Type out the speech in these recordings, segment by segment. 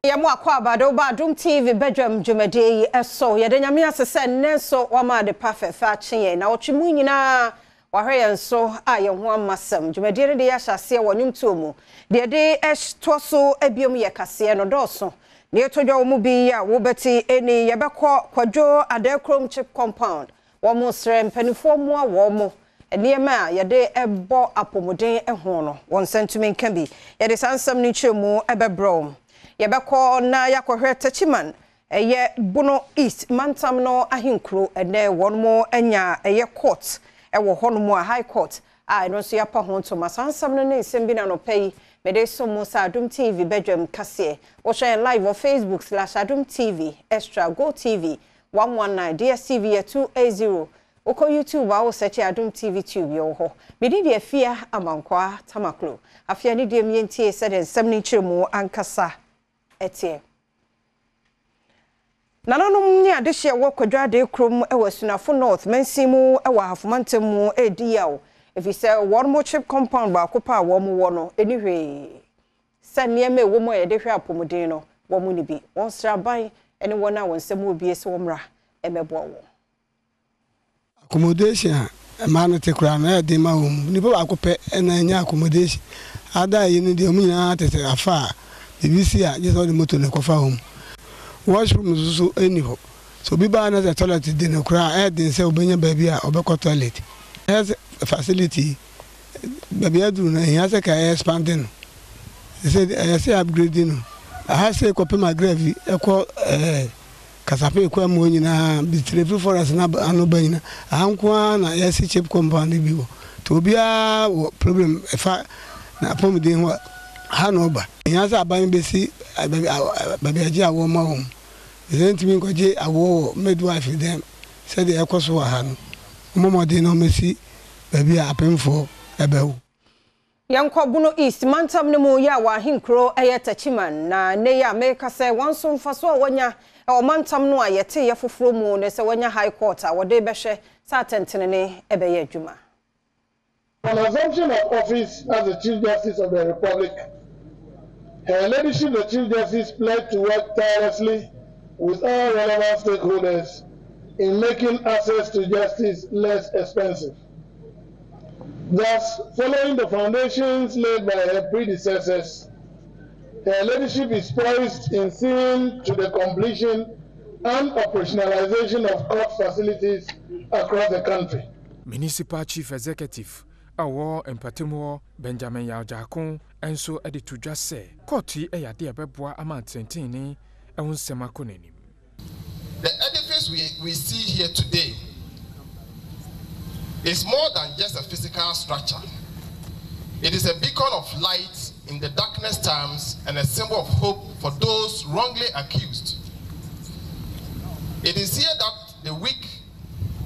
Yamo akwa Badwam TV Badwam Jumade eso yede nyame asese neso wama de perfect fa kyen na otwemu nyina wahwe nso a ye ho amasem Jumade ne de ya hyase wonum tuomu de toso ebiom ye kase no doso ne etodwa mu bi ya wo beti eni ye bekọ kwadwo adekrom chip compound wo mo sre mpanifo mu a wo mo enema ye de ebo apomoden eho no won sentumi nka bi ye de sansam ni twemu ebebrom Yabako na yakohwe tachiman eye Bono East mantam no ahinkro ene wonmo anya eye court ewo hono a high court a no so yapa ho to masansam no ne sembi na no pay mede so mo sa Adom TV Badwam kase wo share live on Facebook /Adom TV extra go TV 119 DSTV 280 Oko YouTube awo search Adom TV tube yo ho mede de afia amankwa tamaklo afia ni de mientie se den semni chiremu ankasa etie nananom nya de hye wo kwadwa de krom e wasunafo north mansimu e wa hafomantem ediawo efise wonmo chip compound ba kopa wo mo wo no enihwe sannieme wo mo ye de hwe apomuden no wo mo ni bi won sraban ene wona wonsem obi ese wo mra emebo wo accommodation man te kura na de ma wo ni bo akope ena nya accommodation ada yi ni de mu nyina tete afa BBC just all the motor na kofa home washroom so anyhow so bi ba na the toilet dey na kura dey say obenya baby a obekọ toilet has facility baby adu na here say ka expanding they say upgrading I have say ko pema grave ekọ kasape ko am nyina bitrefri forest na anu banyina anko na yes chip compound bi wo to bia problem efa na pomden ho Hanoba. Yansa aban besi baby aji awo ma hom. Zentimi nkoje awo midwife dem. Said the ekoso wa hanu. Momode no mesi baby apemfo ebewu. Yankọ Bono East mantam ne mu ya wa hinkro tachiman na ne ya America say wonso mfaso wonya o mantam no ayete ye foforo mu ne se wonya high court a wode behwe sa tentene ne ebeye adwuma. On assumption of office as the Chief Justice of the Republic, Her Ladyship the Chief Justice pledged to work tirelessly with all relevant stakeholders in making access to justice less expensive. Thus, following the foundations laid by her predecessors, Her Ladyship is poised in seeing to the completion and operationalization of court facilities across the country. Municipal Chief Executive Awo Empatimo Benjamin Yaujakon enso editu dwa se court e yade ebeboa amantentini ewunsema konenim. The edifice we see here today is more than just a physical structure. It is a beacon of light in the darkness times and a symbol of hope for those wrongly accused. It is here that the weak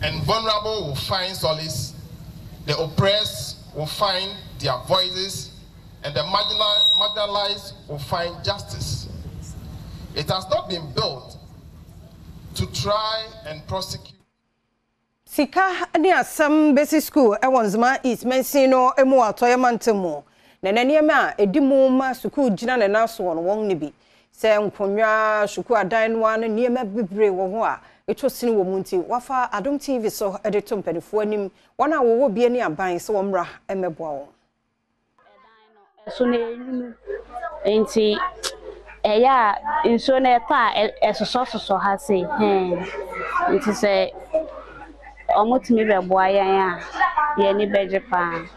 and vulnerable will find solace, the oppressed will find their voices, and the marginalized will find justice. It has not been built to try and prosecute. Sika ni asam basic school ewonzma East Mensino emu atoya mantemu na naniema edimu ma school gina na naso won won ne bi se nkonwa school adan no an niema bibre wo ho a etosini wo munti wafa Adom TV so editom panifo anim wona wo bi ani aban se wo mra emeboa wo so na enu enti eya inso na ta esoso ha se enti se omotimi beboa yan a ye ni beje pa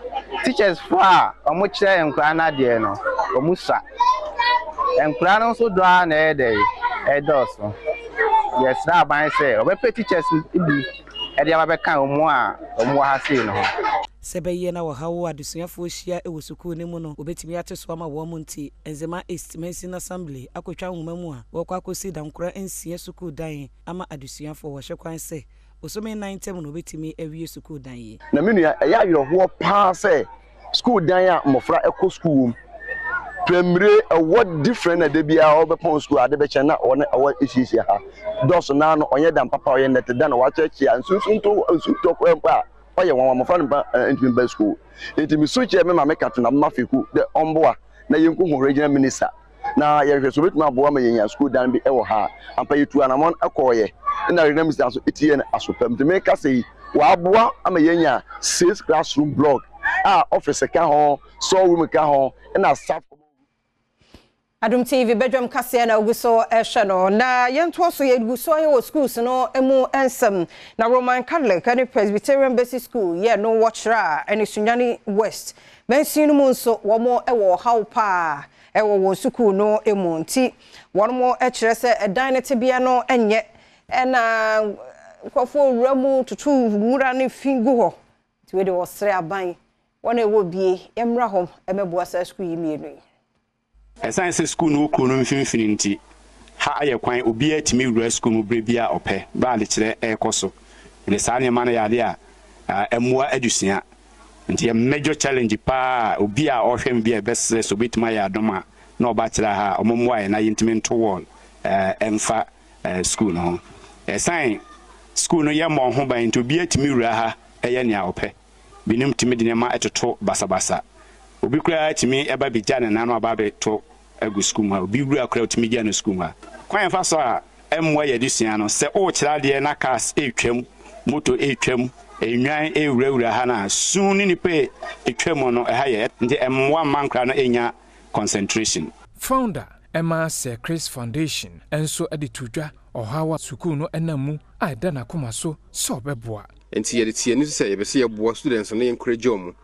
teachers for omochire enkura na de no omusa enkura no so do na edoso yes na ban say obepe teachers bi e de abeka omo a omo ha se no sebeye na wo hawo adusuafo hia e wo sukuu ne mu no obetimi ateso ama wo munti enzema East Mensino Assembly akotwa nwoma mu a wo kwa akosi dankora ensie sukuu dan ama adusuafo wo hwekwan se osome 90 no betimi awie sukuu dan yi na menu ya yeroho pa se school dan a mofra eko school primary what different na de bia obepon school ade be chena one awa isisi ha doso na no onye dan papa oye net dan wa chechi ansunsunto ansunto ko empa oye won mofra no entimi ba school entimi switch me ma me kato na mafiku de omboa na yenku regional minister na yɛhwɛ so betuma aboa ma yɛnya school dan bi ɛwɔ ha ampa yɛtu anamon akɔɔyɛ na renam sɛ so etie na asopam de me ka sɛ wa aboa ama yɛnya 6 classroom block office ka ho storeroom ka ho na staff Adom TV Badwam kase na oguso ehwe no na yento so yeguso ye schools no emu ensem na Roman Catholic and Presbyterian Basic School ye no watchra and Sunyani West bensinu mu nso wo mo ewo haw pa ewo wo school no emu nti won mo ekire se edan ne tebia no enye na kwofo wuramu tutu wura ne fingu ho ti we de wo sre aban won ewo bie emra hom emeboa sa school yi mienu Science school no ko no mfimfini nti ha aye kwan obi atimi wura school mu bre bia opɛ ba le kire ekoso ne saa ne ma na yade a emua adusua nti a major challenge pa obi a ohwem bia besre so betima ya adoma na oba kire ha omomwa ye na yintimi nto wall emfa school no science school no ye mo ho ban nti obi atimi wura ha eye ne a opɛ binim timi de ne ma etoto basabasa obi kura timi eba bija ne nanu aba beto egu school ma obi wura kura timi gya no school ma kwan fa so a emwa ye dusua no se o kira de na cars etwam moto etwam enwan ewurawura ha na suni ni pe etwam no ha ye nti emwa mankra no enya concentration. Founder Emma Sir Chris Foundation enso editudwa ohawa school no enamu aida na koma so beboa enti ye de tie ni se ye be se ye boa students no encourage omo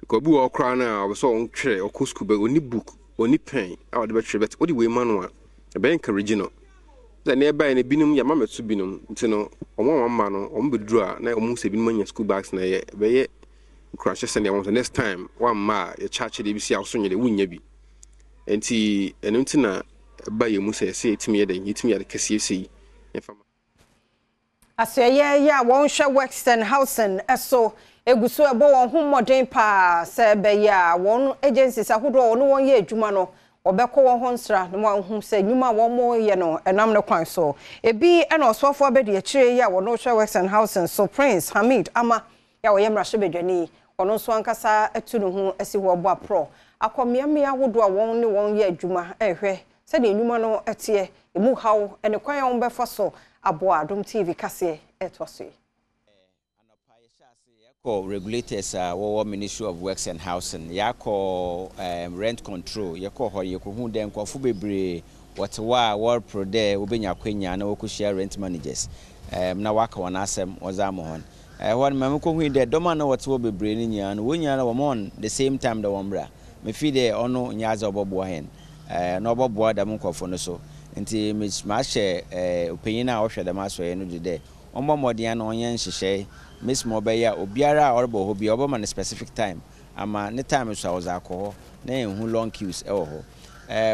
ko bi wo kra na o so on twere o school be oni book oni pen a de be twere bet odi we manual e be encourage no da ne ba ne binum ya mametu binum ntino omo mama no o mbeduru a na o mu se binum anya school bags na ye be ye crash se ne won next time one ma ye church de bi si a so nyede wunya bi enti enu ntina ba ye mu se etimi ye den etimi ya de kese sei enfama aseye ya won hwe Western Housing eso eguso ebo won hu modern pa se be ya won agencies ahodo won won ye adwuma no obekọ won honsra no won hu se nyuma won mo ye no enam ne kwan so ebi ena osofo abedi a kire ya won hwe Western Housing so Prince Hamid ama ya wo yemra hwebedwani won so ankasa etu no hu esi wo bo apro akomiamia ahodo won ne won ye adwuma ehwe se de nyuma no etie emu haw ene kwan won befa so abo Adom TV kase etwase regulators our Ministry of Works and Housing yako rent control yako ho yekohu den kwafo bebre whatever war pro there obenya kwanya na woku share rent managers na waka wana asem ozamo hon wan mamko hu de doma na whatever bebre ni nya na wonya na won the same time the wombra me fi de ono nyaza obobo hen na obobo da mkwafo no so nti ma share opinion na ohwe da maso ye no de ombo modern na onye nhihye Miss Mobeya obiara orbo ho bi obama na specific time ama ne time so was akọ na enhu long queues e wo ho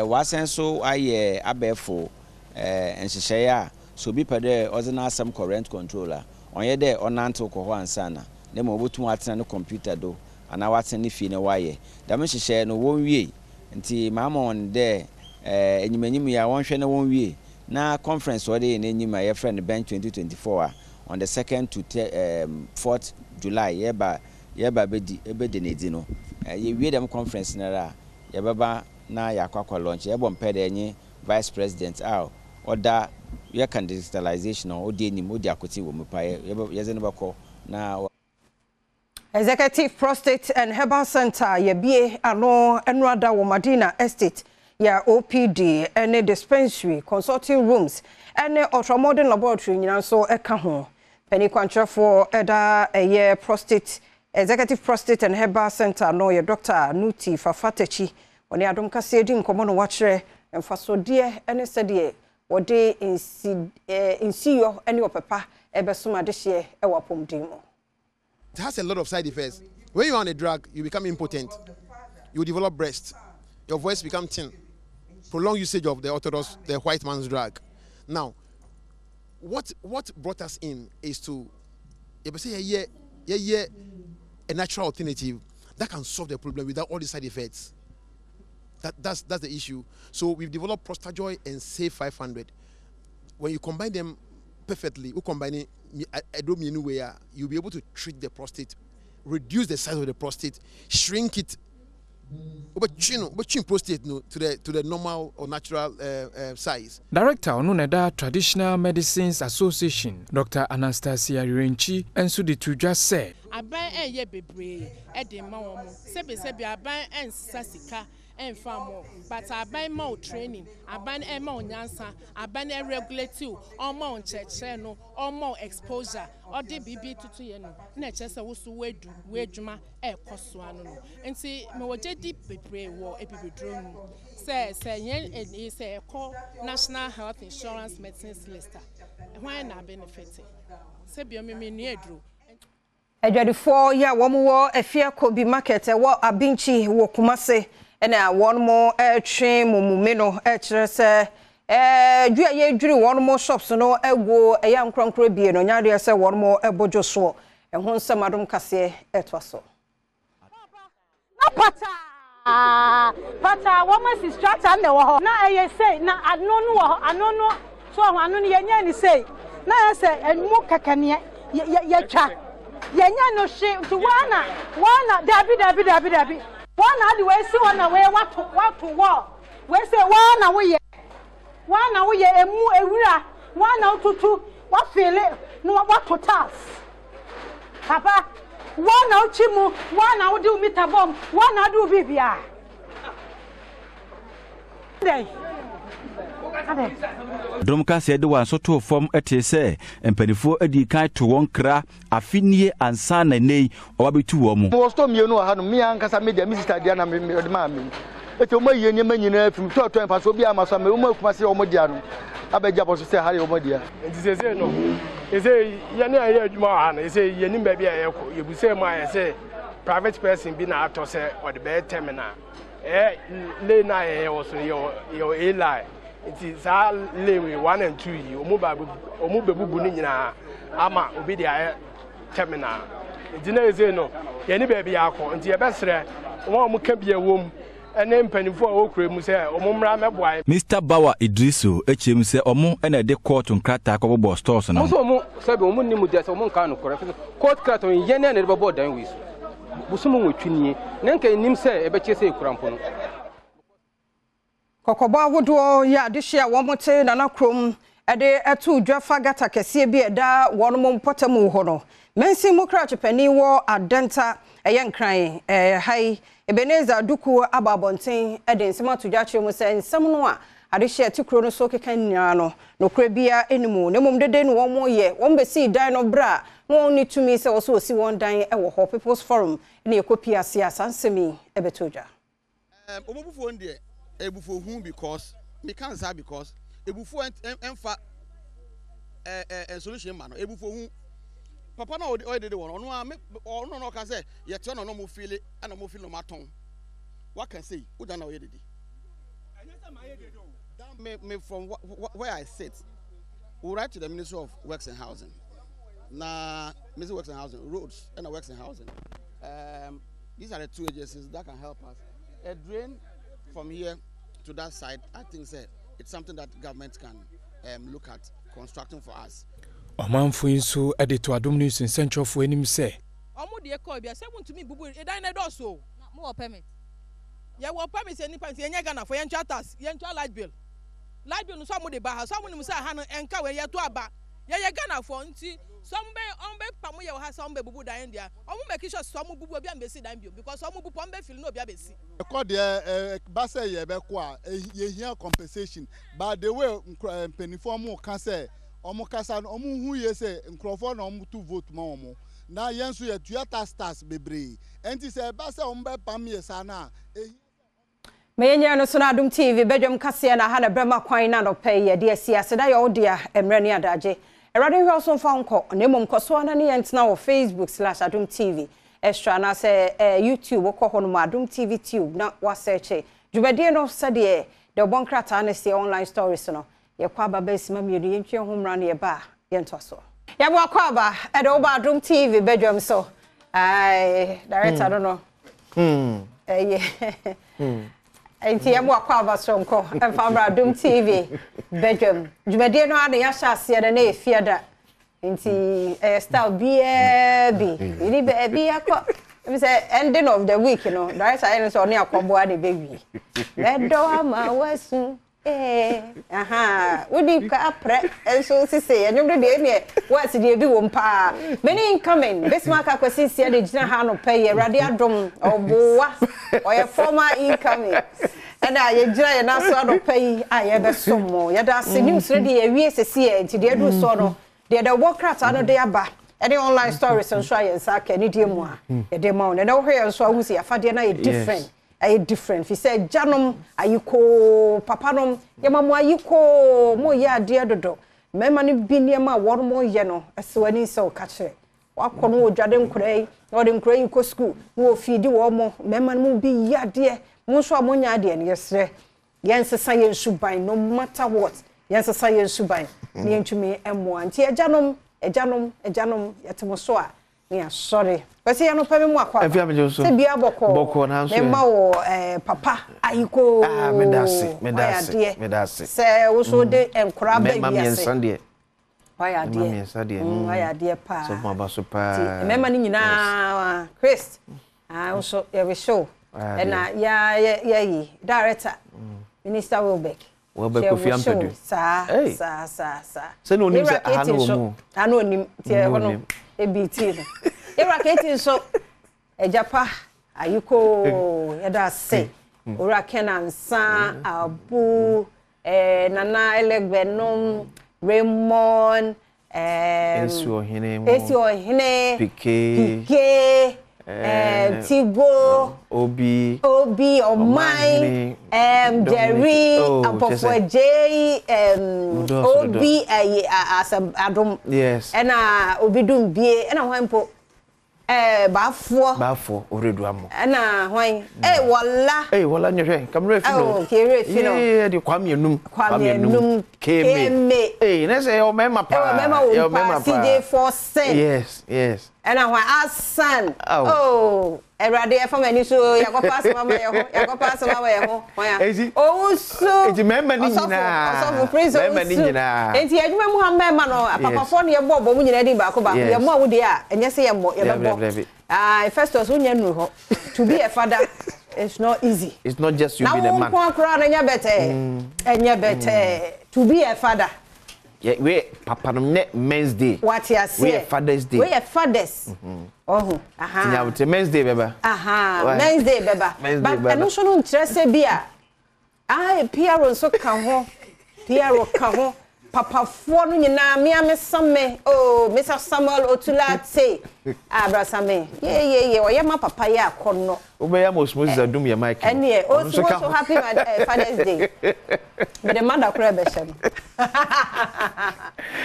wasen so aye abefo nhihye ya so bi pede ordinary some current controller onye de onanto ko ho ansana na mo botum atena no computer do ana watena ne fi ne waye da me nhihye no won wie nti mama on de enyimanyim ya won hwe na won wie na conference ode na enyima ye friend bench 2024 on the 2nd to 4th July yeba bedi nedi no ye wie dem conference na ra yebaba na yakwakwa launch yebo mpede enye vice president order ye can digitalization odi enim odi akoti wo mpa ye ze ne bako na Executive Prostate and Herbal Center ye bie ano enrada wo Madina Estate ya OPD ene dispensary consulting rooms ene ultramodern laboratory nyina so eka ho Penny Kwantrefo eda eye prostate Executive Prostate and Herbal Center no ye Dr. Nuti Fafatechi oni Adom kase di nkomo no wachre emfaso de ene sede wode insiyo ene opepa ebesoma de hye ewapomdimo. It has a lot of side effects. When you're on a drug, you become impotent. You develop breast. Your voice becomes thin. Prolonged usage of the orthodox, the white man's drug. Now, what brought us in is to say a natural alternative that can solve the problem without all the side effects. That's the issue. So we've developed Prostajoy and Save 500. When you combine them perfectly, you combine it, you'll be able to treat the prostate, reduce the size of the prostate, shrink it prostate no to the normal or natural size. Director Onuneda Traditional Medicines Association, Dr. Anastasia Renchi, and Sudi Tuja said. Aban ye bebre e de ma wo mo sebi aban ensasika enfamo but aban ma training aban e ma onyansa aban e regulate omo oncheche no omo exposure odi bibi tutu ye no na chese wo so weduma e koso anu no nti me wo jedi bebre wo ebibedro nu se yen e se ko National Health Insurance Medicines list when na benefit sebi o me nu edro Adwadifo ya womo efia kobi market wo abinchi wo kumase na wono twe mumume no kire se dua ye dwiri wono shops no ego eya nkronkro bie no nyade se wono ebojo so ho nsem adom kase etwaso na pata woman is structure na wo ho na eye say na anonu wo anonu so anonu ye nya ni say na say enmu kakane ye twa yenya no she to wana dabi wana the way see wana we what war we say wana we emu ewura wana ututu wa fele no what to task papa wana uchimu wana udi umita bomb wana do bibia dey Dromka said the one so to form a tese and penifo edi kai to one kra afinie and san and nay or be two woman. Most of you know how me and Casa Media, Mr. Diana, mammy. It's a way you mean from 12 to Pasobia, Masam, Masi Omodiano. I beg you to say Harry Omodia. And he says, no, he say, Yana Juman, he say, Yanim baby, you will say, my say, private person being out or say, or the bed terminal. Lena also your Eli. It is all lewe 1 and 2 years. Omubebu nina ama obi dia terminal. Dina say no. Yeni baby akọ nti e besre won mu ka bia wom ene mpanifo a okure mu say omumra meboa. Mr. Bawa Idrisu echem say omo ene de court nkrata akọbọ stores no. Mo omo say be omo ni mu dia say omo nka no kore. Court kraton yene ene de babo dan wi so. Busumu nwetwini na nka nim say e be che say kurampo no. Kokobo awodo ya adehia womote nana krom ede etu dwafa gata kese bi eda wono mpotamu ho no mensi mukra chepani wo adenta eye nkran hai Ebeneza duku ababonten ede nsema to dwa mu se nsem no a adehia tikro no so keka nyina no kra bia enimu nemum dede no wo ye wo mbesi dan no bra no ni tumi se wo so osi won dan e wo ho People's Forum ne ekopia siasa nsemi ebetoja obobufu onde ebufu hu because me can say because ebufu enfa solution man ebufu hu papa na o de won ono no ka say ye te no mo feel and mo feel no maton what can say who dan na o ye dedi me from where I sit we write to the Ministry of Works and Housing na Ministry of Works and Housing roads and Works and Housing these are the two agencies that can help us a drain from here to that side. I think it's something that government can look at constructing for us. Omanfo inso edito Adom News in Central for enim say. Omo de call bia say want to me bubu e dan na do so. Na mo permit. Ye wo permit any permit ye nya Ghana for ye ntwa tax, ye ntwa light bill. Light bill no so mo de ba ha, so mo nim say ha no enka we ye to aba. Ye Ghana for nti some be pamu ye ha some be bubu dan dia. Omo make sure some bubu bia mbesi dan bio because some bubu pon be feel no bia besi. Call the ba say ye be kwa ye hia compensation but the way penifo mo kan say omo kasa no omo hu ye say nkrofo na omo to vote ma omo na yenso ye tuata stars bebre enti say ba say omo be pam ye sana Menya no so na Adom TV Badwam kase na ha na brema kwan na no pay ye de siasa da ye odia emre ne adaje erade hwe so fa nko na mom koso na ne yentna wo Facebook/Adom TV extra na say YouTube ko ho no Adom TV tube na wa search djubade no sade de bonkrata na see online stories no ye kwa baba esima mienu ye ntwe ho mra na ye ba ye ntoso ye bo kwa ba e de oba Adom TV Badwam so ai director I don't know yeah Enti ye bo kwa ba so nko emfa Adom TV Badwam djubade no ade ya sha ase na efia da enti style bi ni be akọ me say ending of the week, you know. That's why I say only akwabo the baby. Bedoma wasu. Udi ka pre so say and you dey near what's the bi won pa many incoming Bismarck akwasi sia de gina ha no pay Awurade adom obowa or former incoming and I gina na so no pay aye be somo ya da se news ready e wie sesi e nti de do so no de work craft ano de aba any online stories and try and sack any de mu a e de ma na wo hwe so ahusi afade na e different different. He said, Janum, ayiko, papanom, yamamu ayiko, mo ya dear dodo. Memani binyama, one more yeno, as when he saw catch it. Wakono, Jadem Cray, or in Cray co school, who feed you or more, Memanu be ya dear, Monswa Monya dear, yes, sir. Yes, a science should buy no matter what. Yes, a science should buy. Near to me, M1. Tia Janum, a Janum, Yatamosoa. Yeah, sorry. But see, I no pay more. Say be a boko na papa ayiko. Medasi. Say also de enkura baby. Mama Sunday. Why dear pa. So mama super. Remember ni nyina Chris. Also every show. And yeah, director. Minister Wilbeck. Kofi Ampedu. Sa. Say no nim say ano nim tie hono EBT. Era keti so ejapa ayiko yada say ora kenansa abu nana elegbenom Raymond Esio hine Pike Tigo Obi Omai Jerry Apofo J Obi as Adom yes and Obi dum bie and wampo bafo oredu amo na hwan wala nyehwe kamera fino fino de kwame enum keme na say o mema pa CJ4 yes and hwan asan Erade e fama ni so yakopa mama yeho so enti mema ni nyina mema ni nyina enti adwuma mu ha mema no papafo ne yebo mu nyina din ba ko ba ye mo awudi a enye se ye mo ye bebo first of all nyanu ho to be a father it's not easy. It's not just you being a man. Enya better to be a father. Yeah, we papa no men's day. What you say? We Father's day. We fathers. Oh, aha. Nya men's day beba. Aha, men's day beba. But I no so no interest bia. Piero so kan ho. Piero kan ho. Papa fo no nyina me amesame. Oh, Mr. Samuel Otulate. Abrasame. Yeah. O ma papa ya akono. Obeya mosmos adum ya mic. Ene, oh so happy Father's Day. But the mother kura be shem.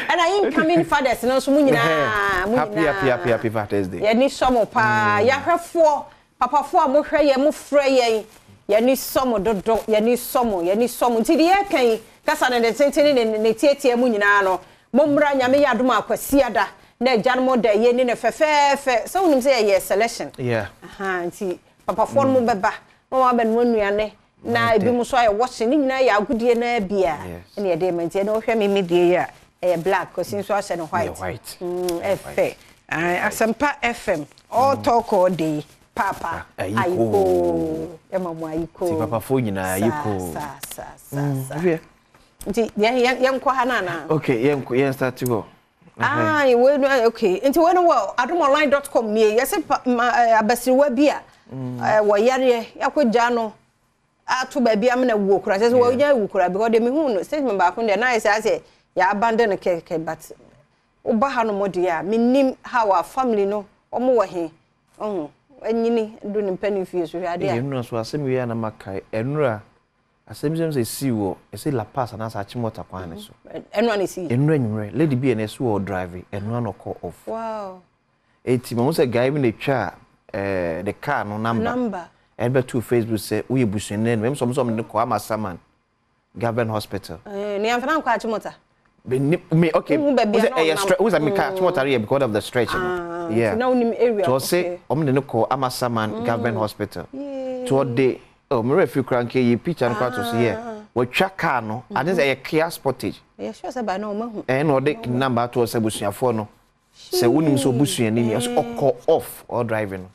And I incoming fathers no so munyina. Happy Father's Day. Ya ni somo pa, ya hwefo, papa fo amohwe ye mo frɛ ye. Ya ni somo dodo, ya ni somo. Nti de ye kan kasa na de tentene ne tietie munyina no. Mommra nyame ya adom akwasiada. Na janmo da ye ni ne fefefe. So unim say ye selection. Yeah. Nti papa fo no beba. No wa ben nuane. Na ebi mu so aye watch ni nyina ya agudie na bia. Na ye de menti na ohwe me die ya. Black cause so ase no white. Efe. Asempa FM. All talk all day. Papa ayiko. Emamu ayiko. Ti papa fo nyina ayiko. Sa. Nti ye nkwa ha na. Okay, ye start to go. Okay. Nti we no well adomonline.com nie. Ye se abasiriwa bia. Wo yare yakogya no ato ba bia me na wuo kura. Se wo nya wuo kura because de me hu no statement ba ko de na say ya abandon keke but oba ha no modia minim how our family no omo wo he anyini do ni mpani fie so hwade a enu so asem wi na makai enura asem se si wo e say la pass na sa chimota kwan ne so enu na si enu anwure lady bi na so drive enu na call off wow eti mo say guy bi na twa the car no number ebe to Facebook say we busunen mem so ne ko amasaman Government Hospital ni amfana kwa chimota me okay who's a me catch motor here because of the stretch yeah no nim area so say no call amasaman Government Hospital to day oh me refi crank ye picture and to see here we twa car no and this a Kia Sportage yeah sure say ba na o mahu no the number to say busuafo no say wonim so busuani ni so call off or driving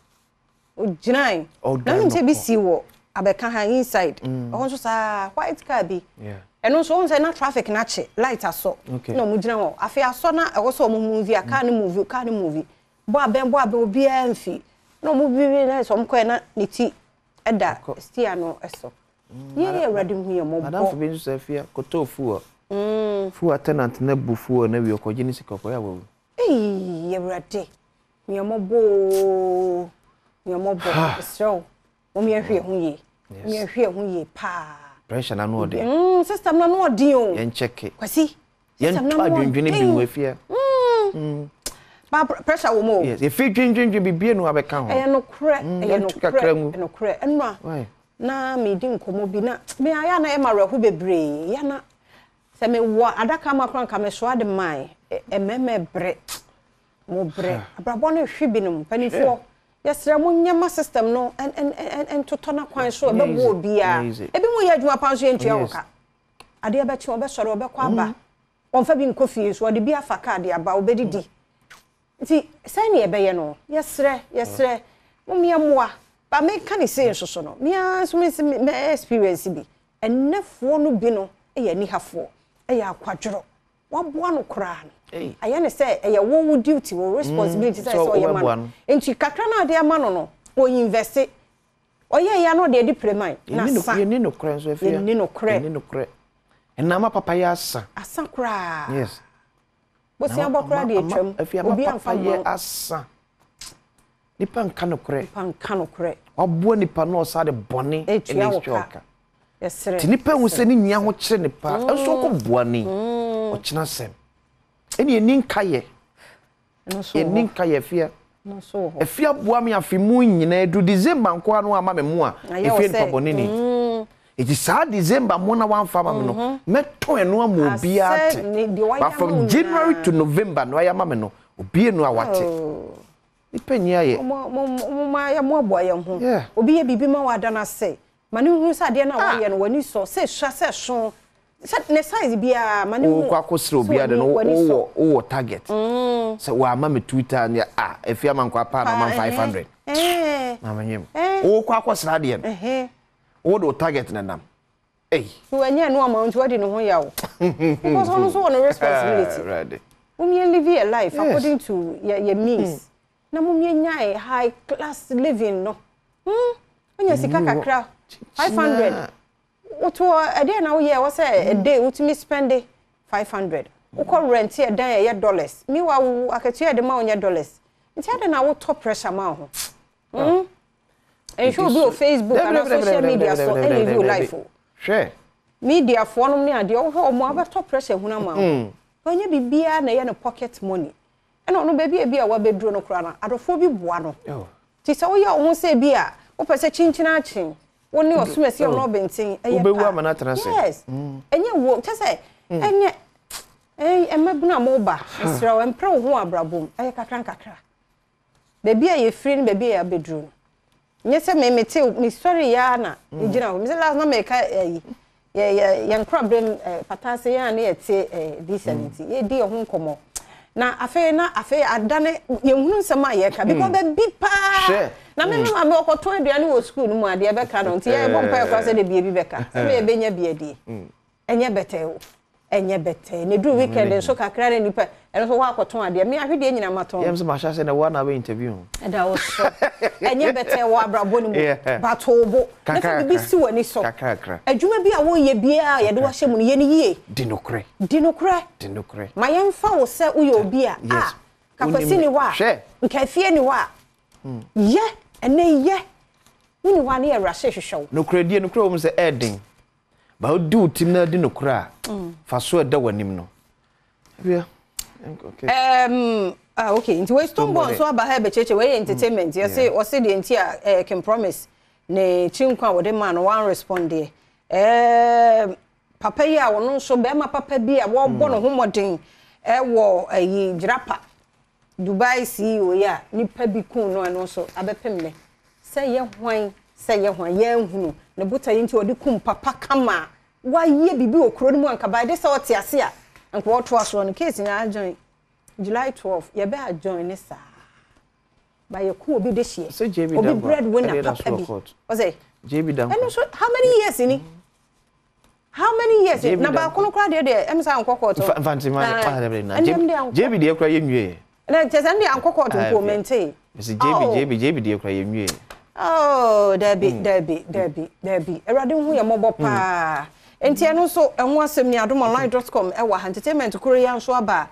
Ojinai. Na me say bi si wo abeka ha inside. O so sa white car bi. Yeah. Eno so on say na traffic na che light aso. Na mo gina wo. Afi aso na e wo so mo movie aka ne movie. Bo aben obi amfi. Na mo bi na so mo ko na ne ti eda stia no eso. Ye ready hu ye mo bo. Madam for be so fia koto fuo. Fuo tenant na bu fuo na wi okogini sikoko ya wo. Ye ready. Mi mo bo. So, we are here hu ye. We are here hu ye pa. Pressure na no dey. System na no dey o. Yen check it. Kwasi. Yen adwendwene bi wo afia. Ba pressure wo mo. Yes, if dwendwene bibie no abeka ho. E no kre, enwa. Na me di nkomo bi na me aya na e marehu bebre. Ya na se me wo adaka makran ka me so ade mai. Ememe bre. Mo bre. Abrabo na hwe binom panifo. Yes, Ramunyama system no and to turn up kwan so be wo bia. Ebi mo ye adwuma pan so entua woka. Ade ebe chi obe soro obe kwa ba. Onfa bi nkofie so ode bia fa card aba obedidi. Nti sai ne ebe ye no. Yesre. Mo mia moa. Ba me kan ni say so no. Mia so me experience bi. Ennefo no bi no e ni hafo. E ya kwadworo. Waboa no kra no. Aya ne say e wo duty wo responsibility say so ye man. Enti kakra na de ama no o invest. Oye ya no de di preman na sa. Ye ni no kra so afia. Ye ni no kra. Enama papa ya asa. Asa kra. Yes. Bo si abokra de atwam. Obi amfa ye asa. Nipa nka no kra. Obo nipa no sa de bone etuawoka. Yesre. Ti nipa hu se ni nya ho kire nipa. Enso ko boane. O kina sem. Eni eninka ye. No so. Eninka ye fia. No so. Efia boa me afimu nyina edu December nko anu ama me mu a. Efia nipa bone ni. Iti sa December mo na wan fama me no. Meto enu am obi ate. But from January to November no ayama me no. Obi enu awate. Nipa nya ye. Mo ya mo aboa ye ho. Obi ye bibi ma wada na se. Mani hu sa de na wa ye no wani so se hwa se so. Ne size bia mani hu. O kwa kosro bia de no o target. Se wa ma me Twitter and efia man kwa pa no man 500. Na manyem. O kwa kosra de no. O do target na nam. So anya no amount what no ho ya wo. Because one so one responsibility. Right. We live your life according to your means. Na mum nya high class living no. Onya sika kakra 500. Oto a day na we hear was a day ultimate spend 500. Uko rent here dan $. Me wa akatua de ma onya $. Nti ade na wo top pressure ma ho. And show be on Facebook and social media so any view life. Sure. Media for no me ade wo mo aba top pressure huna ma ho. Onya bibia na ye no pocket money. And no baby e bia wa bedro no kra na adofo bi boa no. Ti se wo ye wo se bia wo pese chinchina chin. Woni osumesi ono bentin eye. Obewu amana transe. Yes. Enye wo tese enye emabuna moba. Isra we mpre wo ho abrabom. Eye kakra. Baby e free ni baby e bedroom. Nye se me mete mi story ya na ejina ho. Mi se last na me ka ye nkra brem patase ya na ye te D70. Ye di ho nkomo. Na afe adane ye hunu nsema ye ka because baby pa. Na me ma me okoto aduane wo school no mu ade be ka no nti ye bompa ye kwa se de bie bi be ka. Se me be nya bie die. Enye bete ne do weekend so kakra ne nipa eno so wa akoto ade me ahwede nyina maton. Yem se ma sha se na wa na we interview. E da wo so. Enye bete wa abrabo ni mu. Batobo. Na fa bi si wani so. Kakra. Adwuma bi a wo ye bia ye de wa hye mu no ye ni yie. Dinokre. Ma yemfa wo se wo ye obi a. Kapasi ni wa. Nka fie ni wa. Ye ene ye. Woni wa na ye rashe hwehwe. Nokre wo se edin. Ba o do tim na di nokra. Fa so da wanim no. Bia. Okay. Okay. Nti we stumbo so aba ha be cheche we entertainment. You say o say the entia can promise ne chinkwa wo de man one respond there. Papa ya wono so be ma papa bi a wo bo no homodin wo ayi jirapa. Dubai CEO ya nipa bi kun no eno so abepemle. Say ye hwan ye hunu ne buta yinti odi kum papa kama wa ye bibi okro ni mu anka ba de se o te ase a anka wo to aso no case nya join July 12 ye be a join ne sa by your cool be this year. So JB Obi breadwinner papa bi. Was it? JB Dam. And so how many years in it? How many years? Na ba kono kra de em sa ankoko to. Fancy man na JB de kra yenwie. Na chese ndi ankoko to ko maintain. JB de kra yenwie. Oh, Debbie. Erade hu ye mobo pa. Enti eno so enho asem ni adomonline.com e wa entertainment kuro ya nso aba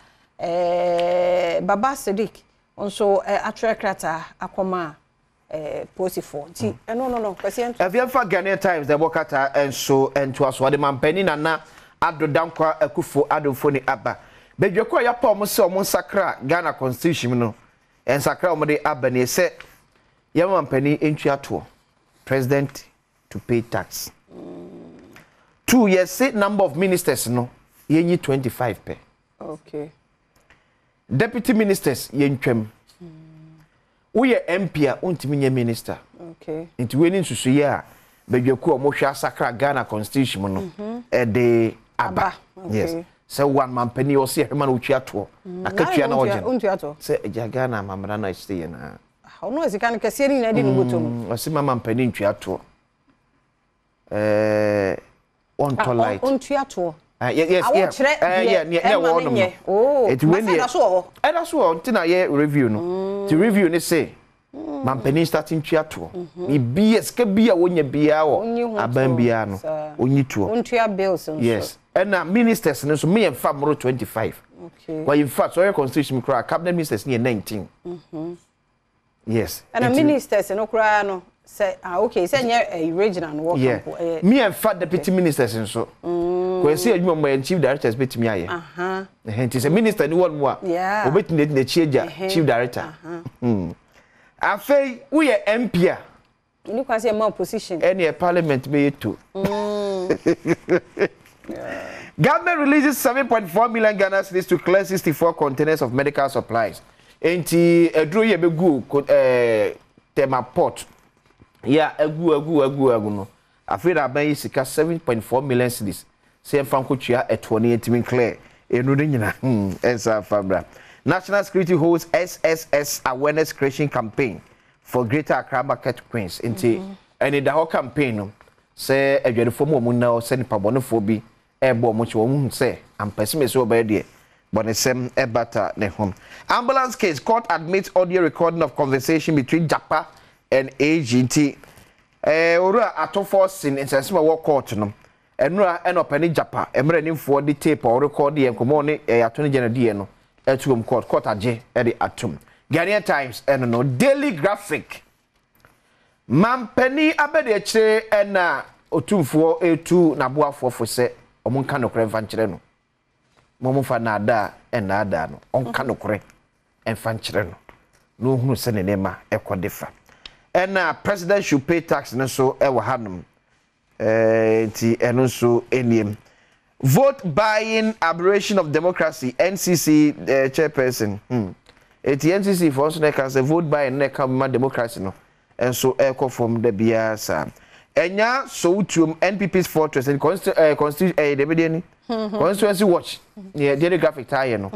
Baba Sadiq onso atrekrata akoma posifo. Ti no question. Eviemfa Ghanaian Times the Bokata enso ento aso de mampani na adodankwa akufo adofo ni aba. Bedwekwa ya pa omo se omo sakra Ghana constitution no. Ensakra omo de aba ne se mampani entuato president to pay tax. 2 years say number of ministers no yenyi 25 per. Okay. Deputy ministers yentwam. Uye MP a untimi nye minister. Okay. Inti weni nsusu ye a bedwaku o mo hwa sakra Ghana constitution no de aba. Okay. Yes. So one mampani o se hema na utwato. Akatwa na oje. Untwato. Se eja Ghana mamra na stay na. Ono ezika ne kase ni na di nubutum. O se mama mampani ntwato. On to light. On tuato. Yes. Oh. It when that's all. Tina ye review no. To review ne say. Mampani starting tuato. Ni BS ke bia wonya bia wo. Aban bia no. Onyi tuo. On tua bills. Yes. And na ministers no so me en fa mo 25. Okay. Well in fact so your constitution cry cabinet ministers ni 19. Yes. And ministers no cry no. Say okay say nye regional work camp me and fat deputy ministers nso ko say adwuma mo chief directors betimi aye henti say minister ni one more obetini na chief director afei we MP a ni kwase ma opposition any parliament be to government releases 7.4 million Ghana cedis to clear 64 containers of medical supplies enti edro ye begu tema port. Yeah, agu no. Afraid aban yi sika 7.4 million cedis. Say franco chia at 28 min clear. Enu de nyina. Ensa fabra. National Security holds SSS awareness creation campaign for Greater Accra Market Queens. Inti any the whole campaign no. Say adwedefo mo na se nipa bonofo bi ebo mo chi wo mu say am pesime so ba de. Bonesem ebata ne home. Ambulance case court admits audio recording of conversation between Japa and AGT. Ora atofo sin insensema wo court no. Enura enopani Japa. Emre ni for the tape or record the enkomo ne attorney general die no. Etuum court age e de atum. Ghanaian Times no Daily Graphic. Mampani abede kire na otumfo etu na boafo fo se omonka no kre mfankyere no. Momofa na ada na ada no. Onka no kre mfankyere no. No hunu se ne nema ekodefa. And president should pay tax no so e wa hanum ti eno so eniem vote buying aberration of democracy NCC chairperson eti NCC for so can say vote buying na come democracy no and so e ko from the biasa enya so utum NPP's fortress and constitution constituency watch yeah daily graphic tie no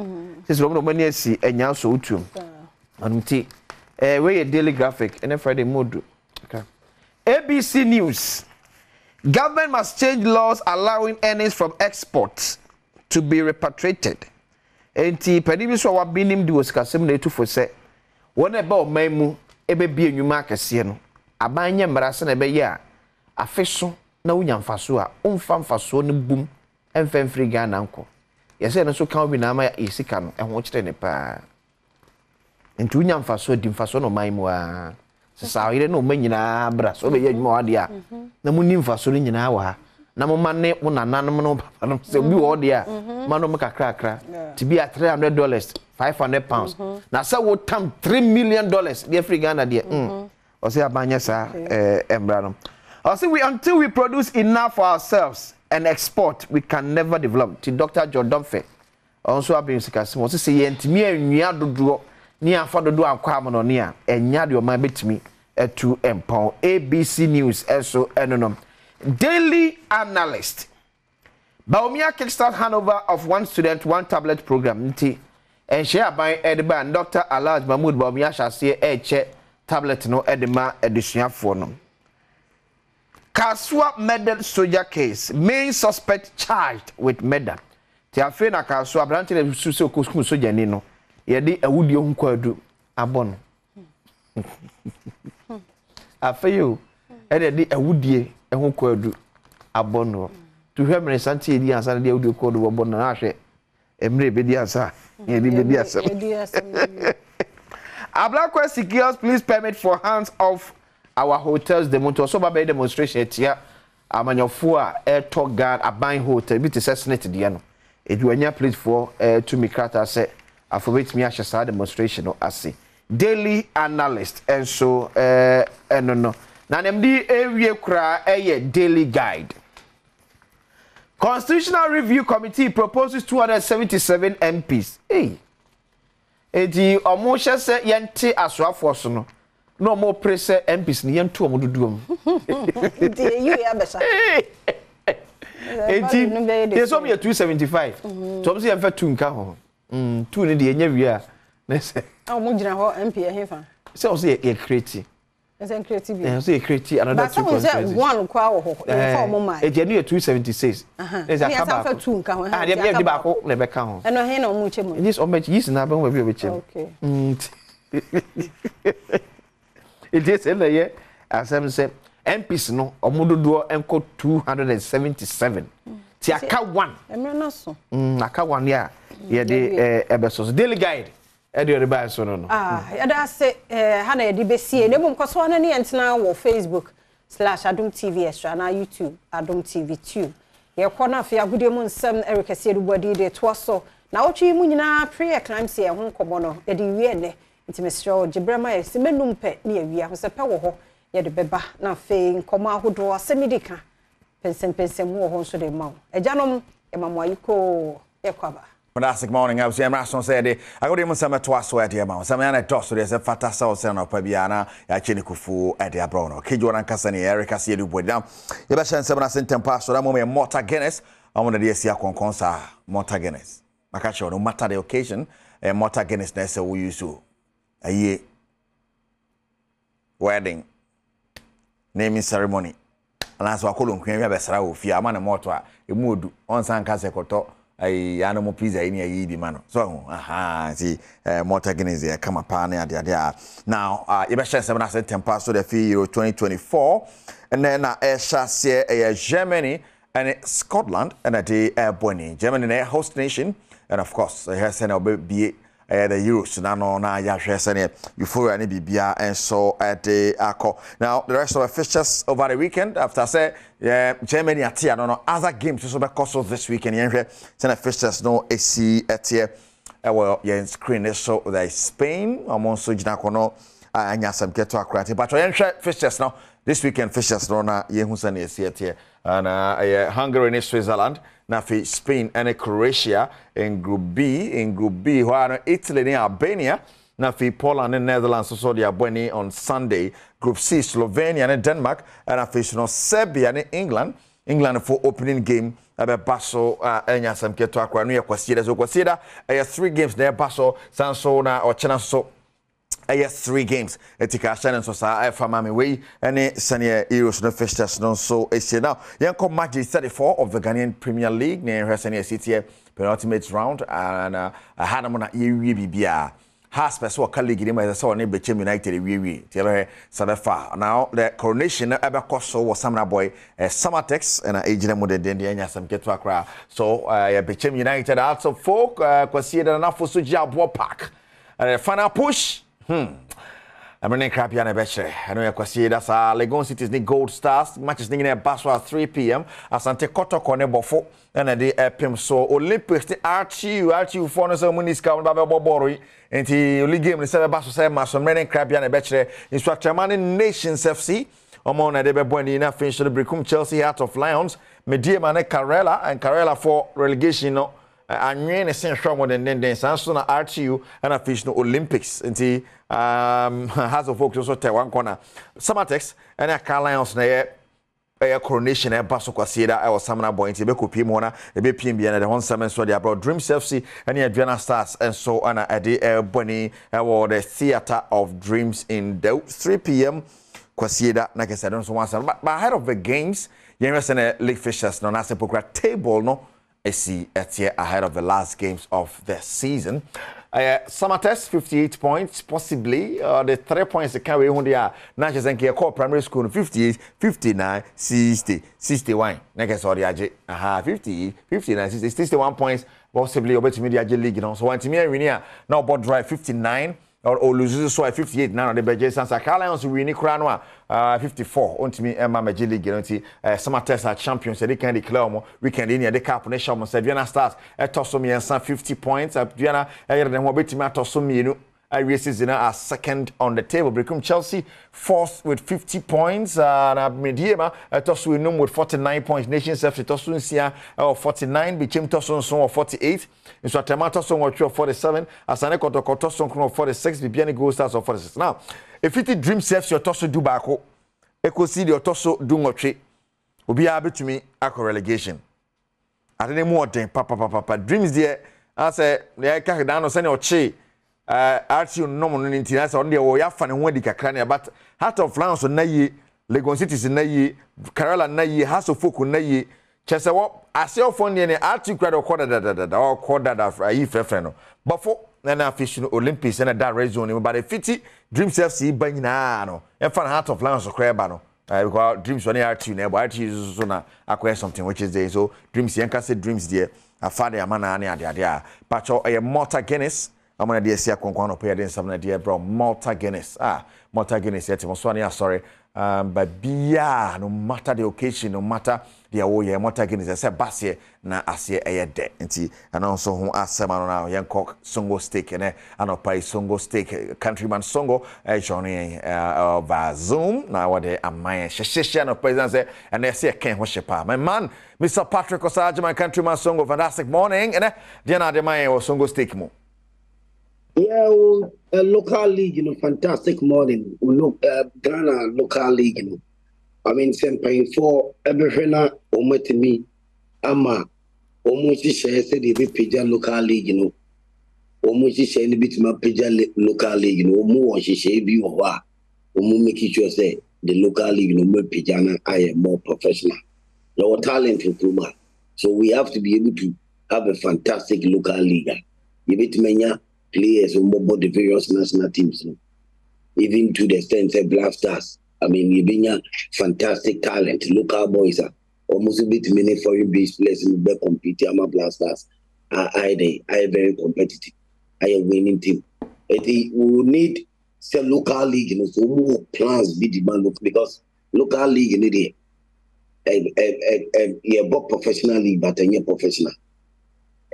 this no money asi enya so utum anumti we daily graphic and Friday mode. Okay. ABC News. Government must change laws allowing earnings from exports to be repatriated. Enti pedibi so wa binim di osikasem na etu for say wona ba o manmu ebe bi enwuma akese no abanye mrase na ebe ya afeso na unya mfaso a umfa mfaso ne bum emfemfri Ghana nko yese no so kan bi na ama yesika no ehwo kire ne pa nti unya mfaso di mfaso no manmu a sesa ire no manyina bra so be yadwuma wade a na munni mfaso no nyina wa na mo manne mo nananom no papa no se bi wo de a mano mo kakra to be at $300 £500 na say wo tam $3 million the free Ghana there o say abanya sa embra no o say until we produce enough for ourselves and export we can never develop. To Dr. Jordan Fe also abin sikasimo o say yentimi anwia dodo ni afa dodo akwa am no ne a enya de o ma betimi etu empon. ABC News eso enonom. Daily Analyst. Baumia kickstart handover of one student, one tablet program. Nti share by Edban Dr. Alaj Mahmoud Bawumia Shase che tablet no edema edusuafo no. Kasua murdered soldier case. Main suspect charged with murder. Ti afi na Kasua branch na susu ko soldier ni no. Ye de awudi ohun kwadu abon. Afi yo e de awudi ehun kwadu abon no. To hwe mre santi edi ansa de awudi kwadu abon na ahwe. Emre be di ansa. Ye di be di ansa. Ablakwa secures police permit for hands off our hotels demonstration so ba demonstration etia amanyofo a airto guard aban hotel bi te senate de no eduanya police for to me krata say afobet me ahye demonstration no ase daily analyst and so no na dem di ewie kura daily guide. Constitutional Review Committee proposes 277 MPs. Hey, edi omoshe se yente aswafo so no no more press MPs ni yentu omoduduom. Edi you ya besa. Edi dey so me 275. So me yenfa 2 nka ho. 2 ni dey enya wi a na se. Omo gina ho MP ehefa. Se o se e create. Ese creative. So e create another 2 constituencies. But one kwa wo ho. Yenfa omo mai. Edi ni 276. Ese akaba 2 nka ho. Ah dey be ba ko na be ka ho. Eno he na omo chemu. This omo yis na be ho be chem. Okay. It is in the year, as I say, MPs no, omododo enko 277. Ti aka 1. Aka 1 ya. Ye de ebesos daily guide. E de reba so no. Ya da say ha na ye de besie. Ne bom kwaso na ne yentena wo Facebook/Adom TV extra na YouTube Adom TV 2. Ye kona afia gudie mu nsem Eric Asiedubuadi de to so. Na wotwe mu nyina pre-eclampsia ye ho nkomo no. Ye de wie ne intimestro Jibrama ye semenum pe ne awia ho se pe wo ho ye de beba na fe nkomo ahodo asemidika pensem wo ho so de mawo ejanom e mamoayiko ye kwaba. Fantastic morning. I was here. Rason said, "I got him some twaso at the amount. Some man at toss. There's a fata sauce and a pabiana. I chini kufu at the abrono. Kijuan Cassani, Eric Asiedubuadi. You better send 7 cents pass. So that moment, Morta Guinness. I want to see a conconsa Morta Guinness. I can't show no matter the occasion. Morta Guinness. That's we use to a year wedding naming ceremony. And as we call them, we have a sarau. Fia man a mortar. A mood on San Casecoto. Ay animal pizza in a man. So, see, Morta Guinness there, come upon there. Now, you better 7 cents pass to the fee Euro 2024. And then, Chassis, Germany and Scotland, and a day Bonnie. Germany, a host nation, and of course, has an be the Euros. Now, Yasha, Euphoria, and Bibia, and so at the Acco. Now, the rest of the fixtures over the weekend, after I say, Germany at here, no other games to super cost this weekend. Send the fixtures no AC at here. Well, yeah, screen so there is Spain, amongst Jinakono, and Yasam get to Akrati. But I fixtures now. This weekend fixtures no na Yehusan is here. And Hungary and Switzerland. Now for Spain and Croatia in Group B, while Italy and Albania. Now for Poland and Netherlands, so they are winning on Sunday. Group C, Slovenia and Denmark. And for Serbia and England for opening game. Basso enya sam keto akwa no yakwasieda so kwasieda 3 games there Basso Sanso na Ochena so 3 games etika channel so sa fama me we ene sane Euros no fixtures no so ese now yanko match 34 of the Ghanaian Premier League na sane city penultimate round and hanamo na yewie bibia has person colleague in my so ne Bechem United we tell Sabefa now the coronation ebekoso was Samna boy Summertex and agent mo de enya sam keto akra so Bechem United also folk consider na for so Jabwa Park and final push I'm running crap yana beche. I know you can see that's Legon City's the Gold Stars matches in Baswa at 3 p.m. Asante Kotoko ne bofo and the PM so Olympics the RTU for no so muniska on Bababori and the only game the seven Baswa say match from running crap yana beche instructor man Nations FC Omona de Bebuenina finish the Bricum Chelsea Heart of Lions Media Mane Carella for relegation no anwen esen hwamo den sanso na RTU and a fish no Olympics nti has of focus so te one corner Summertex and a Lions na coronation basso kwasieda I was Samana Boy into Beko Pimona, the BPM and the 17 so they brought Dreams FC and the Adriana Stars and so on at the Bonnie or the Theater of Dreams in the 3 p.m. Kwasieda, like I said, don't want to but ahead of the games, you know, League Fishers no nasa poker table no see at here ahead of the last games of the season. Summer test 58 points, possibly the 3 points that carry on there. Natchez and Kia primary school 58, 59, 60, 61. Next or the AJ, 50, 59, 60, 61 points, possibly over to media league. You know, so one team here now bought drive 59. Or lose so 58 now the budget Sansa Lions win Kranwa 54 on to me Emma Majili guarantee summer test are champions they can declare mo weekend in the cup nation mo Adriana Stars tosso me 50 points Adriana then what betimi tosso me no season are second on the table Become Chelsea fourth with 50 points na Mediema tosso no with 49 points Nations FC tosso nsia 49 became tosso so 48 so Tomato song or 47 Asane Kotokoto song 46 Bibiani Gold Stars of 46 now if it Dream FC your tosso do bako eko see your tosso do ngotwe obi abetumi akọ relegation atene mu oden papa Dreams there I say they ka dan no sene oche RTU no mo no ntina say on dey wo ya fa ne ho adi kakra ne but Heart of Lions na yi Lagos City na yi Kerala na yi House of Folk na yi chese wo ase ofo ne RTU crowd da yi frefre no but for na fish no Olympics na that red zone but if it Dreams FC banyina no e fa Heart of Lions crowd ba no because Dreams one RTU na but RTU so na acquire something which is there so Dreams yanka say Dreams there afade amana na ade pacho Malta Guinness I'm going to see a conquano pay against some dear bro Malta Guinness. Malta Guinness yet sorry. But bia no matter the occasion, no matter the away Malta Guinness, I said Basie na asie a de. And also who asked some now young cock songo steak and pay songo steak countryman songo Johnny over Zoom. Now what they am my sheshan of presence and they say can't worship my man, Mr. Patrick Osage, my countryman songo, fantastic morning and Diana de Maya or songo steak mo. Yeah, a local league, you know, fantastic morning. Look, Ghana local league, you know. I mean, paying for everything. To me, ama almost share said the Pija local league, you know. Almost share a bit my Pija local league, you know. More she share be or making sure say the local league, you know, more Pijana, I am more professional. Our talent improvement. So we have to be able to have a fantastic local league. You bet me, players who mobile the various national teams, you know, even to the extent of Black Stars. I mean, you've been fantastic talent. Local boys are almost a bit many foreign based players in the compete. I'm a Black Stars. I very competitive. I a winning team. We will need some local league, you know, so more plans be demanded because local league, you know, you're both professional league, but you're professional.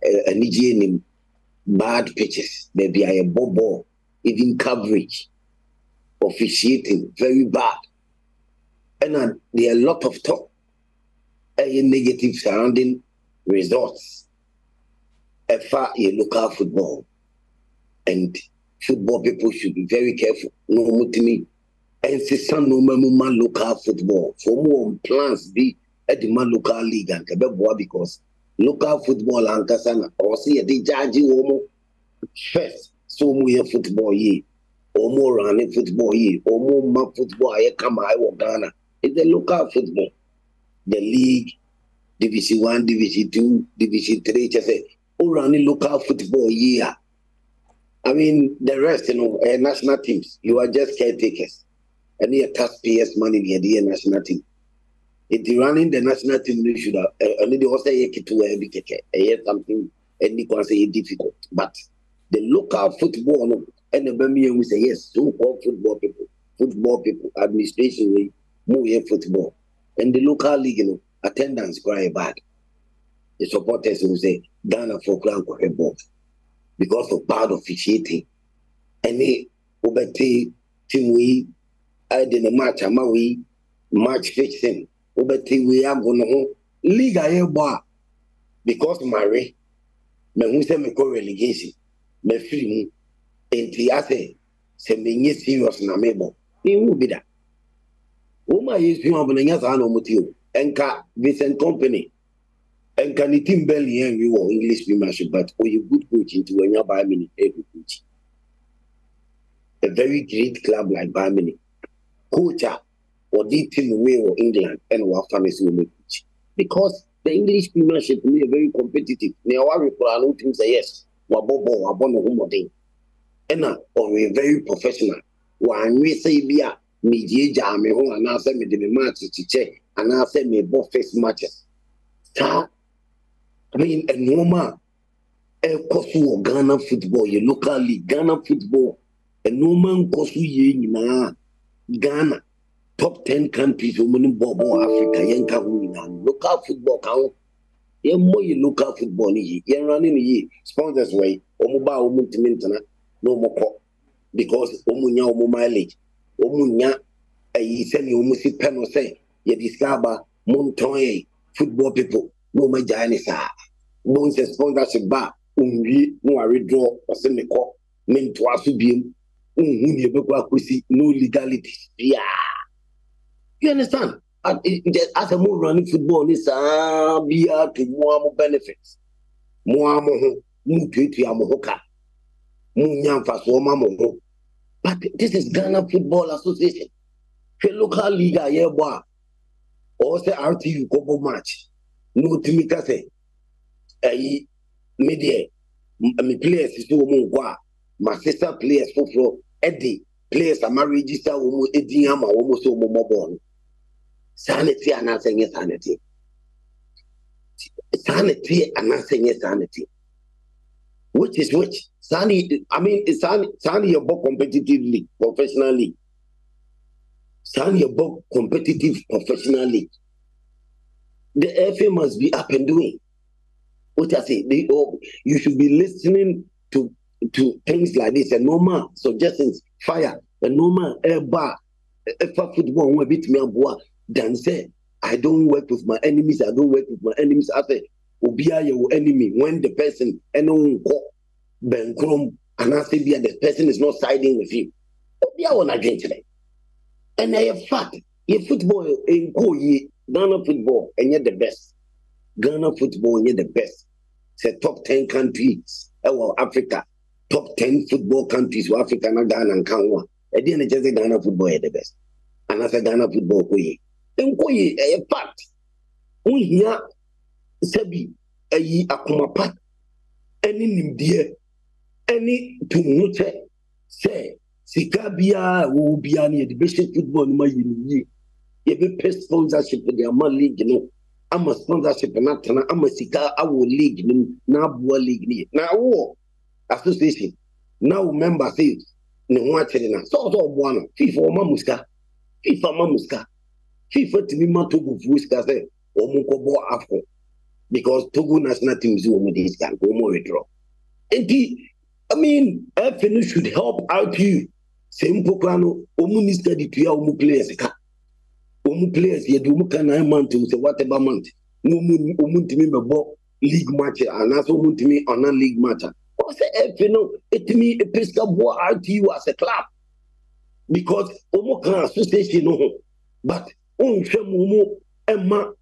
And bad pitches, maybe a ball, even coverage, officiating, very bad. And there are a lot of talk, negative surrounding results. Far local football. And football people should be very careful. No more to me. And say some no more local football. For more plans be at the man local league and because local football and Kasana or see a judge first. So more football ye, or more running football ye, or more map football I come I will Ghana. It's the local football. The league, Division 1, Division 2, Division 3, just say, all running local football ye. I mean the rest, you know, national teams, you are just caretakers. And you taxpayers money in the national team. If you're running the national team, you should have only the also something any can say difficult. But the local football and the Birmingham we say yes, so-called football people, administration way, move here football. And the local league, you know, attendance quite bad. The supporters will say Ghana for Grand football because of bad officiating. And they obey team we I didn't match match fixing. But we are going to league a bar because Mary, me who say me go relegation, me free and the other say me serious na mebo. It will be that. Uma is you have an answer no motive. Enka Vincent Company. Enka ni team belly and you English Premiership, but you good coach into when you're by mini every coach. A very great club like Barmini. Coacher or the team away or England and our families will make coach. Because the English Premiership is very competitive. Now I will say yes. Wabobo, wabono humoding. And or we very professional. When we say be a media jam, and I say me the match to check, and I say me both face matches. I mean, a normal Kosu Ghana football, your local league, Ghana football, a normal Kosu ye na Ghana, top 10 countries, women Bobo Africa, Yanka local football count. Ye more local football ni ye running ye sponsors way, Omuba Omuntimintana, no more because Omunya Omu mileage, Omunya a semi Omusi Peno say, ye discover Montoye football people, no my Janisa. Bones sponsorship bar, we no withdraw or send the call, meant to us to be no legality. Yeah. You understand? As a more running football, is be to more benefits. More to Yamohoka. Munyam Faso. But this is Ghana Football Association. The local league, yeah, boy. Or say RTU Kobo match. No Timika say. Media, my players is no my sister players for Eddie players are married register Eddie Ama almost so more sanity and not saying sanity. Sanity and not saying sanity. Which is which? Sanity, I mean, it's Sanity about competitive league, professional league. Sanity about competitive professional league. The FA must be up and doing. What I say, you should be listening to things like this. A normal suggestions, fire, a normal air bar, football will beat me aboa. Then say, I don't work with my enemies. I don't work with my enemies. I say, Obia your enemy when the person and Ben Chrome and I say the person is not siding with you. Obia one again today. And I have fact, your football in Ghana football and you're the best. Ghana football, you're the best. Say top 10 countries, Africa, top 10 football countries, Africa, and Ghana and Kanwa. At the end, just Ghana football is the best. And I say Ghana football, a fact. We hear Sebi, a Akumapat, any Nimdia, any Tumuche, say, Sikabia, will be the best football in my year. You have a sponsorship with the Amal League, you know. I'm a sponsorship and not I'm a sika our league now league now association now member says no watch it so one FIFA mamuska FIFA to be Togo Fuska say or Mukobo Afro because Togo national team is with this can go more withdraw. And I mean FNU should help out you. Same Poklano Omuniska di Tia Omu players. Players you do 9 months to whatever month. No league match and also on a league match. What's it me a Piscabo RTU as a club because Omoka association no but Emma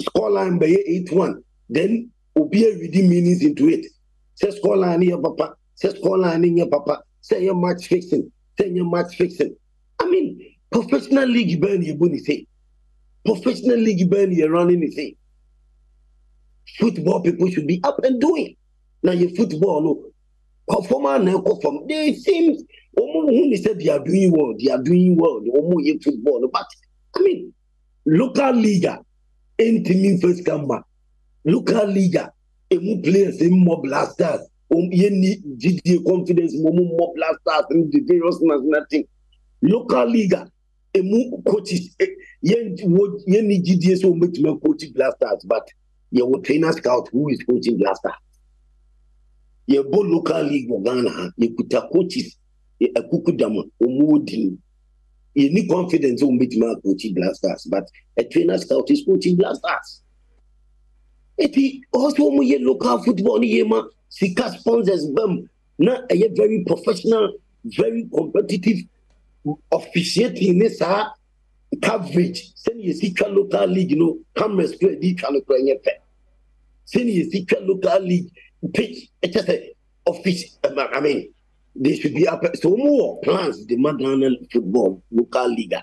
scoreline by 8-1 then Obia reading meanings into it. Say scoreline here papa, say scoreline in your papa, say your match fixing, say your match fixing. I mean professional league burn you bunny say. Professional league burn you running the thing. Football people should be up and doing. Now your football no performer now from they seem who said they are doing well, the Omo football. But I mean local league ain't mean first come back. Local league emu players in more blasters. Any GD confidence more blasters in the various national team. Local league emu coaches yen need GDS will make me coaching blasters, but your trainer scout who is coaching blaster. Your both local league of Ghana, you could have coaches a kukudama umudi. You need confidence will make me coaching blasters, but a trainer scout is coaching blasters. It also more local football yema sika sponsors them. Now a very professional, very competitive officiating this coverage. Send you see local league, you know, cameras play deep and send you see local league pitch. It's just a office. I mean, there should be so more plans. The Madonna football local league.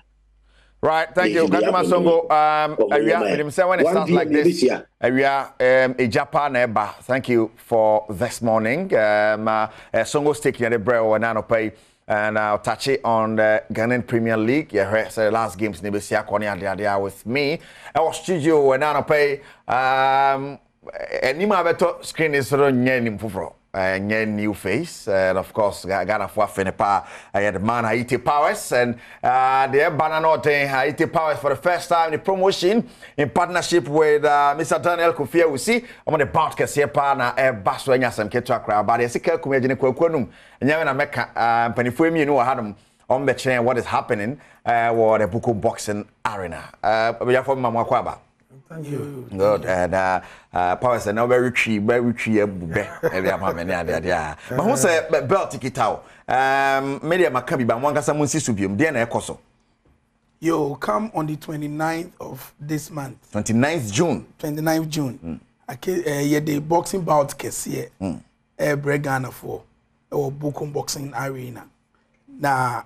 Right, thank you. Kaduma Songo. When it sounds like this, we are a Japan eba. Thank you for this morning. Songo's taking the bread and I'll pay. And I'll touch it on the Ghanaian Premier League. Yeah, heard the last games Nebesia Konya with me. Our studio and I'll pay. Nima beto screen is running for new face, and of course, Ghana for Fenepa. I had man Haiti Powers and the Banana Haiti Powers for the first time in the promotion in partnership with Mr. Daniel Kufia. We see I'm on the podcast here, partner, Baswanya, some Ketra crowd, but I see Kumajin Quanum, and Yamana Mecca, Penifumi, you know, I had them on the chain what is happening or the Buku boxing arena. We are from Mamakwaba. Thank you. Good. And Powers are now very cheap, every ama but who say belt ticket out? Media Maccabi, but one got someone Subium, Diana Ecoso. You come on the 29th of this month. 29th June. 29th June. Yeah, the boxing bout Kessie, Bregana for or Bukum boxing arena. Now,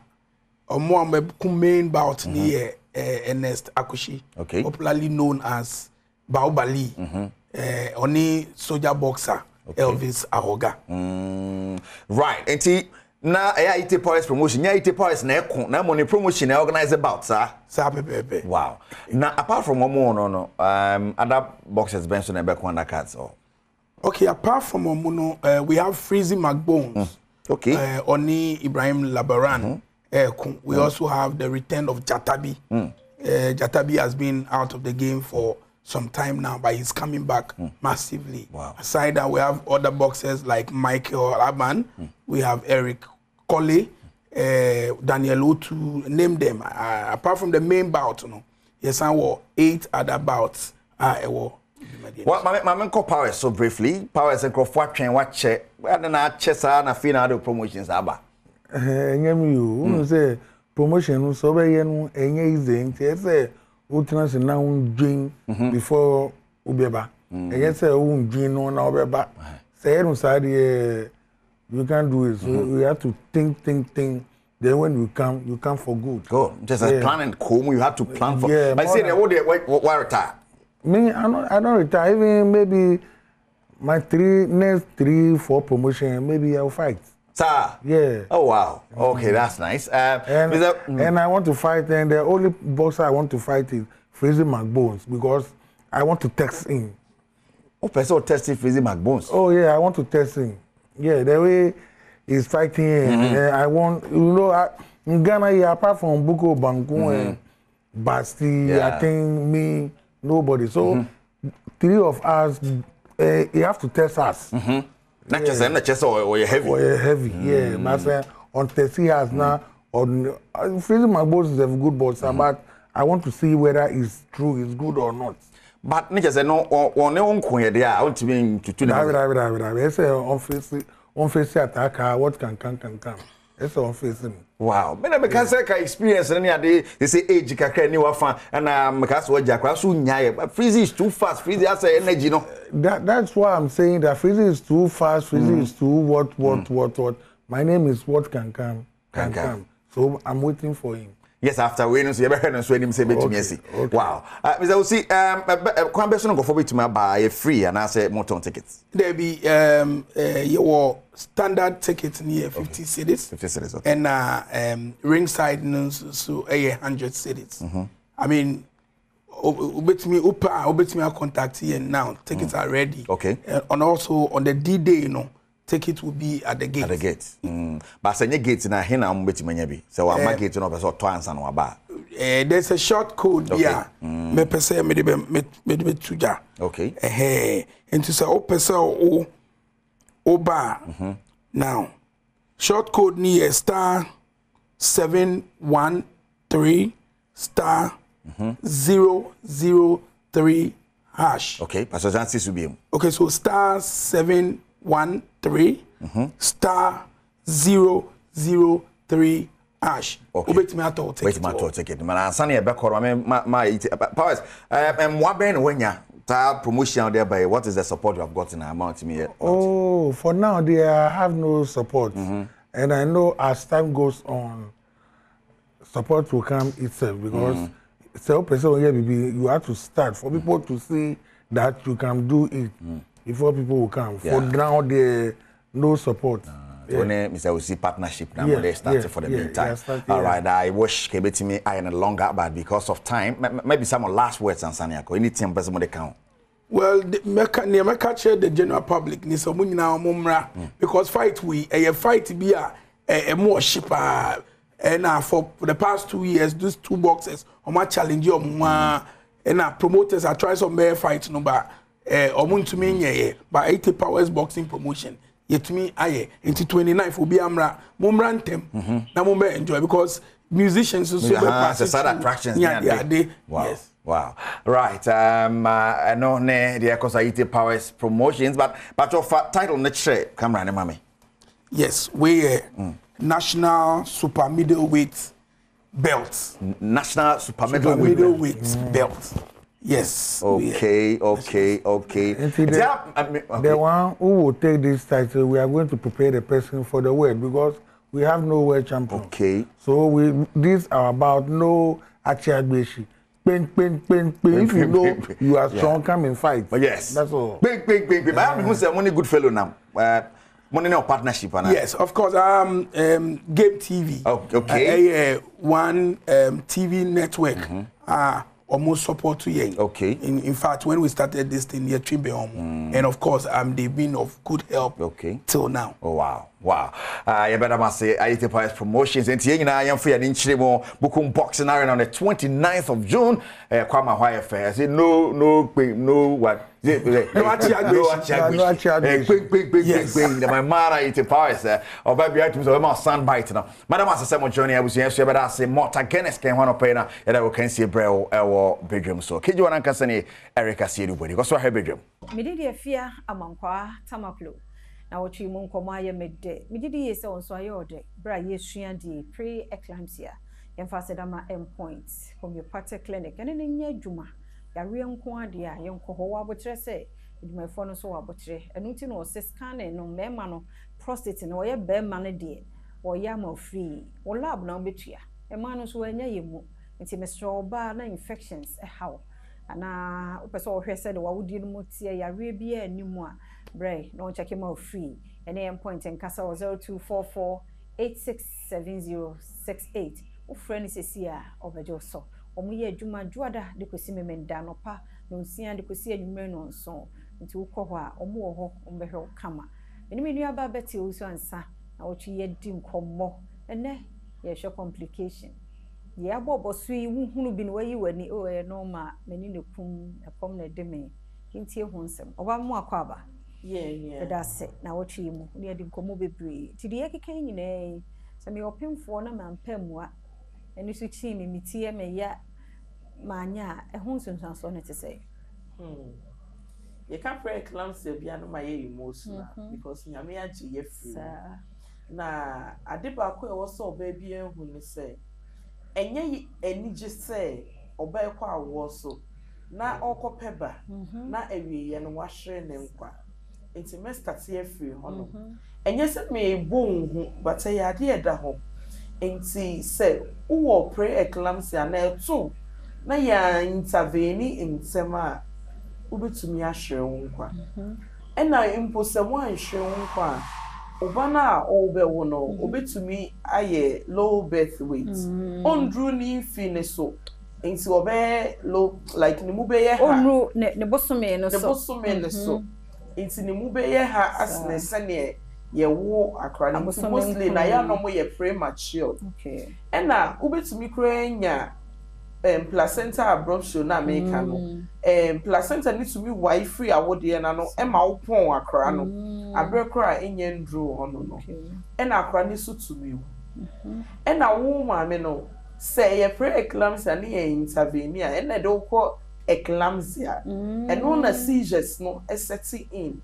or more main bout near. Ernest Akushi, popularly known as Baobali, only soldier boxer, Elvis Ahoga. Right, and now I IT Paris promotion, yeah, IT Paris na money promotion organize about, sir. Wow. Now, apart from Omono, other boxers Benson and Bekwanda cards. Okay, apart from Omono, we have Freezy McBones. Okay. Oni Ibrahim Labaran. We also have the return of Jatabi. Jatabi has been out of the game for some time now, but he's coming back massively. Wow. Aside that, we have other boxers like Michael Aban, we have Eric Colley, Daniel Otu, name them. Apart from the main bout, yes, I were 8 other bouts. What my call Powers so briefly. Powers and Crawford train watch it. Where the na chesa na fina do promotions aba. You say promotion so be no enye easy say who now dream before ubeba enye say who dream no na ubeba say no side you can't do it so you have to think then when you come for good. Just a plan and come you have to plan for. But say the why retire? Me I don't retire, even maybe my next 3-4 promotion maybe I'll fight. Sir. Yeah. Oh wow. Okay, that's nice. And I want to fight, and the only boxer I want to fight is Freezy McBones because I want to test him. Oh, person testing Freezy McBones. Oh yeah, I want to test him. Yeah, the way he's fighting, I want in Ghana here, apart from Buko Bangu and Basti, I think me nobody. So 3 of us, you have to test us. Not just or you're heavy. Or you're heavy, yeah. But on 30 years now, on Freezy McBones is a good boxer, but I want to see whether it's true, it's good or not. But not just no on there. I want to be to say on face attack, what can come. It's on facing. Wow. But because I experience any day, they say age kakra ni wafa and because what Jack so nyaye. But Freezy is too fast. Freezy has energy, no. That's why I'm saying that Freezy is too fast. Freezy is too what. My name is what can come. So I'm waiting for him. Yes, after we so you better know so him say bet me see. Wow. Mr. Osi, kwan be so no go for bit me buy free and I say motor tickets. There be your standard ticket near 50 cities. 50 cities, okay. And ringside so 100 cities. I mean obet me contact here now. Tickets are ready. Okay. And also on the D-Day, ticket will be at the gate. At the gate. But say gate na here na mbeti manya bi. So wa gate no person to answer no aba. There's a short code here. Me pese me de tuja. Okay. Into say o pese o ba. Now short code ni star 713 star 003 hash. Okay, parce que j'en suis bien. Okay, so star 713 star 003 Ash. Wait me ato ticket. Wait me ato ticket. Man, ansani e be koro my powers. What ben wenya promotion there by what is the support you have gotten amount me? Oh, for now they have no support. And I know as time goes on, support will come itself because you have to start for people to see that you can do it before people will come. For now, there no support. Mr. We see partnership now. They started for the meantime. All right, I wish Kebetimi I in a longer, but because of time, maybe some last words on Saniako. Anything person they count. Well, the catch the general public ni so munyina omumra because fight a fight be a more shipper and for the past 2 years these 2 boxes on my challenge and promoters are trying some more fight no but omuntumi by 80 powers boxing promotion yet me aye into 29 will be amra mumrantem na mumbe enjoy because musicians so sad attractions yes. Wow. Right. I know the Ekosaite Powers promotions, but your title next camera ne mami. Yes, we national super middleweight belt. National super middleweight belt. Yes. Okay. The one who will take this title, we are going to prepare the person for the world because we have no world champion. Okay. So these are about no Achiagbeshi. Ping. If you know you are strong, come and fight. But yes. That's all. Ping. But I'm who's a money good fellow now. Money no partnership. Yes, of course. Game TV. Oh, okay. One TV network. Almost support to you. Okay. In fact, when we started this thing, and of course, they've been of good help. Okay. Till now. Oh wow. You better say IT Powers promotions and you know I am free and in Chimo Bukum Boxing Arena on the 29th of June. Kwama Why Fair. Say no what. No, my mother IT Powers. Or baby items of my son bite now. Madam Asamo Johnny, I was here, so I say Morta Guinness can one of payna, and I can see Braille or bedroom. So, Kiju and Cassani, Erica see anybody. Go so her bedroom. Medidia fear amankwa tamaklo. Na wochi mu nkoma ye medde. Medidi ye se onso ayode. Bra ye sua di pre-eclampsia. Emphasize dama endpoints homeopathy clinic. Ene ne nya adwuma. Yare nko ade a yenko ho wabotre se edwumafo no so wabotre. Enu ti no se scan no mema no prostate no ye be ma no de. Wo ya ma free. Wo lab na obetua. Ema no so anya yemu. Nti mesro ba na infections how. Ana opeso wo hwe se de wawudi no motie yare bia animu a Bray, no check him out free. And AM point and Casa 0244 867068. O friend is here over Joso. Omuye Juma Juada, de Cosime Mendano pa, no sia de Cosia Numeron son, into Koha, Omoho, Umbeho Kama. And when you are Betty also answer, now she yet dim come more, and ne, ye show complication. Ye abobo sui who been where you were ni o norma, many no pum, a pomne deme, hinty honsem, or one more quaba. Yeah. That's it. Now what you near the Komo be to the Eki in some your pim for na man pemwa, and you should see me tia me ya mania a honson sonnet to say. You can't pray clams the piano my emotion because Yamia G. Na I did back also baby who say, and ye any just say, obey qua was so. Na oko peba na ewie no wahre ne nkwa enti mesta tie free hono enye se me bon hu but ya ade eda ho enti se wo pre-eclampsia na eto na ya intervene intema ubetumi ahre nkwa ena impo se mo ahre nkwa obana obe wo no obetumi aye low birth weight ondru ni fine so Inti obe low like ni mube ye ha onu ne bosome no so ne bosome ne so inti ni mube ye ha asne sane ye wo akra ni mostly na ya no mo ye premature okay ena ubetumi kra nya placenta abruption na make no placenta ni to me why free awode na no e ma wo pon akra no abrekra enye ndru hono no ena akra ni so to me ena wo ma me no say ye pre-eclampsia ni ye intervene and na do ko eclampsia and no na seizures no setting in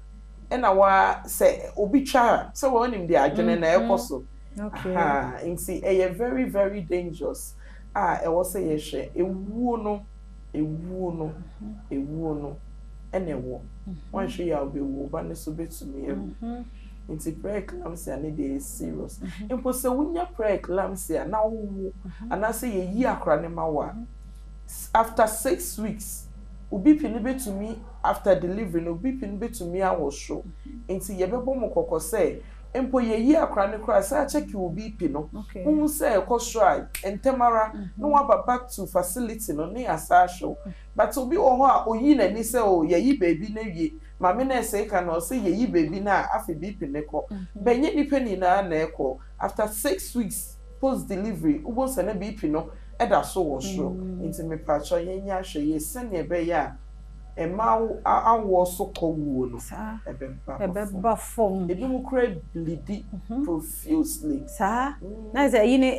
and na wa say obi twa so won him dey adwene na ekoso Okay. Nti e very very dangerous. E was say ye hwe ewu no ene wo. Wan hwe ya obewu ba ne so betumi ewu. Nti preeclampsia ne dey serious. Impo se wunya preeclampsia na wo anase ye yi akra ne mawa. After 6 weeks, ubi pini betumi after delivery no ubi pini betumi awosho. Nti ye bebo mo kokko say empo ye yi akra ne kra say check ubi pino. Hu say ekosho entemara no wa back to facility no ne asasho. But obi wo ho a oyi na ni say o ye yi baby na wie. Mama na say kan o say ye yi baby na afi bi pini ko. Benye ni peni na eko after 6 weeks post delivery ubo se na bi pino eda so wo so nti me pacho yenya hwe ye sene be ya e ma awo so kowo no ebeba form ebi mu kra bleed profusely na say yini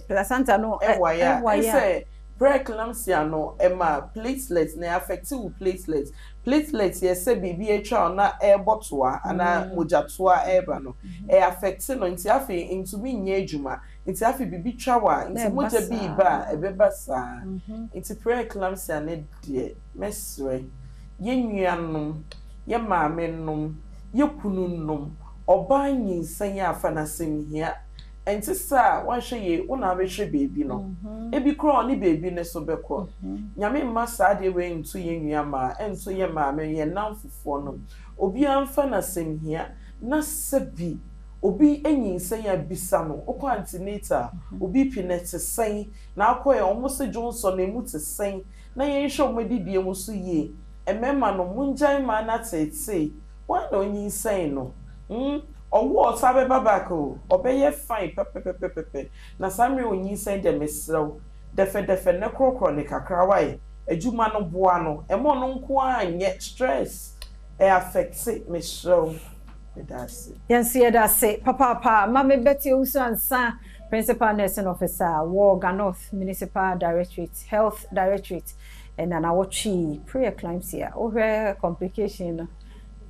placenta no say preeclampsia no ma platelets na affect you platelets yes say bibi echa na botoa ana mojatoa eba no affect no nti afi into bi nya adwuma nti afi bibi twawa nti moja bi ba ebeba sa nti preeclampsia ne de mesre yenuanom ye maamenom ye kununnom oba nyinsan ya afa na semhia enti sa wan hwe ye una be hwe baby no ebi kro ni baby ne so beko nyame mma sa de we ntu ye nwua ma entu ye maame ye namfofo no obi amfa na semhia na sabi obi enyinsan ya bisa no okọ antenatal obi pinete sen na akoye omuse Johnson na emu te sen na ye hwe omedidie mu so ye emema no munjan ma na tete wa na onyinsan no owo sabe babako obeye fine pepepepepe na samre onyinsan de mesrew defe ne krokro ne kakra wae adwuma no boa no emo no nko anye stress affect mesrew medase yansi edase papa mama Betty Usansa principal nursing officer wo North Municipal Directorate Health Directorate and na wochi preeclampsia ohwe complication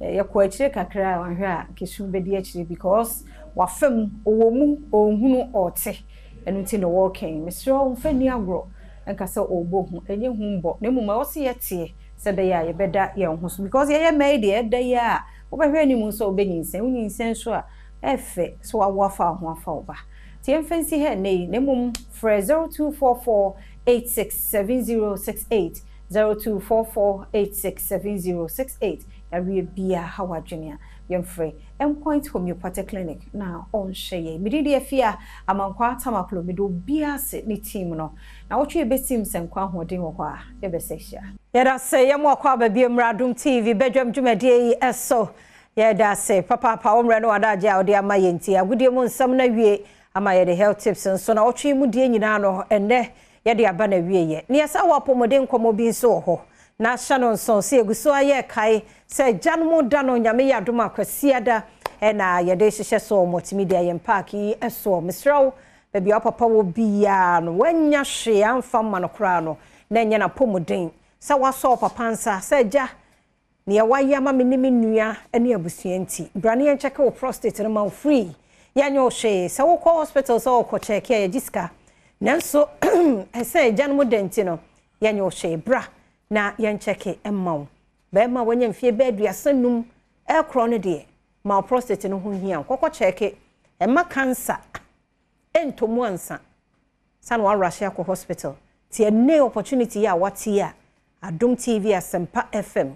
ya kwa chire kakra wanhwe a kesum bedi achire because wafam owomu ohunu ote enu ti no walking mesro mfani agro enka se obohu enye humbo na muma wose yete se be ya yebeda ye hoso because ye made e da ya obehwe ni mu so obenyinsen unyinsen so a efe so awafa ho afa oba ti emfansi he nei na mum for 0244867068 0244867068 area bia hawa junior yemfrey endpoint homeopathic clinic na on sheye mididi afia amankwa tamaklo mido bia se ni team no na wotwe besim senkwa hoden wo kwa ye besehia yeda se yemo kwa ba bia Adom TV Badwam dwumadie eso yeda se papa omre no adaje a ode amaye nti agudie mu nsam na wie amaye the health tips so na wotwe mu die nyina no enne yede aba na wie ye ne yesa wapomoden komobi so ho na Shannon son se eguso aye kai se janmo da no nyame ya Adom akwasiada na yede hihye so multimedia yem park yi eso misraw baby papa wo bia no wanya hwe amfa ma no kra no na nya na pomoden sa waso papa nsa se ja ne ya waya ma menimi nua ene abusuanti brane yen check wo prostate no man free yanya o hwe se wo ko hospital so ko check ya jiska nanso ese janmo denti no yanya o hwe bra na yen check emma be ma wanya mfie be aduasanum e kro no de ma prostate no ho hia kokko check emma cancer entomu ansa san wa Russia ko hospital ti ene opportunity ya wati ya Adom TV Asempa FM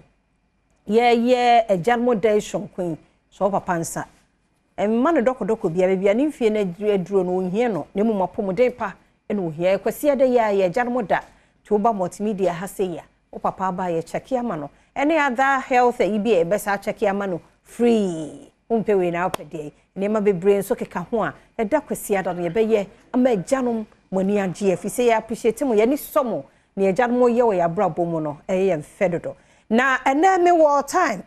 ye ejanmo dation queen so papa nsa emma no doko bia ni mfie na aduro no hia no ne mu mapomude pa eno hia kwasi ade ya ejanmo da to ba multimedia haseya o papa ba ye check ya ma no any other health e bi e besa check ya ma no free umpewe na opede ne ma bebre so keka ho a eda kwasi ada no ye beye ama ejanom mani age afise ya appreciate mo ye ni somo ne ejanom ye wo ya brabo mo no eye mfedodo na ena me war time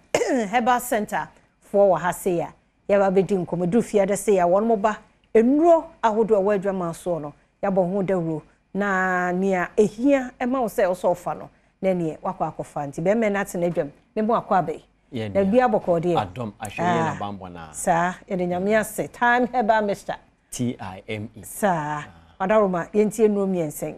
Herbal Center for wa haseya ya ba bedi nkomodu fia de se ya won mo ba enuro ahodo wa adwama so no ya bo ho dawuro na nia ehia ema wo se so fa no na ne wakwa akofa nti be me na tena adwam me bo akwa be na bia bokode Adom ahwe na bambo na sa ye de nyame ase time Herbal Mr TIME. Sir, Adaroma, yentie no miensen.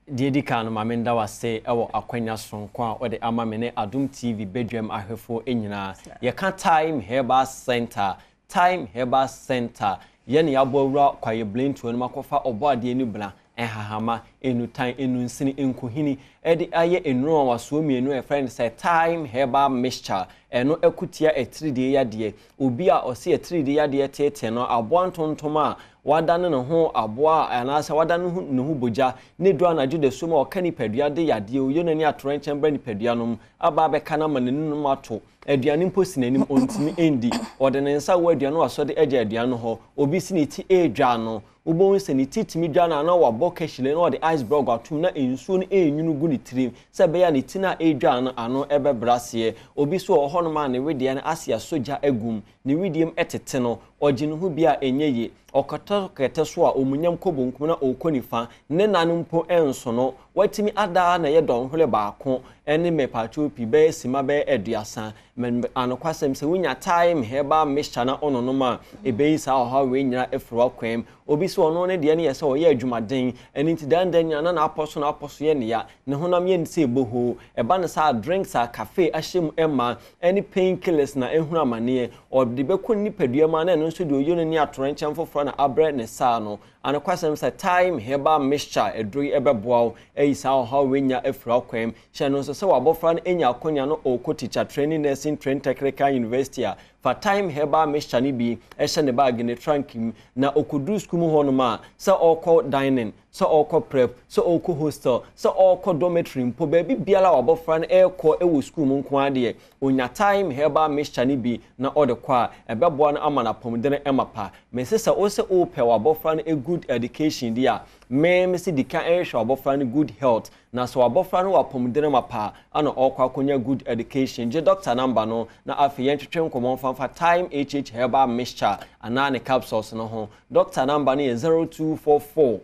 Dedi kan ma menda wase ewo akwanya sonko a ode ama me ne Adom TV Badwam ahwefo enyina. Ye ka Time Herbal Center, Time Herbal Center. Ye ne yabowura kwaye blinto no makofa oboade ni bla ehahama enutan enunsini enkohini ede aye enuro waso mienu e friend say Time Herbal Mixture eno ekutia etride yade obi a ose etride yade tete no aboantontoma wadane ne ho aboa anasa wadane ne ho boja ne do anaju de so ma okani padua de yade o yonani atorenchen bra ni padua nom aba be kana manenu no mato aduane mposi nanim ontimi endi ode ne nsa wo aduane waso de eja aduane ho obi si ne ti edwa no ubon se ni titimi dwa na wabo kashile no de iceberg atum na ensuo no enyunu gu ni trim se be ya ni tina edwa no ano ebe brase obi so ohono ma ne wede na asia soja agum ni widiem etete no ogine hu bia enyeye okoto kete so a omunyam kobonkum na okonifa ne nanumpo enso no watimi ada na ye don hole baako ene mepacho pi be sima be eduasa men anokwasem se wunya Time Herbal Mixture na onono ma ebe isa oha we nyira efro kwem obi so ono ne de ne yese oye adwumaden eni ti dandan nya na aposo ye ne ya ne honam ye nse boho eba ne sa drinks a cafe ahyem ema any painkillers na ehunu amane o de bekon ni padua ma na no so de oyo ni atorenchen foforo na abre ne sa no anokwasem se Time Herbal Mixture edoi ebeboa isa oha we nya efro kwem hye no so se wabofra no enya akonya no oko teacher training nursing train technical university a for Time Herbal Mixture ni bi ehye ne bag ne trunking na okudu school mu hono ma se oko dining so oko prep so oko hostel so oko dormitory mpo ba bi biala wabofra no eko ewo school mu nko ade onya Time Herbal Mixture ni bi na ode kwa ebeboa no amana pomdene emapa mesesa o se o pe wabofra no a good education dia me si dika ehwe wabofra no good health na so wabofra no wapomdene mapa ana okwa akonya good education je doctor number no na afi yentwetwe nkomo fa Time Herbal Mixture anane capsules no ho doctor number no 0244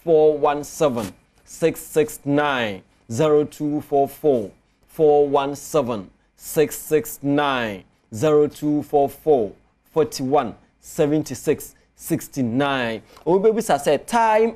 417 669 0244 417 669 0244 41 76 69 obebi sa say Time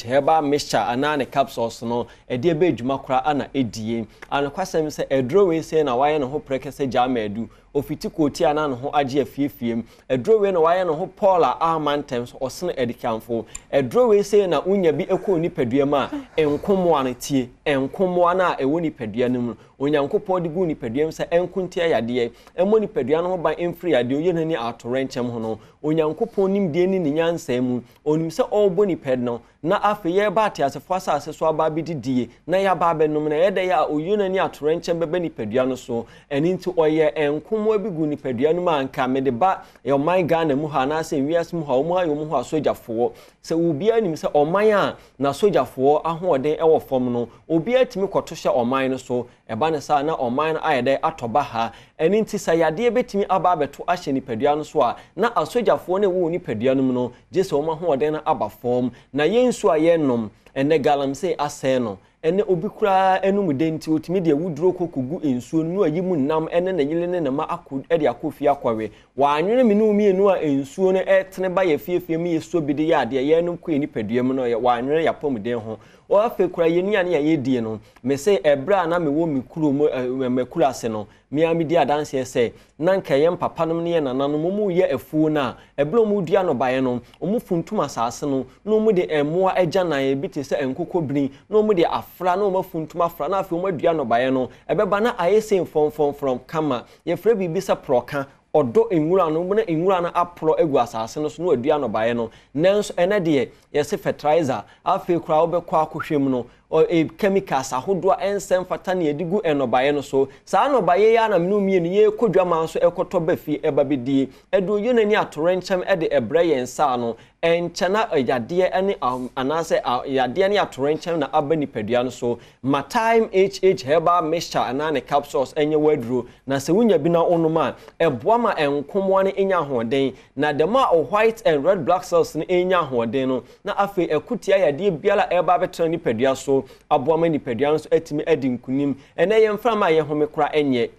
Herbal Mixture anane capsules no ede be adwuma kora ana edie anokwasem se edro we se na waye no ho prekese jama edu ofiti koti ana no ho age afiefiem edro we no waye no ho Paula Armantems osene edikanfo edro we se na unya bi ekọ ni padua ma enkomo anatie enkomo na ewo ni padua no mu onyankopon de gu ni padua se enkuntie yade emo ni padua no ho ban emfiri yade oyenani atorenchem ho no onyankopon nim de ni nyansa mu onim se obo ni ped no na afi ye ba tia se fasa aseso aba bi didie na ya ba benum na yede ya oyunani atorenchem bebe ni padua no so eni nti oye enkomo abigu ni padua no ma nka me de ba yo man Ghana mu ha na se wias mu ha o mu ayo mu ha sojafo se obi anim se oman a na sojafo ahoden ewo fom no obi atimi kotoshe oman no so eba ne sa na oman no ayede atoba ha eni nti sa yade betimi aba abeto ahye ni padua no so a na asojafo ne wo ni padua no no je se oman ahoden na aba fom na yensu ayenom ene galam se ase no ene obi kura enum denti otimi de wuduro kokugu ensuo no ayimu nam ene na yile ne ma akod ede akofia kwawe wa anwene me no mienu a ensuo no etene ba ye fiefie me yeso bi de ya de ye enum kɔ ni padua mu no wa anwene ya pomden ho o afe kura yeni ane ya yedie no me se ebra na me wo me kuro me kura ase no me amidi adanse se nanka ye papa nom ne ye nananom mu ye afuo na ebra mu dua no baye no omu funtum asase no no mu de emoa agya na ye bi te se enkokobrin no mu de afra no mu funtum afra na afi omu dua no baye no ebeba na ayese from kama ye fra bibi se proka odo enwura no na enwura na apro egu asase no so no adua no baye no nanso ene de yesi fertilizer afi kura obekọ akohwem no o chemicals ahodo ensem fata na edigu enobaye no so saa no baye ya na menu mie ni ye kodwa man so ekoto bafi ebabedi edo yonani atorenchem ede ebre yensa no enchana yade ene anase yade ne atorenchem na abani padua no so ma Time Herbal Mixture anane capsules enye wadro na se wunya bi na onoma eboa ma enkomo ne enya hoden na dema o white and red blood cells ne enya hoden no na afi ekutia yade biala eba betra ni padua so aboama ni padua so atimi adi nkunim ene ye mframa ye home kora enye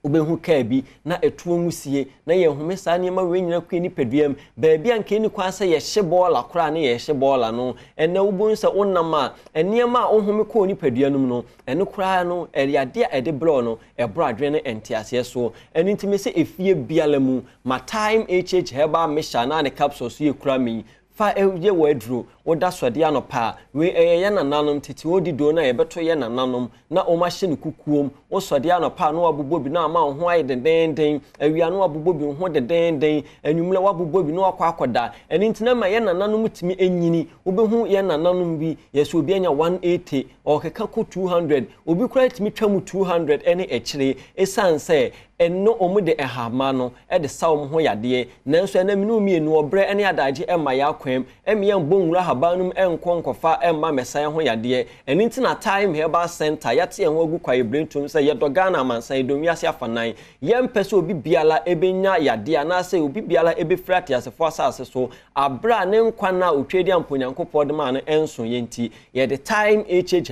obehu kaa bi na etuo musie na ye home saa niema we nyina kwe ni peduam baabi anka ni kwan sɛ ye hye bɔɔla kora na ye hye bɔɔla no ɛna wobon sɛ wonam a niema a ohome kɔ ni peduanum no ɛno kora no ɛyade a ɛde bro no ɛbro adwene ne entiaseɛ so ɛno ntimi sɛ efie biala mu ma time herbal mixture na ne capsules ye kura mi fa ye wadro woda sɔde anopa we ye nananom tete odi do na ye beto ye nananom na o ma hye ne kukuom wo sɔde anopa no abobɔ bi na ma ho ayi dendenden awia no abobɔ bi ho dendenden anwumle wabobɔ bi no akɔda ɛni ntina ma ye nananom timi enyini obehu ye nananom bi ye so obi anya 180 o keka ko 200 obi kura timi twam 200 ɛne ɛkyire esan sɛ ɛno omu de ɛhama no ɛde saw ho yade nanso ɛna minu mienu obrɛ ɛne adagye ɛma ya kwam ɛmia mbonwura habanum ɛnkɔ nkɔfa ɛma mesan ho yade ɛni ntina time herbal center yate ɛho agu kwae brentum sɛ yɛdɔ Ghana mansan edomiase afanan yɛmpɛ obi biala ebenya yade anase obi biala ebefrati asefo asase so abra ne nkwa na otwedi amponyankopɔ de ma no ɛnso yenti yɛde time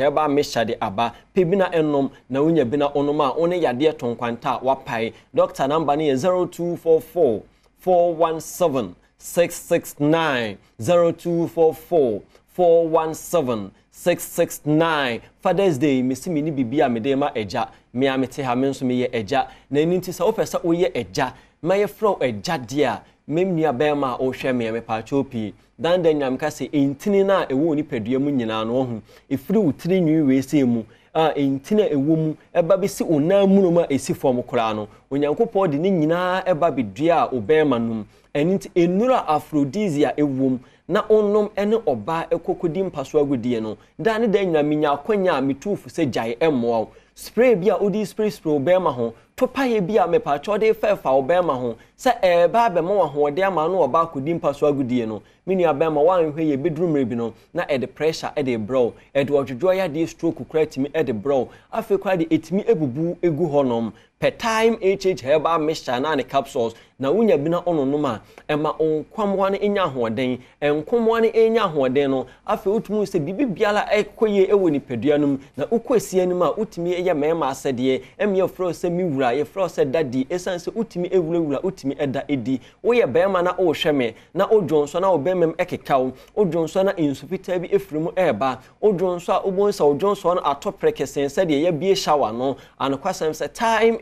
herbal mixture de aba pebina enom na unya bina onoma one yade tonkwanta wapai doctor number ni 0244 417 669 0244 417 669 Father's Day misi mini bibia medema eja me amete ha menso me ye eja na ninti sa ofesa oye eja ma ye fro eja dia memnua bema o hwe me pa chopi dan dan nyam ka se entini na ewo ni padua mu nyina no ho efiri utiri nwi we se mu entina ewo mu eba bi si onamu ma esi fom kora no onyankopɔ de ni nyina eba bi dua obema num enti enura aphrodisia ewom na onnom ene oba ekokodi mpaso agudie no dan ne dan nyina minya akwanya mitufu se jai emmo spray bia odi spray obema ho topa ye bia mepa chode fefa obema ho se eba be mo ho de ama no oba kodi mpaso agudie no mini abema wan hwe ye bedroom rebi no na e de pressure e de bro e de odwodwo ya de stroke kratimi e de bro afi kwa de etimi ebubu egu honom per time herbal mixture na ne capsules na unya bina ononoma ema onkwamwane enya hoden enkomwane enya hoden no afi utumu se bibi biala ekoye ewo ni peduanum na ukwesi anim a utimi eye mema asede emye fro se miwura ye fro se dadi esanse utimi ewurawura utimi eda edi wo ye bema na o hweme na odwonso na obemem ekekaw odwonso na insupita bi efrimu eba odwonso a obonsa odwonso na atoprekesen se de ye bie shower no anokwasem se time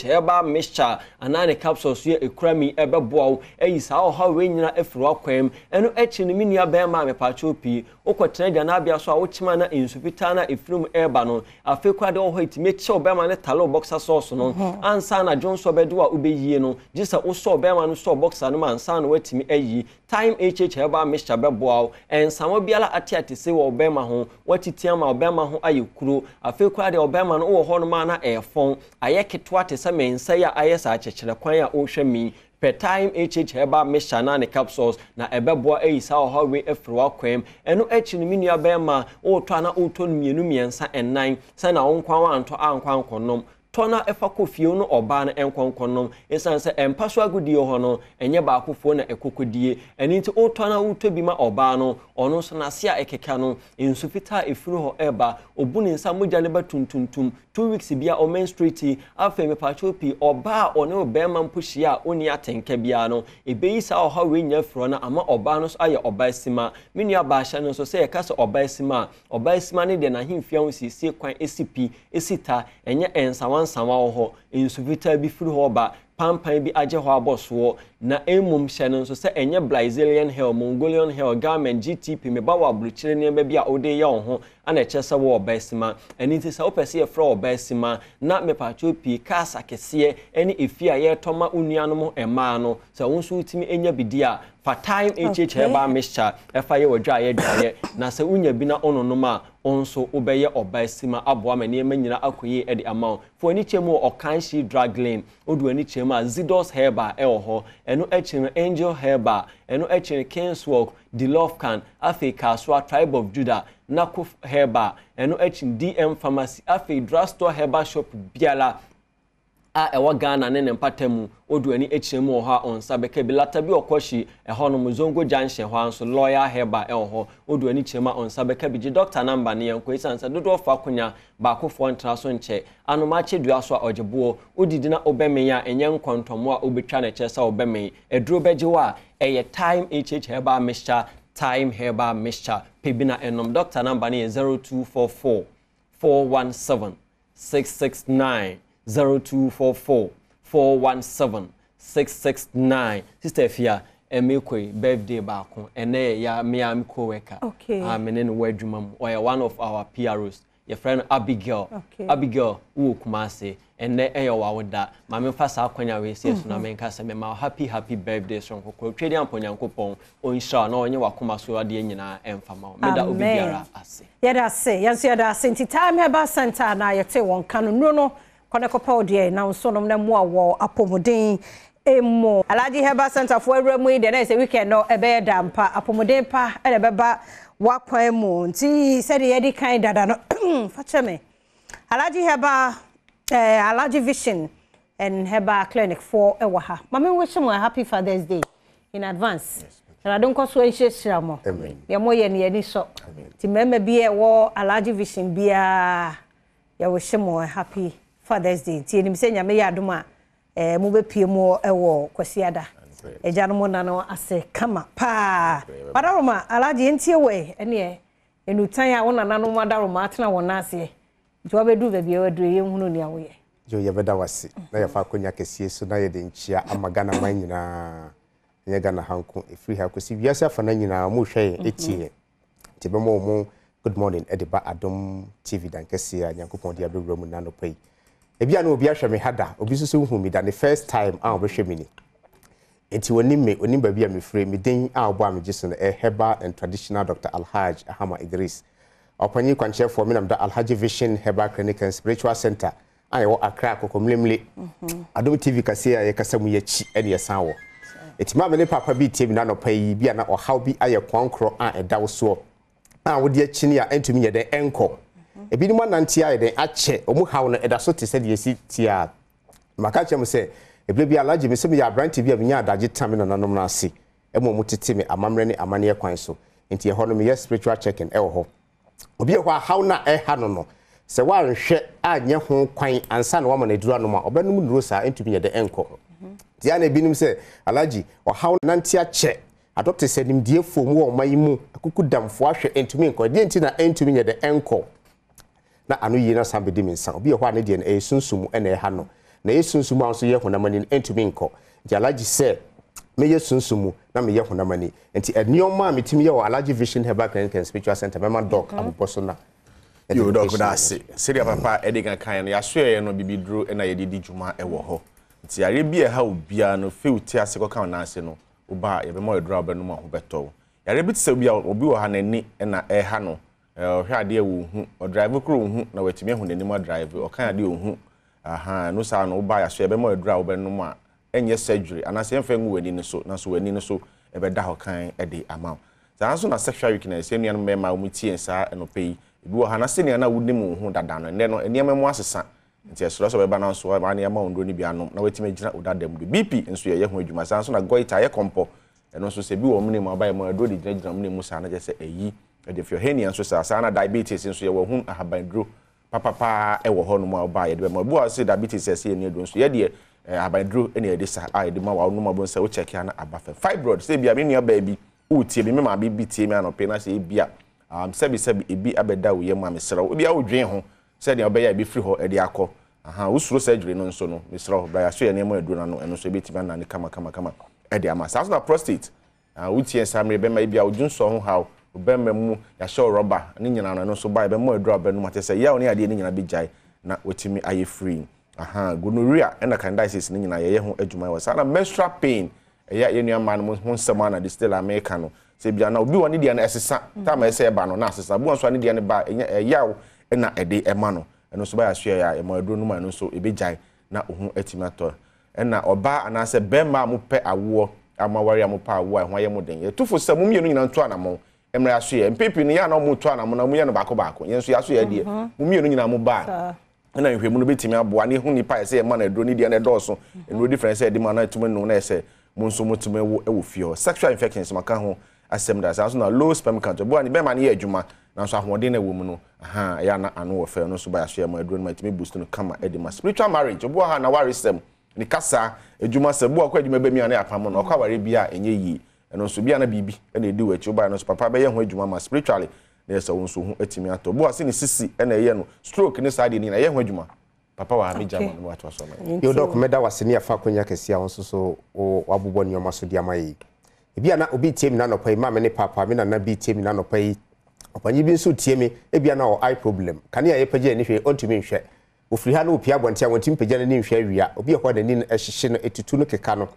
herbal mixture anane capsules ye ekurami ebeboaw eyisa o ha we nyina efiri akwam eno echi ni minua bema mepacho pi okotena dia na bia so a wochima na insupita na efrim eba no afekwa de o ho itime che bema ne talo boxer sauce no ansa na jonso bedo a ubeyie no gisa wo so bema no so boxer no ansa na watimi ayi time herbal mixture beboaw ensamo biala atiate se wo bema ho watitiam a bema ho ayekuro afekwa de obema no wo ho no ma na efon ayeketwa te se mensa ya ayesa achechire kwan a o hwemi per time herbal mixture na ne capsules na ebeboa eyisa o hawe efiri akwam eno echi ni minua bema o to na o to mienu miensa ennan se na onkwan wanto ankwan konom tona efa kofie no oba na enkonkonom esan se empaso agudie ho no enye ba akofo na ekokodie eni nti o tona uto bi ma oba no ono so na se a ekeka no insufita efiri ho eba obuni nsa mogya ne ba tuntuntum 2 weeks bia o menstruate afa me pacho pi oba one obema mpuhia oni atenka bia no ebeisa o ha we nya fro na ama oba no so aye oba sima menua ba hya no so se ye kasa oba sima ne de na himfia ho sisi kwan esipi esita enye ensawa sama ho insuvita bi firi ho ba pampan bi aje ho aboso na emum hye no so se enye Brazilian hair Mongolian hair garment GTP me ba wa bruchire ne bi a ode ye ho ana echese wo obesima eni ti se opese ye fro obesima na me pacho pi kasa kese eni efi a ye toma unuanom ema no se wonso utimi enya bidia fa time herbal mixture efa ye wadwa ye dwaye na se unya bi na ononoma onso obeye obesima aboa mane manyina akoye edi amount for ani chemu okanshi drug lane odu ani chemu Zidos herbal eho eno echinu angel herbal eno echinu Kingswalk Dilofcan Africa Swa Tribe of Judah Nakuf herbal eno echin DM pharmacy afi drugstore herbal shop biala a ewa Ghana ne mpatamu oduani echiremu ho a onsa beka bi lata bi okwoshi eho no Muzongo Junction ho anso lawyer heba eho oduani chirema onsa beka bi doctor number ne yanko isansa dodo of akonya ba akofo ntra so nche anoma chedua so a ogebo odidi na obeme ya enye nkontomo a obetwa na chesa obeme eduro bejewa eye time heba mixture time heba mixture pebina enom doctor number ne 0244 417 669 0244 417 669 Sister Fia emekoi birthday baako ene ya me am co-worker amene no wadwuma mu or one of our PROs your friend Abigail Abigail wo kumase ene eyo wawoda mame fa sa kwanya we sie so na menka se me ma happy birthday so kokoro twedi amponyankopon onsha na onye wakoma so ade nyina emfama meda obi biara ase yeda ase yanso yeda ase nti time heba center na yete won kanu no kone kopa odie na nso no na mu awo apomodin emo Alhaji Heba Center for Remu de na say weekend no ebe dampa apomodin pa e beba wakwan mu nti said ye di kind dada no fache me Alhaji Heba Alhaji Vision and Heba Clinic for ewa ha mama wish you a happy Father's Day in advance and I don't cause we share mo ya mo ye ni so ti meme bi e wo Alhaji Vision bia ya wish you a happy Father's Day. Ti enim se nyame ya adoma mo bepie mo ewo kwasiada. Eja no mo na no ase kama pa. Padaroma Alhaji entie we ene enutan a wona na no madaroma atena wona ase. Nti obedu ba bia wadure ye hunu ne awoye. Jo ye beda wase. Na ye fa konya kesie so na ye de nchia amagana man nyina. Ye gana hanko efiri ha kosi biasa fa na nyina mo hwe etie. Ti be mo good morning ediba Adom TV dan kesie Nyankopon dia bewura mu na no pai. Ebia na obi ahwe me hada obi so hu mi da the first time a obehwe me ni enti onim ba bia me free me den a obo am giso no Herbal and Traditional Dr. Alhaj Ahama Idris opanyi kwanche for me nam da Alhaji Vision Herbal Clinic and Spiritual Center aye wo Accra kokomlemle Adom TV kase ya kasamu yachi ene yasan wo enti ma me ne papa bi tie mi na no pai bia na ohaw bi aye kwankro a edawo so a wo de achini a entumi ye den enko ebi ni manantia ye den ache omu hawo no eda so te se de yesi tia maka chem se eble bi Alhaji me se me ya branch bi a me nya adaje tame na nanom na ase emo mu tete me amamre ne amane kwan so enti ye ho no me yes spiritual checking e wo ho obi e ho hawo na e ha no no se wa nhwe anye ho kwan ansa na wa ma na duru anoma obanum nuro sa entumi ye de enko dia na ebi nim se Alhaji o hawo nantia che adopte se nim die fom wo mayi mu akuku damfo ahwe entumi enko die enti na entumi ye de enko na anu yi na sambedi minsa obi ye ho ane de na sunsumu ene ha no na yesunsumu anso ye honamani entumi nko nti Alhaji se me yesunsumu na me ye honamani nti enioma metimi ye wo Alhaji Vision Herbal Clinic and Spiritual Center mema doc abuposo na yo doc da se seria papa edigan kan ya so ye no bibidro na ye didi juma e wo ho nti are bi e ha obia no feuti ase ko kan na ase no oba ye be mo edra oba no ma ho beto yare bi tse obia obi wo ha na ni na e ha no hwe ade wo hu o drive kro hu na watimi hu na ni mo drive o kan ade wo hu aha no sa no ba ya so ebe mo edura obe no ma enye surgery anase emfa ngu wani no so na so wani no so ebe da ho kan ede ama sa so na sexual weakness enu anu me ma o mutie sa eno pei ebi wo ha na se ne na wudi mu hu dada no ne no eniam mu asesa nti esoro so be ba na so ma ne ma ondro ni bia no na watimi gina odada mu BP nso ye ho adwuma sa so na goita ye kompo eno so se bi wo mne mu ba ye mo adro di gina mne mu sa na je se eyi ede fio henia nso sa na diabetes nso ye wo hu ahabandro papa e wo ho no ma ba ye de ma bu ase diabetes ese ye ne do nso ye de abandro ene ye de sa a ye de ma wa no ma bo nsa wo check ya na abafa fibroid se bia me nua ba bi o tie bi me ma bi tie me anope na se bia sebi ebi abeda wo ye ma me sra wo bia wo dwen ho se de obeya bi free ho e de akọ aha wo suro surgery no nso no me sra ho bra ya so ye ne ma aduro na no eno so be tiba na ne kama e de ama sa so na prostate wo tie sa me be ma bia wo dun so ho how obemma mu ya show rubber ni nyina no so ba be mo adura be no mate say ya oni ade ni nyina be jai na otimi aye free aha gonorrhea and candidiasis ni nyina ye ho adwuma wa sana menstrual pain ya ye nua man mo nsema na distil america no se bia na obi woni dia na esesa ta ma ese ba no na asesa bu anso ani dia ne ba yaw na ede ema no eno so ba ya share ya mo aduro no ma no so e be jai na ohun atimato na oba anase bemma mo pe awo amawari amopa awo ho ye mo den ye tufo se mo mienu nyina nto anamo emre aso ye mpepi ni ya na mo to anamo na mo ye no baako yenso ya so ye die mo mienu nyina mo ba na nhwemu no betimi aboa ne hu nipa ese ma na aduro ni dia na dɔɔso no difference e di ma na etumi no na ese mo nso motumi wo fie sexual infections maka ho asem da so na low sperm count bo ani be ma na ye adwuma na so ahoɔden na wo mu no aha ya na ano wo fe no so ba ya so ya ma aduro no ma etimi boost no kama e di ma spiritual marriage bo ha na warisem ni kasa adwuma se bo akwa adwuma be mi na apam no akwa ware bia enye yi eno so bia na bibi na edi wachi bo no so papa be ye ho adwuma ma spiritually na so won so hu etimi ato bo ase ni sisi na ye no stroke ni sade ni na ye ho adwuma papa wa mi jama no wato so ma yo doc meda waseni afa konya kesia won so wabobɔ ni oma so dia mai ebia na obi tie mi na no pai ma me ne papa me na bi tie mi na no pai opanyi bi nso tie mi ebia na o eye problem kane ya yepagye ni hwe ontumi nhwe ofiri ha na opia bontia wontim pagye na ni nhwe awia obi e hɔ da ni ehye no etutu no keka no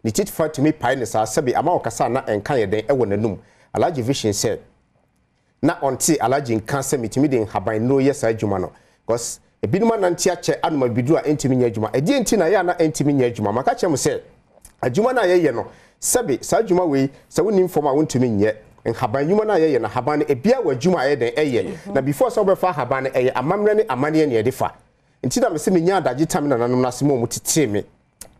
ni titfa to me pai ne sa sɛbe ama okasa na enka ye den ɛwɔ nanum alaji vision said na onti alaji nka sɛ mitimi den haban no yes adwuma no because ebinuma na ntia che anuma bidu a entimi nya adwuma edi enti na ya na entimi nya adwuma maka chem sɛ adwuma na ye no sɛbe sa adwuma we sɛ wonim fom a wontumi nye haban adwuma na ye na haban ebia wa adwuma ye den eye na before sɛ obefa haban no eye amamre ne amane ne ye defa enti na me sɛ menya adagye tam na nanom na se mo mutete me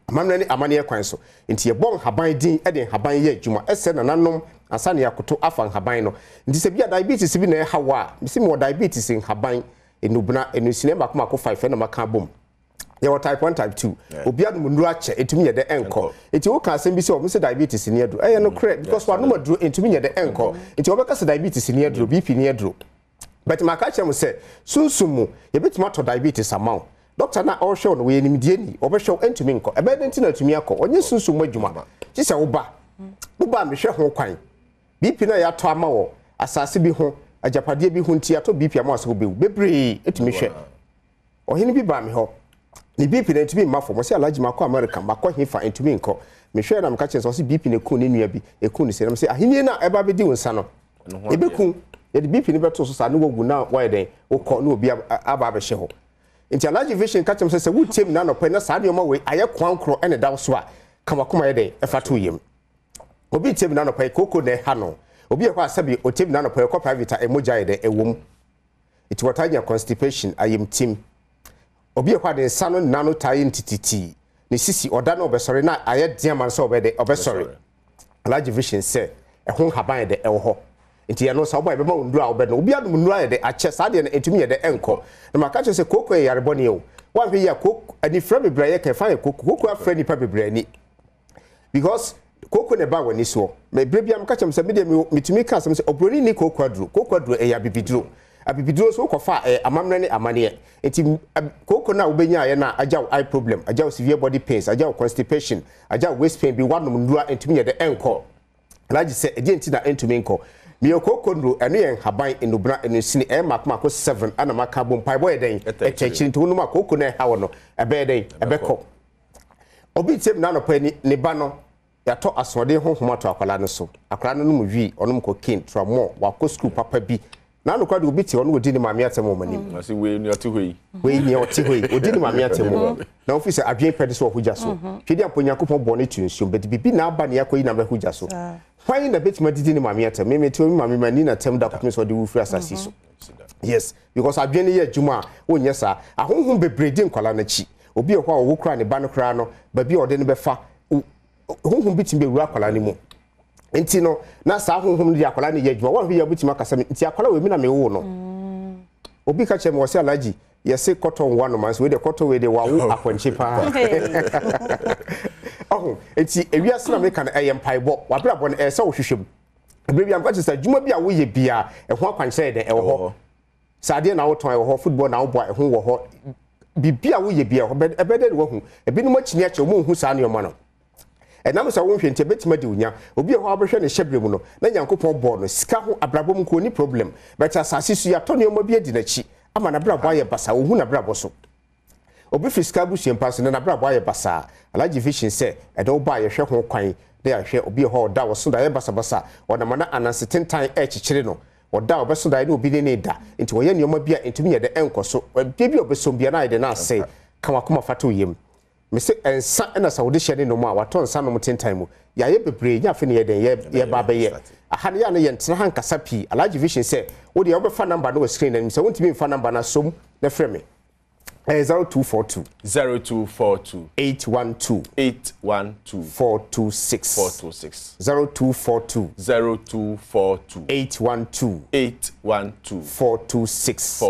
amamre ne amane kwan so enti ye bon haban din e den haban ye adwuma ɛsɛ na nanom asane yakoto afa haban no nti sɛ bia diabetes bi na hawa me sɛ mo diabetes in haban enubna enusine makoma ko 5 na maka bom ye wa type 1 type 2 obia no munuru ache etumi ye de enko enti wo ka asem bi se o mse diabetes ni adro no correct because wa no madro etumi ye de enko enti wo beka se diabetes ni adro bp ni adro but maka chem se sunsumu ye betima to diabetes amount doctor na all show no we nim die ni obehwe entumi nko ebe de ntina atumi akọ onye sunsumu adwuma ti se wo ba me hwe ho kwan bp na ya to ama wo asase bi ho ajapade bi hunti ato bp ama aso be bebre etumi hwe ohini bi ba me ho ni bp na etumi mafo mo se alaji makọ america makọ hefa etumi nko me hwe na mka chenso se bp na ku ne nua bi eku ni se na se ahini na eba be di wonsa no ebeku ye de bp ni beto so sa no wogu na why den ukọ na obi aba be hye ho nti alaji vision ka chem se wutem na no pe na sa de oma we aye kwankro ene dawo so a kamakoma ye den efa to yem obi tem na no pe koko na ha no obi e kwa asabi otem na no pe ko private emoja ye de ewom it watanya constipation ayem tim obi e kwa de sano nano tai ntititi ne sisi oda na obesore na aye diaman so obede obesore alaji vision se ehon haban de ewo ho nti ye no sa obo e be ma nduru a obede obi adum nduru a de ache sa de na etumi ye de enko na maka che se koko e yare bone o wan hwe ya koko ani fra bebre ye ka fa ye koko afra ni pa bebre ani because koko ne ba wani so me brebia mka chem se me de mitumi ka se obroni ni koko aduro e ya bibiduro so ko fa amamre ne amane enti koko na obenya ye na ajaw eye problem ajaw severe body pains ajaw constipation ajaw waist pain bi wanum ndura entumi ye de enko laji se edi enti na entumi enko mi koko nduro eno ye haban enubra eno sini e makoma ko 7 ana maka bom pai boy den e chechiri ntu no koko na ha wo no ebe den ebe ko obi tem na no pa ni ba no yato asode honhoma to akwala no so akwala no mu wi onom ko kin tramo wa ko school papa bi na no kwade obi ti ono odi ni maami atemo manim na se we ni oti hoyi odi ni maami atemo na office adwen pede so hoja so twedi amponya kopon bone tunsuo bedi bibi na aba ne yakoyi na ba hoja so hwan na betima didi ni maami atemo me ti o maami mani na tem da kopon so de wu free asasi so yes because adwen ye adwuma onye sa ahonhom bebredi nkwala na chi obi e ho a wo kra ne ba no kra no ba bi ode ne befa honhom bitim be wura akwala ni mu enti no na sa honhom di akwala ni yadwuma wan hwe ya bitim akasa enti akwala we mi na me wo no obi ka chem wo se alaji ye se cotton one man so we de cotton we de wa wo akwanchi pa enti ewiase na me kan eyem paibo wa bra bo na se wo hwehwem ebrebi am ka se dwuma bi a wo ye bia e ho akwanche de e wo ho sade na wo ton e wo ho football na wo bo e ho wo ho bibia wo ye bia ebede wo hu ebinum akini ache wo hu sa ne no enam sa won hwente betima di unya obi ho abehwe ne hyebre mu no na nyankopon bo no sika ho abrabom ko ni problem beta asase su ya to ne omo bi adi na chi ama na brabo aye basa wo hu na brabo so obi fiska bu siempa so na brabo aye basa alaji vision se edo ba ye hwe ho kwan de ya hwe obi ho da wo so da ye basa basa ona mana ananse tentan echichire no oda obeso da ne obi ne da nti wo ye ne omo bia ntumi ye de enkoso bi obeso bia na ye de na ase kama kuma fato yem me se ensa na sa wode hye ne no mu a wato nsa no tentan mu ya ye bebre nya fe ne ye den ye ba be ye aha ne ya ne ye ntena hankasa pi alaji vision se wo de obefa number no screen na se wontimi mfa number na som na frɛ me 0242 0242 812 426 0242 812 426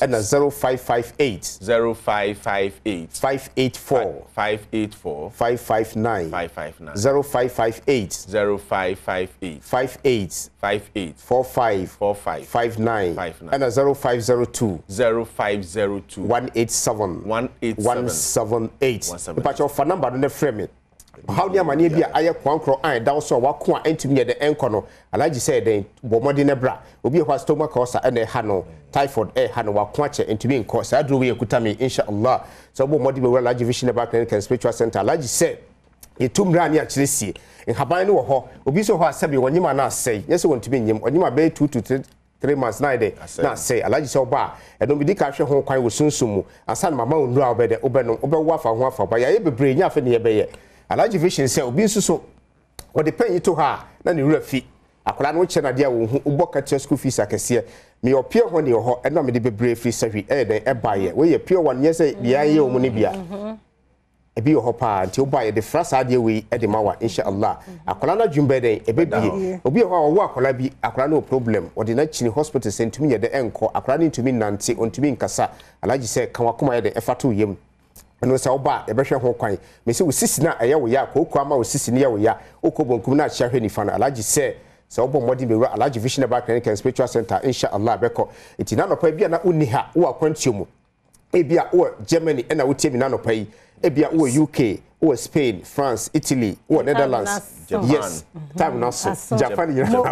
and 0558 584 559 0558 58 45 and 0502 178 but your phone number no frame it how dia mani bia aye kwankro an da so wako a entumi de enko no alaji say den bomodi ne bra obi ho stomach ulcer e ha no typhoid e ha no wako ache entumi enko sa dro we ekuta me inshallah so bomodi be alaji vision back clinic and spiritual center alaji say etumra ni a kiresie haban no ho obi so ho asabi wonyima na asai yese wontumi nyem onyima be 2 to 3 months na dey na say alaji so ba e don bi di ka hwe ho kwan wo sunsumu asa na mama onura obede obeno obewo afa ho afa ba ya ye bebre nya afa ne ye beye alaji vision say obi nsuso wo de pen to ha na ne wura fi akola no che na dia wo hu uboka che school fees akese me opie ho ne ho e no me de bebre free sahi e den e ba ye we ye pure one ye say bia ye o mu ne bia ebi yo hopa nti oba ye de frasa ade we e de mawa inshallah akola na dwumbe den e bebie obi ho wo akola bi akola no problem o de na chini hospital sentumi ye de enko akola ni ntumi nante ontumi nkasa alaji say kan wakoma ye de efato yem eno say oba e behwe ho kwan me say wo sisi na eye wo ya ko ama wo sisi ne ye wo ya okobonkum na achia hwe ni fa na alaji say so obo modi be alaji vision back clinic and spiritual center inshallah beko iti na no pa bia na uni ha wo akwantuomu ebia wo Germany na wo tie mi na no pa yi ebia wo UK wo Spain France Italy wo Netherlands yes time na so Japan you know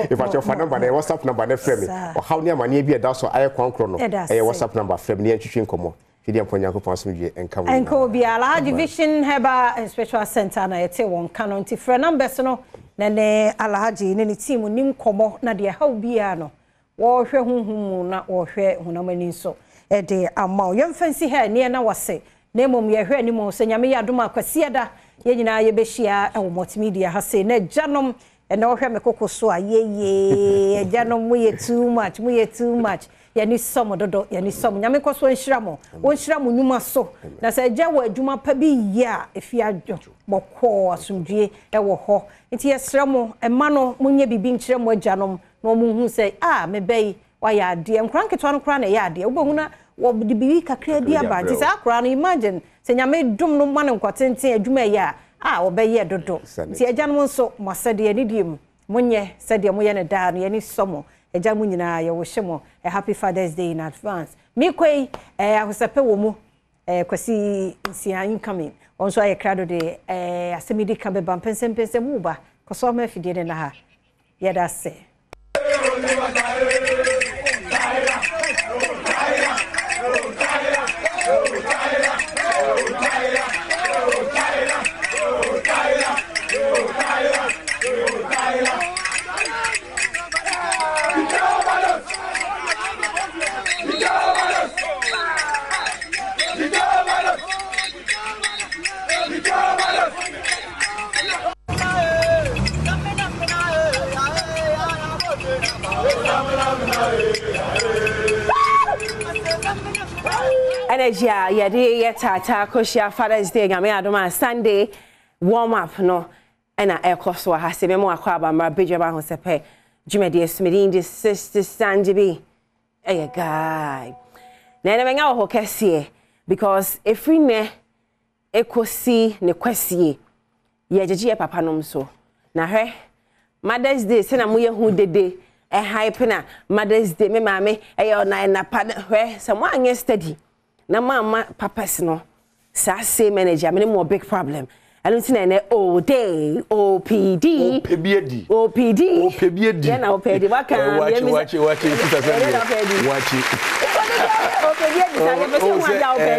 if I your phone number the WhatsApp number na frame o how ne amane bia da so aye kwankro no WhatsApp number frame ne twetwe nkomo fidi amponya ko paso dwe enka bia la division heba and special center na yete won canon ti frame numbers no ne Alhaji ne team nim komo na de ha bia no wo hwe hunhum na wo hwe hunamani so e de amaw yemfansi ha ne na wase na mom ye hwe ni mo se nyame ya doma kwase da ye nyina ye behia e wo multimedia ha se na janom e na wo hwe mekokoso a ye janom mu ye too much ye ni som dodo ye ni som nyame koso nhira mo nyuma so na se ja wo adwuma pa bi ya efi adwo bokọ asumdue e wo ho nti ye sra mo e ma no munye bibi nkyere mo janom na mo hu se me bai wa ya de nkranketo no kra na ya de wo bo hu na wo de bibi kakra bi aba ti sa akra no imagine se nyame dum no ma ne nkwatenten adwuma ya wo be ye dodo ti agya no nso mo sede ye nidiem munye sede mo ye ne da no ye ni somo agya mu nyina ye wo hyemo a happy Father's Day in advance mi kwei ahosepe wo mu kwasi nsia incoming onso aye krado de asemidi ka be bampensempensem mu ba koso ma fidie de na ha ye da se energy ya de tata koshia Father's Day nyame adoma Sunday warm up no ena ekoso ha se memo akwa ba mara Badwam ho sepe jumedi esmedin de sister Sanjibi guy na ena menga ho kese because every ne ekosi ne kwasie ye jeje papa nom so na hwe Mother's Day se na mo ye hu dede hype na Mother's Day me mame na pa hwe se mo anye steady na mama papas no sa say manager me more big problem I don't see na all day OPD yeah na OPD waka watch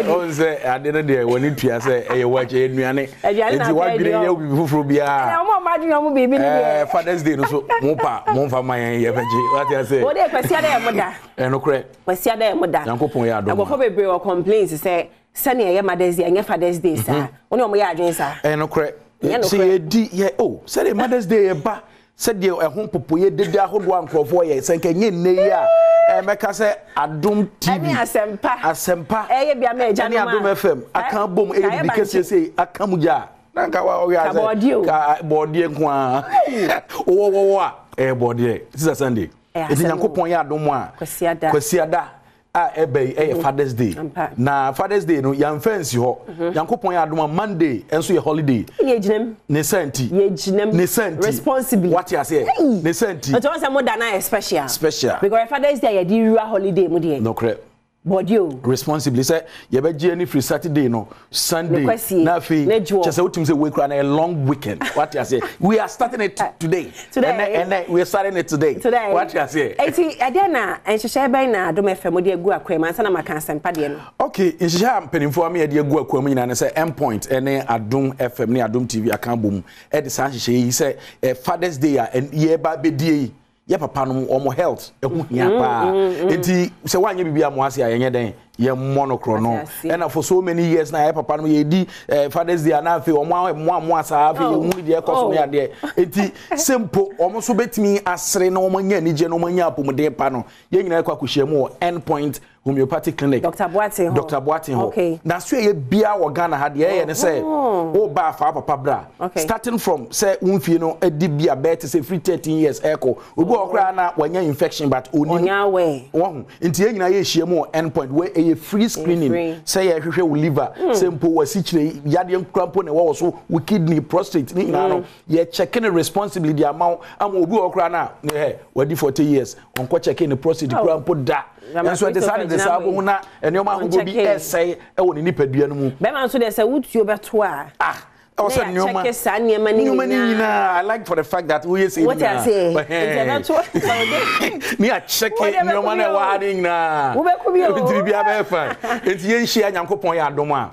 onse adene de woni tua say e watch enuane enti wadwene ye obi fufuro bia e mo madwene mo bibi ne Father's Day no so mo fa man ye faji what you say o de kwasia da mo da no kure kwasia da mo da yankopon ya do agofo bebre o complaints say sani ye Mother's Day anya Father's Day sa oni o mo ya adwen sa no kure say ye di ye sani Mother's Day ye ba said the home popoye did the hold one crop for ye sank nye neya meka say Adom TV asempa eh bia me Jani Adom FM aka bom e bi kese say aka muja na nka wa we ase ka bodie kwa wo bodie this Sunday e ti Nyankopon ya Adom a kwasiada a Father's Day. Na Father's Day no yan fancy ho. Nyankopon ya Adom Monday enso ye holiday. Ne senti. Ne senti. Responsibly. What you say? Ne senti. But once more than special. Special. Because Father's Day ye di holiday mu dey. No correct. Bodio responsibly say ye be je any free Saturday no Sunday na fi just say utim say we cry na a long weekend. What you say? We are starting it today. And we are starting it today. What you say? Eti ade na enhyehyɛ ban na Adom FM de agu akwam ansa na maka asempa de no. Okay, enhyehyɛ mpanimfo am ye de agu akwam nyina na say endpoint ene Adom FM ne Adom TV aka bom e de san hyehyɛ yi say Father's Day and ye ba be die ye papa no omo health ehu hia pa enti se wanye bibia mo ase ayenye den ye monocro no and for so many years na ye papa no ye di Father's Day na afi omo asa afi hu de ekoso ya de enti simple omo so betimi asre na omo nya nije na omo nya apomde pa no ye nyina kwa kohia mu endpoint homeopathic clinic Dr. Boatin ho okay na so ye bia wo Ghana ha de ye ne say o ba fa papa bra starting from say unfie no edi bia bet say free 13 years echo obi okra na wanya infection but oni we wo nti ye nyina ye hia mu endpoint we a free screening say ye hwehwe wo liver simple wasi kire yade nkrampo na wo so wo kidney prostate ni nyina no ye checking responsibly the amount am obi okra na he wadi 40 years onko checking the prostate krampo da and so decided the sabo na enoma ho go bi essay e wo ni nipadua no mu be man so dey say wutuo beto a I was saying I like for the fact that we say what I say me a check it no man warning na wo be ko bi o bi a be fa enti ye hia Nyankopon ya Adom a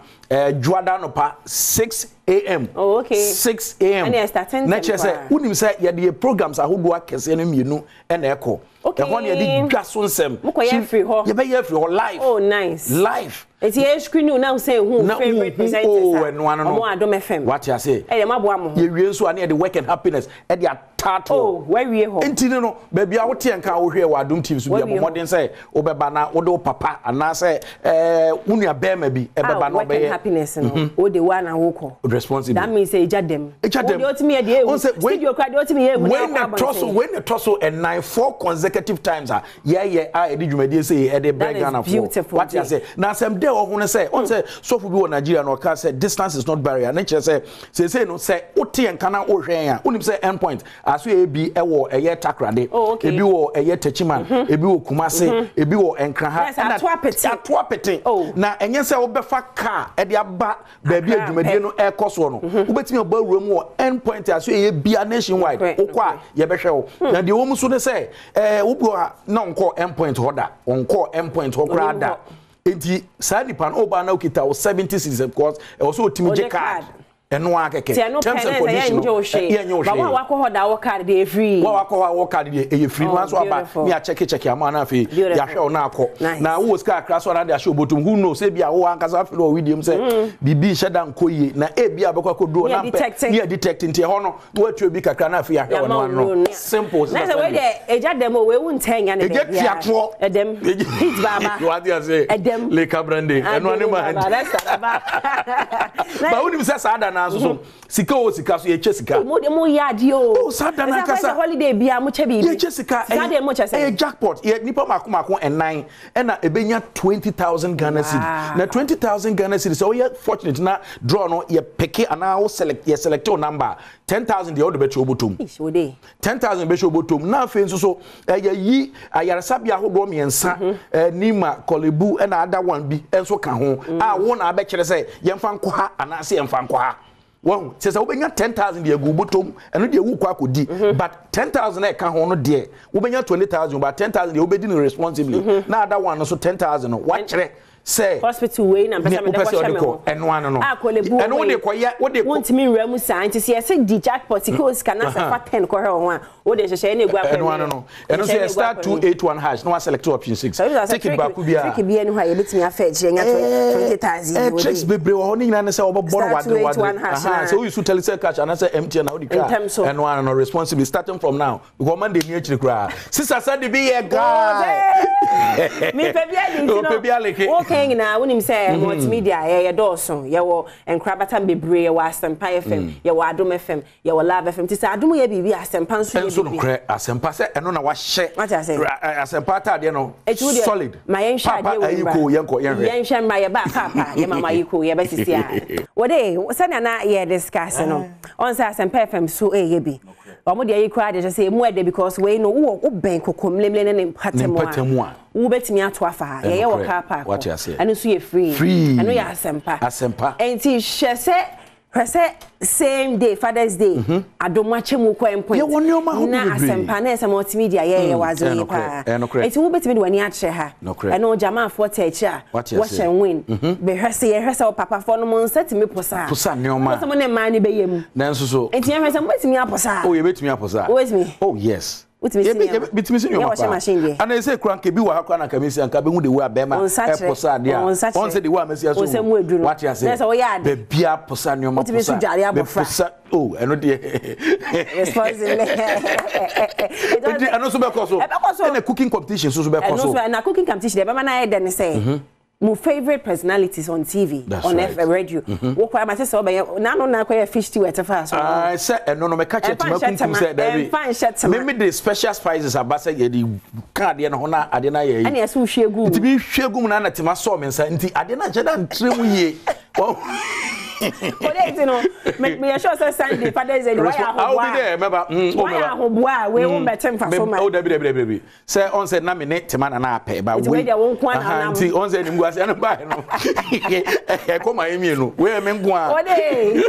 juada no pa 6 a.m. Oh, okay. 6 a.m. And it's starting. Na che say unim say ye the programs ahodo akese no mienu e na eko. Okay. E ho na ye di dwa so nsem. Mokoye free ho. Ye be ye free ho live. Oh, nice. Live. It's here screen now say who favorite presenters. Oh, and one no. Adom FM. What you say? Eh, Badwam. Ye wie so ane the work and happiness. E the tato. Oh, where we ho. Enti no baby a wote enka wo hwe wa Adom TV so bia modern say obeba na wo do papa ana say unua bema bi e beba no be happiness no. O the one and wo responsible. That means say jadem. Ejadem. O ultimate dey. Studio crowd ultimate when the tussle and 4 consecutive times yeah I did you say e dey Ghana for. What you say? Na some day o hu say on say so for bi Nigeria no ka say distance is not barrier. Na che say no say wote enka na wo hwen a unim say endpoint aso e bi e wo eye takrade e bi wo eye tachiman e bi wo kumase e bi wo enkraha na ato apete na enye say wo befa car e de aba ba bi adwumade no e koso no wo betimi oba wuram wo endpoint aso e bia nationwide okwa ye behwe wo na de wo mu so ne say wo bo na onko endpoint hoda onko endpoint hokra da enti sa nipa no oba na okita 70 cedis of course e also otimi je card eno akeke terms and conditions ba wa wako da wo card dey free wa wako wo card dey free no so aba me a check ama na fe ya hwe na akọ na wo ska kra so na dey show botum who know say bia wo ankasa fe o video say bibi sheda nkoye na e bia bekwa kodo na me detect ntie ho no wo atu bi kakra na fe ya hwe no simple na say we dey eja dem o we won tanya na dey eja tiato edem hit baba what you say edem le cabrande eno ani ma ba woni say sada na so sika o sika so ye che sika mo yadi o sada na kasa holiday bia mo che bi ye che sika sada mo che say jackpot ye nipa makoma and 9 na ebenya 20,000 Ghana cedis na 20,000 Ghana cedis so ye fortunate na draw no ye pick ana o select your number 10,000 the order betcho botom 10,000 betcho botom na afen so ye yi ayaresa bia hodo miensa nima kolebu na ada one bi enso ka ho a wo na abekere say ye mfa nko ha ana se ye mfa nko ha wow says obenya 10,000 de agu botom eno de wu kwa kodi but 10,000 e ka ho no de obenya 20,000 but 10,000 de obedi no responsibly na ada one so 10,000 wa kire say hospital way na pesa me de ko shame ho eno ano no akolebu eno de ko ya wo de ko wontimi nramu sa nti se yesi di jackpot ko scanner se fa 10 ko he ho a wo de hye na egu akwa eno ano no eno se star 281 hash no select option 6 ticket ba ku bia ticket bia ni ho ya betimi afa ejire nya 20000 wo checks bebre wo ni nyina ne se obobo no wade so you should tell say cash and say MTN na wo di car eno ano no responsible starting from now because Monday ni akiri kra sister said be here guy me pe bia di no okay na wonim say multimedia ye doso ye wo enkrabata bebre ye wo Asempa FM ye wo Adom FM ye wo Love FM ti say Adom ye bibi Asempa nso ye bibi so no kra Asempa say eno na wa hye Asempa ta de no solid ma yen hye de wo yen hye ma ye ba papa ye mama yiko ye betisi a wo de say na ye discuss no on say Asempa FM so ye bi omo de yi kwa de say mu ede because we no wo ben kokom lemle ne mpatemu a wo betimi ato afa ye wo car park anu so ye free anu ya Asempa enti hye se same day Father's Day Adom achemu kwa point na Asempa na ese multimedia ye wazo yi pa enti wo betimi de wani ache ha eno jama for teach a wo hye win be hwese wo papa for no mon set me posa neoma so mo ne ma ni be yem na nso so enti ye hwese mo betimi aposa ye betimi aposa oh yes bitimi sinyo papa ana say kranke bi wa hakwa na kamisi anka be hu de wo abema posa de a on say de wo amasi aso what you say be bia posa neoma posa eno de responsible eno so be koso na cooking competition so be koso na cooking competition de be na e de ne say my favorite personalities on TV, on FM radio. What I must say, na no na kwa fish stew etefa so. I say no me catch it makunkum say that be. Me the special spices abasa ye di card ye no na ade na ye. Ani aso hwegu. Nti bi hwegu na na tema so me nsa nti ade na je da ntrem ye. Kodeti no me sure say Sunday Father's Day why I will be there remember why ahoboa we won betem fa so ma. Oh baby say on say na me ne tema na ape ba we nti on say ni ngwase na ba no e ko ma emi no we me ngwa ode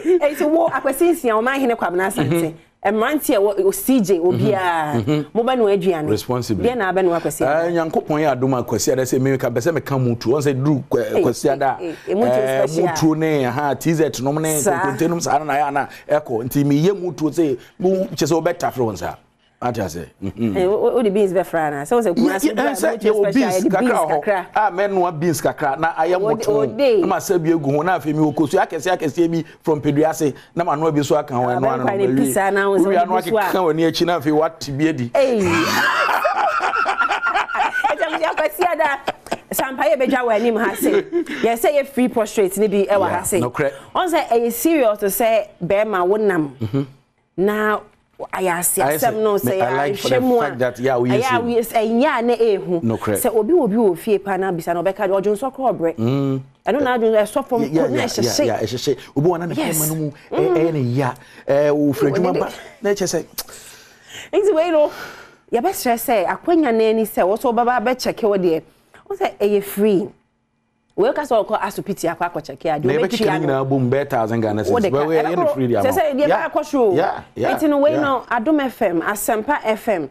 e ti wo akwasinsia o ma hene kwabna asante Emanti o CJ obia mo ba no aduane responsible bia na ba no akwasi Nyankopon ya adom akwasi ada se me ka be se me ka mutu on se duru akwasi ada mutu ne ha TZ no ne kontenum sa na ya na eko nti me ye mutu se mu chese obeta fro nsa ati ase o the beans be frana so se kuma se beans kakra ah men no beans kakra na ayamoto na ma se bi egu ho na afi mi okosu akese bi from peduase na ma no bi so aka ho no anu we anu aka wani achi na afi what bi edi ya kwasi ada Sampa ye beja wa anim ha se ye say ye free prostrate ni bi e wa ha se on say e serious to say be ma wonam na ayasem no say I like for the fact that we enya na ehu say obi o fie pa na bisa no be ka ojo so ko obre eno na ajo so from na ehye obi wana na kema no mu ne ya o fredwuma ba na che say nti we no ya be stress say akwanya na ani say wo so baba be check wo de o say e free we ka so ko asupiti akwa ko check ya de be chia na bom be 1000 Ghana cedis we we no free dia say dey ba ko show it no we no Adom FM Asempa FM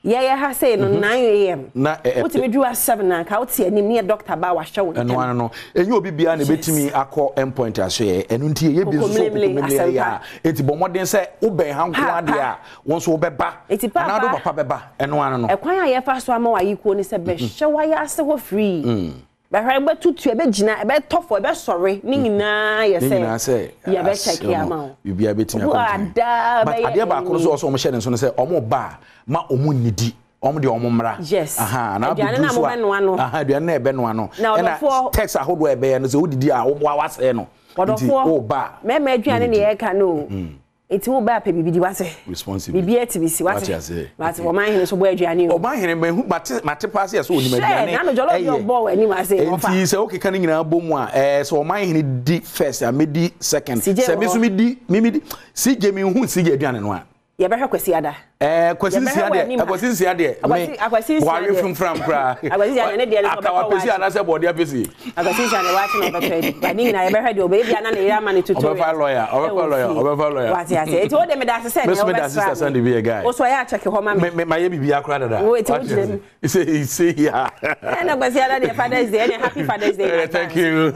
yeah ha say no 9 am na what me do at 7 na ka uti anim ne doctor ba wa hwe wo eno no enye obi bia na betimi akọ endpoint aso ye enu ntie ye bi so ko ya enti bomodin say wo ben hanko ade a won so wo beba na do papa beba eno no ekwan a ye fa so ama wa yiko ni say be hwe wa ya se ho free ba hwe be tutu e be gina e be tofo e be sore ni nyina ye say ye be check ya ma bibia betimi akọ but ade ba akọ so mo hye den so say omo ba ma omu nidi omo de omo mra na bi na mo beno ano aduane na ebe no ano na text ahodo ebe no so wodidi a wo wase no o ba me aduane na ye ka no eti wo ba pe bibidi wase responsible bibi etibisi wase but wo man hene so bo aduane o man hene mehu mate pass ya so oni aduane na no jollo your ball ani ma say enti se o keka ni nyina bom a so o man hene di first a medi second se me so medi si je me hu si je aduane no a Yɛbɛhwɛ kwasi ada. Kwasi siade. Akwasi Wari from kra. Akwasi siade ne de no bɛkɔ. Akwasi ana se body apesi. Akwasi siade wa chi no bɛhwɛ. Ba ni na yɛbɛhwɛ de obebi ana na yɛra ma ne tutorial. Obefa lawyer. Wati ase. Eti wo de me da se ne me da sister Sunday be a guy. O so ya check ho ma me. My bibi akra dada. Wait, what you say yeah. Na kwasi ada de Father's Day, happy Father's Day. Thank you.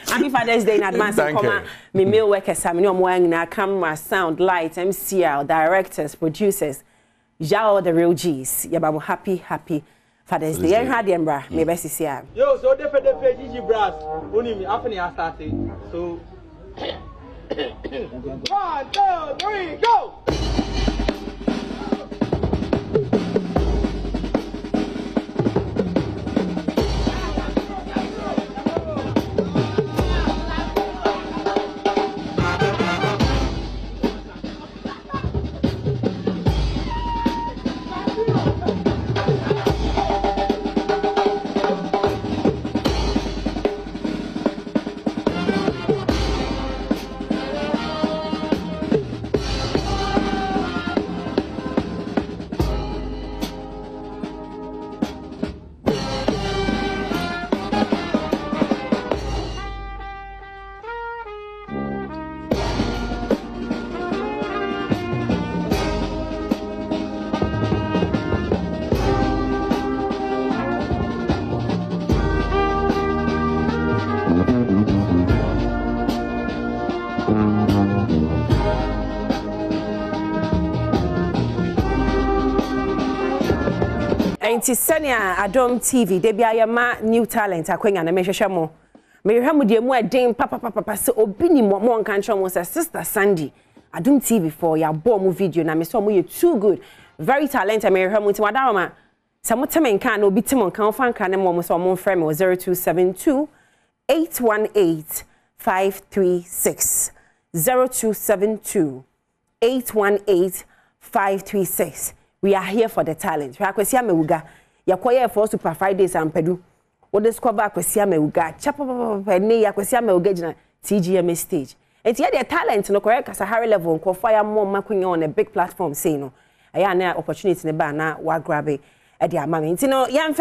Happy Father's Day in advance. Come me mail workers, I mean, I'm camera, sound, light, MCL, directors, producers, y'all the real G's. Yeah, happy Father's Day. I had them, bra. Maybe see ya. Yo, so the Gigi brass. Only me after I started. So 1, 2, 3, go. Enti senia Adom TV de bia ya ma new talent akwenya na mehwehwe mo mehwehwe mo de mu eden papa se obi ni mo nka ncho mo se sister Sandy Adom TV for ya bo mu video na me so mo ye too good very talented mehwehwe mo nti wadawama se mo teme nka na obi timo nka ofa nka na mo so mo frame 0272 818 536 0272 818 536. We are here for the talent. We are Kwesia Mewuga. Ya kwaye for Super Fridays and Pedu. What discover Kwesia Mewuga. Chapa ne ya Kwesia Mewuga jina TGM stage. And here the talent no correct as a high level ko fire more making on a big platform say no. Aya na opportunity ne ba na wa grab e de amame. Nti no yam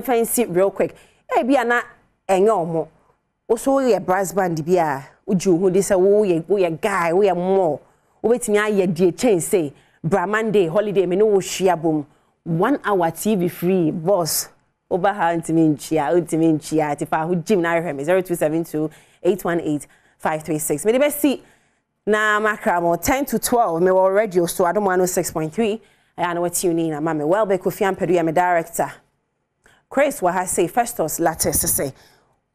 fancy real quick. E bia na enye omo. Oso ye brass band bia uju hu dey say wo ye guy wo ye more. Wo betimi aye die chain say Monday holiday me no wo hia bom 1 hour TV free boss over how ultimate chia tifa hu gym na hwe me 0272 818 536 me the best see na makra mo 10 to 12 me already so Adom 106.3 I know what tune in ama me well be Kofi Ampedu ya me director Chris wa ha say Festus latest say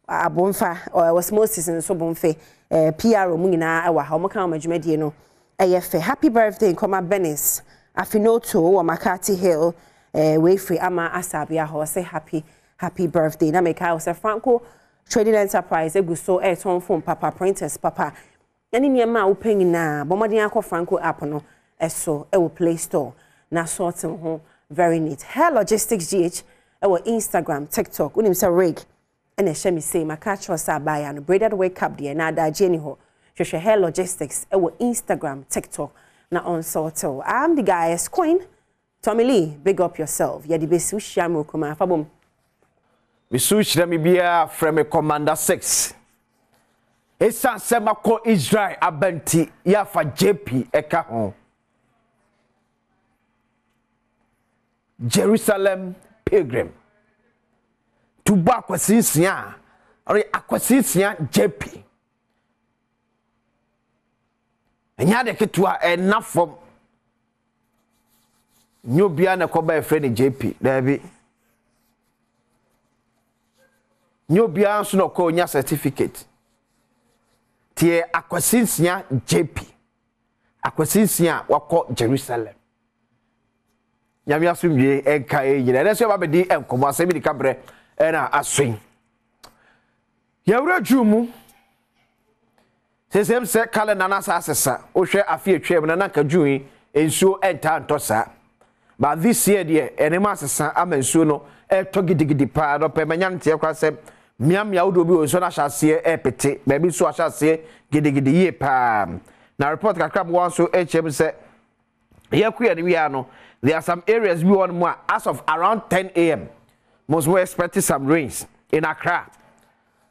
abomfa was Moses so bomfe PR mu nyina wa ha mo kan madwumadie no Ayefe happy birthday Nkoma Benis Afinoto or Makati Hill way free ama asabia ho say happy birthday na make I say Franco Trading Enterprise eguso ton phone papa printers papa any niema open na bomodin akọ Franco app no eso e wo Play Store na sorting ho very neat Hair Logistics GH e wo Instagram TikTok unim say rig and e shemi say makacho sa baya no braided wake up there na da Jenny ho Shoshe Hair Logistics ewo Instagram, TikTok na on Soto. I'm the guy's queen. Tommy Lee, big up yourself. Ya di besu shamu kuma fabum. Bisu shirami bia from Commander 6. Esan sema ko Israel abenti ya fa JP eka hon. Jerusalem pilgrim. Tuba akwasisia. Ori akwasisia JP. Enya de ketua enough from nyobia na koba friend JP dabi nyobia so no ko nya certificate tie akwasinsia JP akwasinsia wako Jerusalem nyame asumdwe enka yina na so ba bedi enkomo asemi di kabre na aswen yawra dwumu Sesem se calendar na asesa o hwe afie twem na nka dwui ensuo enta ntosa but this year there enema asesa amansuo no eto gidigidi pa no pe manya nte kwasem miamia wodo bi onso na hyase epete ba bi so ahyase gidigidi ye pa na report kakra bo so HM say yakuya ni we are no there are some areas we want more as of around 10 a.m. most we expect some rains in Accra.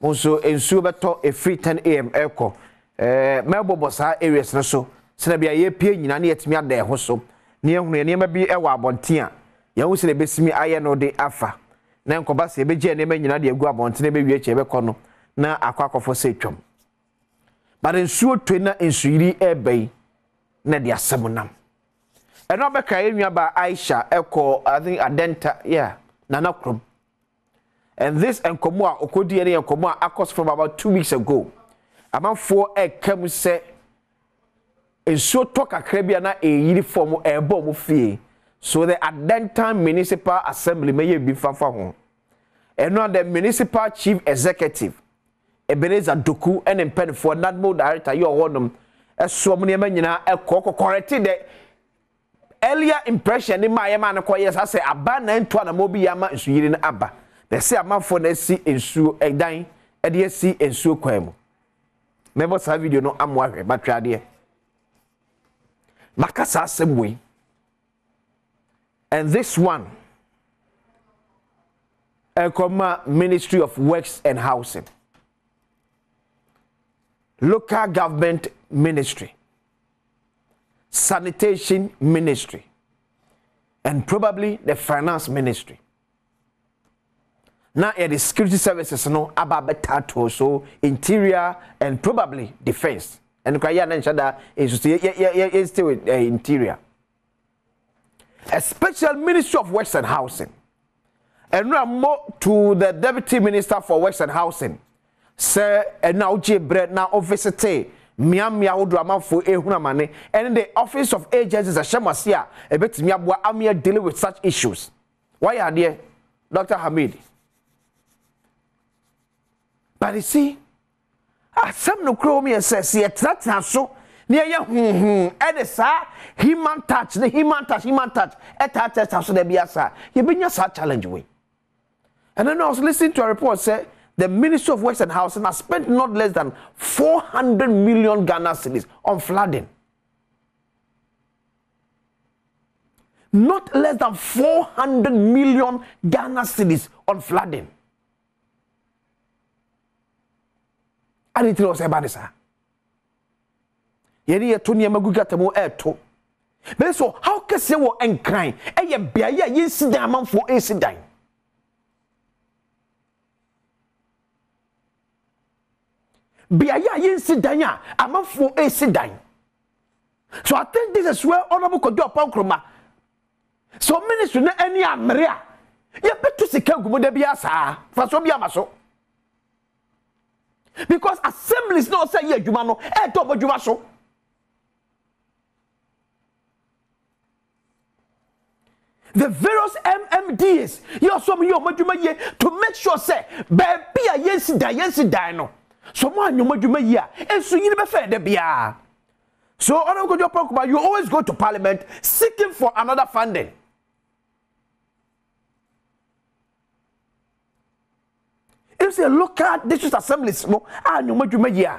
Also in Subato a free 10 a.m. echo Melbo bossa areas na so se bia ye pie nyina na yetimi ade ho so ne ehunu ne ma bi ewa abonten a ye hu se ne besimi aye no de afa na nkoba se beje ne ma nyina de agu abonten be wie che be kono na akwakofo se twom but nsuo twe na nsuyiri ebei na de asemunam eno be ka enua ba Aisha eko I think Adenta Nana Krom. And this enkomo a okodi ene enkomo a akos from about 2 weeks ago. Amanfo ekam se enso toka krabia na eyiri form ebo mo fie. So the Adenta Municipal Assembly may be fafa ho. Eno the Municipal Chief Executive Ebenezer Doku and Mpenfo Nadmo Director you honum eso mo ne nyina ekoko corrected the earlier impression in my man ko yes I say aba na nto na mo bi yama nsuyiri na aba. They say amanfo na si ensuo edan e de si ensuo kwan mu. Member sa video no amwahwe batwade. Makasa asebwe. And this one Ekoma Ministry of Works and Housing. Local Government Ministry. Sanitation Ministry. And probably the Finance Ministry. Now, the security services no ababetato so interior and probably defense. And kaya na nshada is still interior. A special Ministry of Works and Housing. And now more to the Deputy Minister for Works and Housing. Sir, and now bread now officer Miami Drama for Ehunamane and the Office of Agencies at Shamasia a bit Miabwa Amia dealing with such issues. Why are there, Dr. Hamid? But you see, some no crow me and says, see, that's not so. Near ya, human touch, at that house, there be a sir. You been your challenge way. And then I was listening to a report say the Ministry of Works and Housing has spent not less than 400 million Ghana cedis on flooding. Not less than 400 million Ghana cedis on flooding. I didn't know about this. Yeni Tony Magugatamu to. But so how can say what and crying? And ye bear ye sit down for a sit down. Bear ye sit down, I'm for a sit down. So I think this is where honorable could do a pankroma. So ministry na any Maria. Ye better see Kangumo de Biasa, for so be a maso. Because assemblies not say ye jumano e to bo juma so the various MMDs you so me juma ye to make sure say baby a yensi dan no so mo anyoma juma ye enso yin be fe de bia so on go your you always go to parliament seeking for another funding. If you look at district assemblies, no, you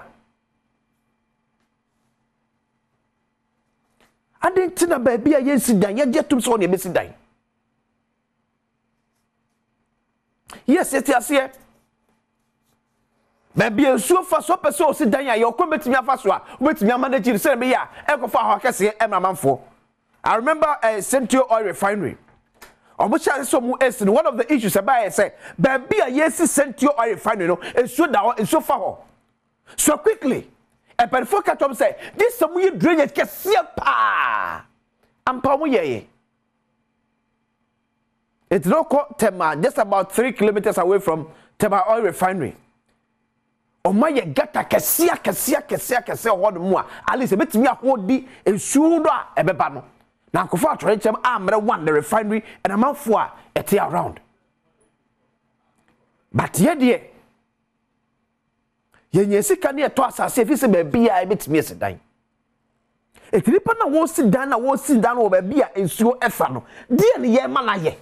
I didn't know baby, I didn't sit down. You get to so you sit down. Yes, yes. Baby, so far, so person sit down. You're coming to me first. Wait, me manage to say me ya. Echo for how can say man for. I remember a Central Oil Refinery. One of the issues about say, baby, yes, sent your oil refinery, no, and so down and so far. So quickly, a perfocat tom say, this some weird drainage can see a pa. I'm Pamuye. It's not called Tema, just about 3 kilometers away from Tema Oil Refinery. Oh my gata Cassia, what more? Alice, a bit me a hold be and soon a bebano. Now, Kofa Trencham, I'm one the refinery and a mouth for a tear around. But yet, dear, yes, you can near toss as if it's a baby, I bet me a dime. If you won't sit down, I won't sit down over beer and so effano. Dear, ye man,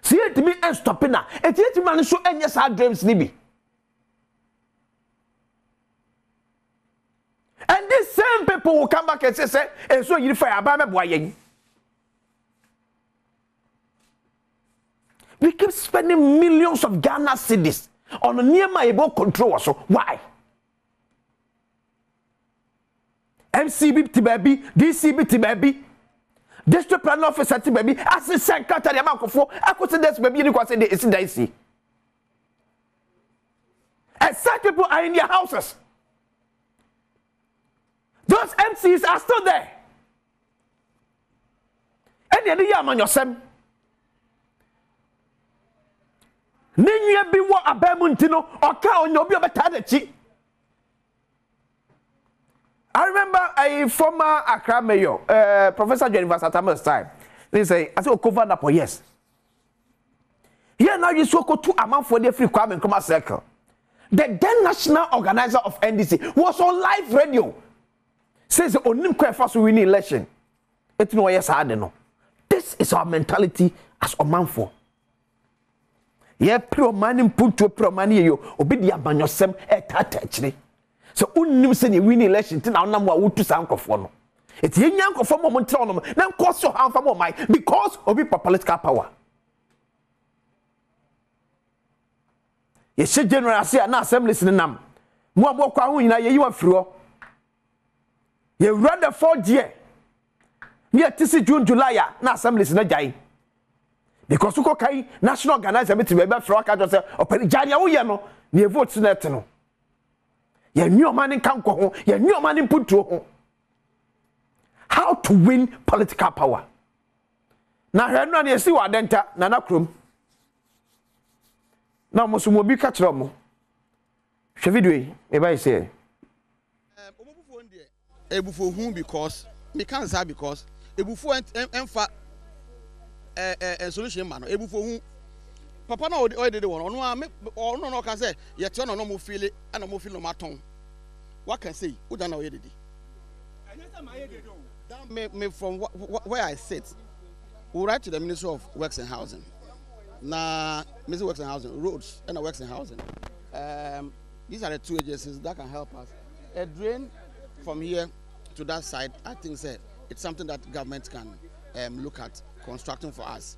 see it to me and stopping now. It's yet man so and yes, our dreams, Libby. And these same people will come back and say, and so you fire about me. We keep spending millions of Ghana cedis on a near my able control. So why? MCB to baby, DCB to baby, district plan officer to baby, assistant secretary for I could say this baby you say it's dicey. And such people are in their houses. Those MCs are still there. And the other man yourself. Nenya bi wo abamuntino oka onyobi obetadachi. I remember a former Accra mayor, Professor Jennifer Satamel's time. They say, I said, cover up for yes. Here now you so go to a man for the free crime and commerce circle. The then national organizer of NDC was on live radio. Says the only first winning election. It's no yes, I don't know. This is our mentality as a man for. Yeah, pro money put to pro money you obidia banyosem etatachre. So unnim say you win election tin na nam wa wutu sankofo no. It yenyankofo mo montre no na cause your harm for my because obi political power. Ye she general say na assembly sin nam. Mo abokwa ho nyina ye yiwa firo. Ye rather 4th year. Me atisi June July na assembly sin jai. Because you kai national organizer meeting be fro ka just say opani jari wo ye no na vote net no. Ye new man kan ko ho, ye new man put to ho. How to win political power. Na hwe no na esi wa denta na na krom. Na mo so mo bi ka kire mo. Hwe video yi e ba say Omobufo ndie ebufo hu because me can say because ebufo emfa solution man ebufo hu papa na o de won ono no ka say ye te no mo feel and mo feel no maton what can say who dan na o ye dedi me from where I sit we write to the Ministry of Works and Housing na Ministry of Works and Housing roads and Works and Housing these are the two agencies that can help us a drain from here to that side. I think say it's something that government can look at constructing for us.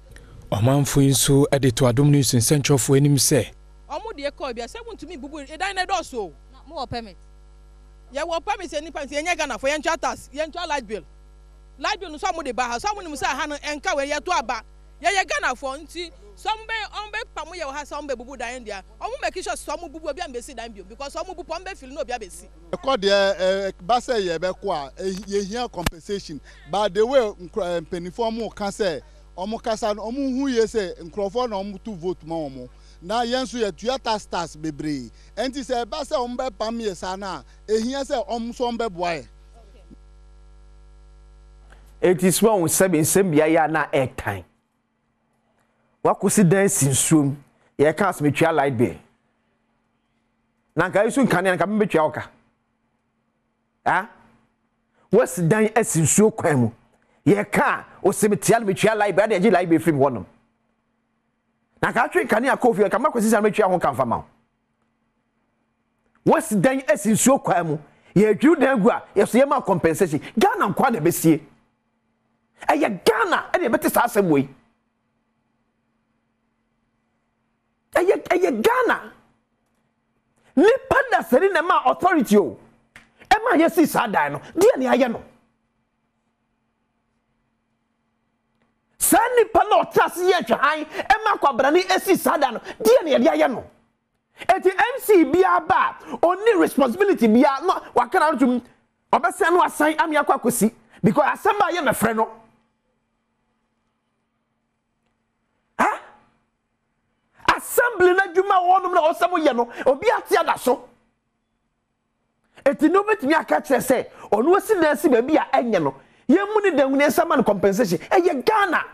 Omanfo nso to Adom News in Central for enim say. Omo de call bia say want to me bubu e dan na do so. Mo permit. Ya wo permit any pan say enya Ghana for yentua tax, yentua light bill. Light bill no so mo de ba ha, so mo nim say ha no enka we yeto aba. Ye Ghana for nti some be on be pam ye ha some be bubu dan dia. Omo make sure some bubu obi am be si dan bio because some bubu pam be feel no obi abesi. Call the basa ye be kwa ye here compensation but the way penifo can say omo kasa omo hu ye say nkrofo na omo to vote ma omo na yenso ye tuata stars bebre enti say basa omo be pam ye sana ehia say omo so omo be boy. It is one seven bia ya na airtime. Wakosi dan sinsuom ye ka asme twa light bill. Na nka isu nkane nka me twa oka. Ah? What's dan asinsuo kwan mu. Ye ka o semetial me twa light bill de light bill film wonom. Na ka twa nkane akofi ka makosi san me twa ho kan fama. What's dan asinsuo kwan mu. Ye dwu dan gu a ye so ye ma compensation. Ghana nkwa na besie. Eye Ghana e de beti sa asem we. Eye Ghana. Ni panda seri na ma authority o. E ma ye si sa dan no. Dia ni aye no. Sa ni panda otasi ye twan e ma kwabra ni esi sa dan no. Dia ni ye aye no. Eti MC bia ba oni responsibility bia no wakana ntum obese no asan am yakwa kosi because asamba ye me frɛ no. Assembly na djuma wonum na osamo ye no obi atia da so eti no betimi aka kire se onu osi na si ba bia enye no ye mu ni dan hunu ensama no compensation eye Ghana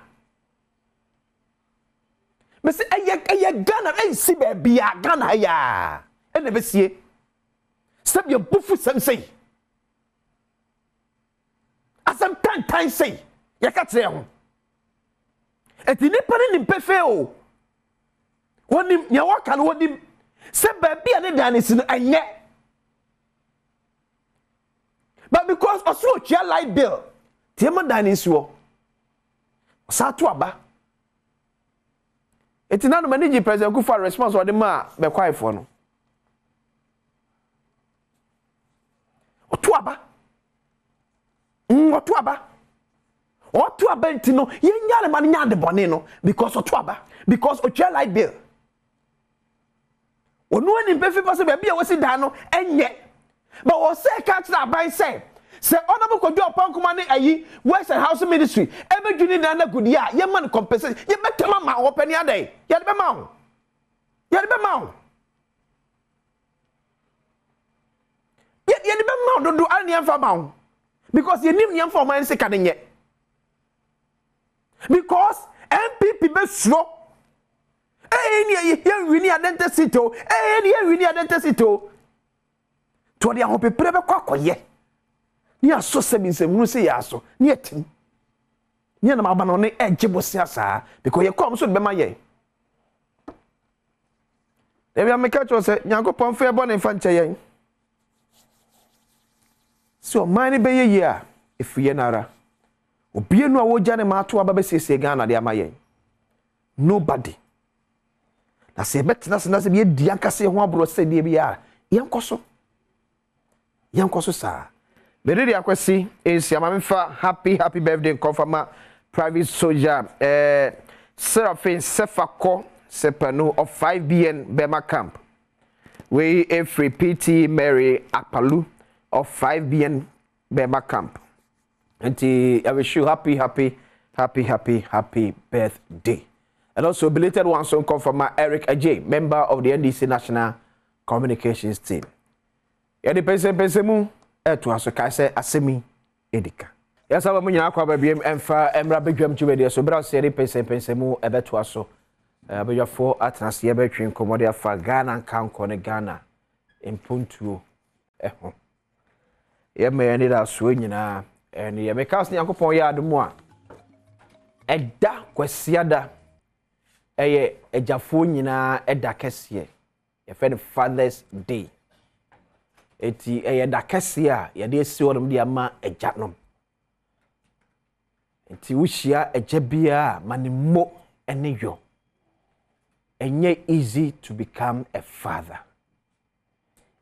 me se eye Ghana e si ba bia Ghana ya e na besie se bia bufu sensei asam tan sei ye ka kire ho eti ni pare ni pefe o wonim nya waka no wonim se ba bia ne dan si no enye But because also chia light bill, Tiama dining so. Satu aba. Eti na no manage president ku for response or the ma be kwai for no. Otu aba. Otu aba. Otu aba ntino ye nya le man nya de bone no because otu aba because ochia light bill. Onu ani mpefi pass be bia wosi da no enye. But o say catch that by say honorable Kojo Opankuma ne ayi West and House Ministry ebe dwuni na na gudi a ye man compensate ye betema ma open ya dey ye de be ma ho ye de be ma ho ye de be ma do ani amfa ma ho because ye nim ni amfa ma nse kan nye because MPP be slow ni ye wini identity to ni ye wini identity to dia ho pepere be kwakoye ni aso sebinsemunu se ya aso ni etim ni na mabano ne ejebosia saa because ye kom so be ma ye ebi ameka cho se Nyankopon fe bo ne fa nche yen so mani be ye a efiye nara obie no a wogya ne ma to aba be sese Ghana de ama yen nobody na se betena se na se be di ankase ho abro se de bia yenkoso saa Beredi akwesi is yamamfa happy birthday confirma private soldier Seraphine Sefako Sepanu of 5BN Bema Camp. We a free PT Mary Apalu of 5BN Bema Camp. And I wish you happy birthday. And also belated one song confirma Eric Ajay, member of the NDC National Communications team. Yadi pense mu eto aso kai se asemi edika ya saba mu nyina kwa babiem emfa emra bedwam twede so bra se ri pense mu ebeto aso abejafo atras ye betwen komode afa Ghana kanko ne Ghana empuntuo eho ye me ni da so nyina eni ye mekas ni Yakopon ya adumu a eda kwasiada eye ejafo nyina eda kese ye fe Father's Day. Eti da kese a ye de esi wonum de ama ejanom enti wuhia eja bia manimo ene yo enye easy to become a father.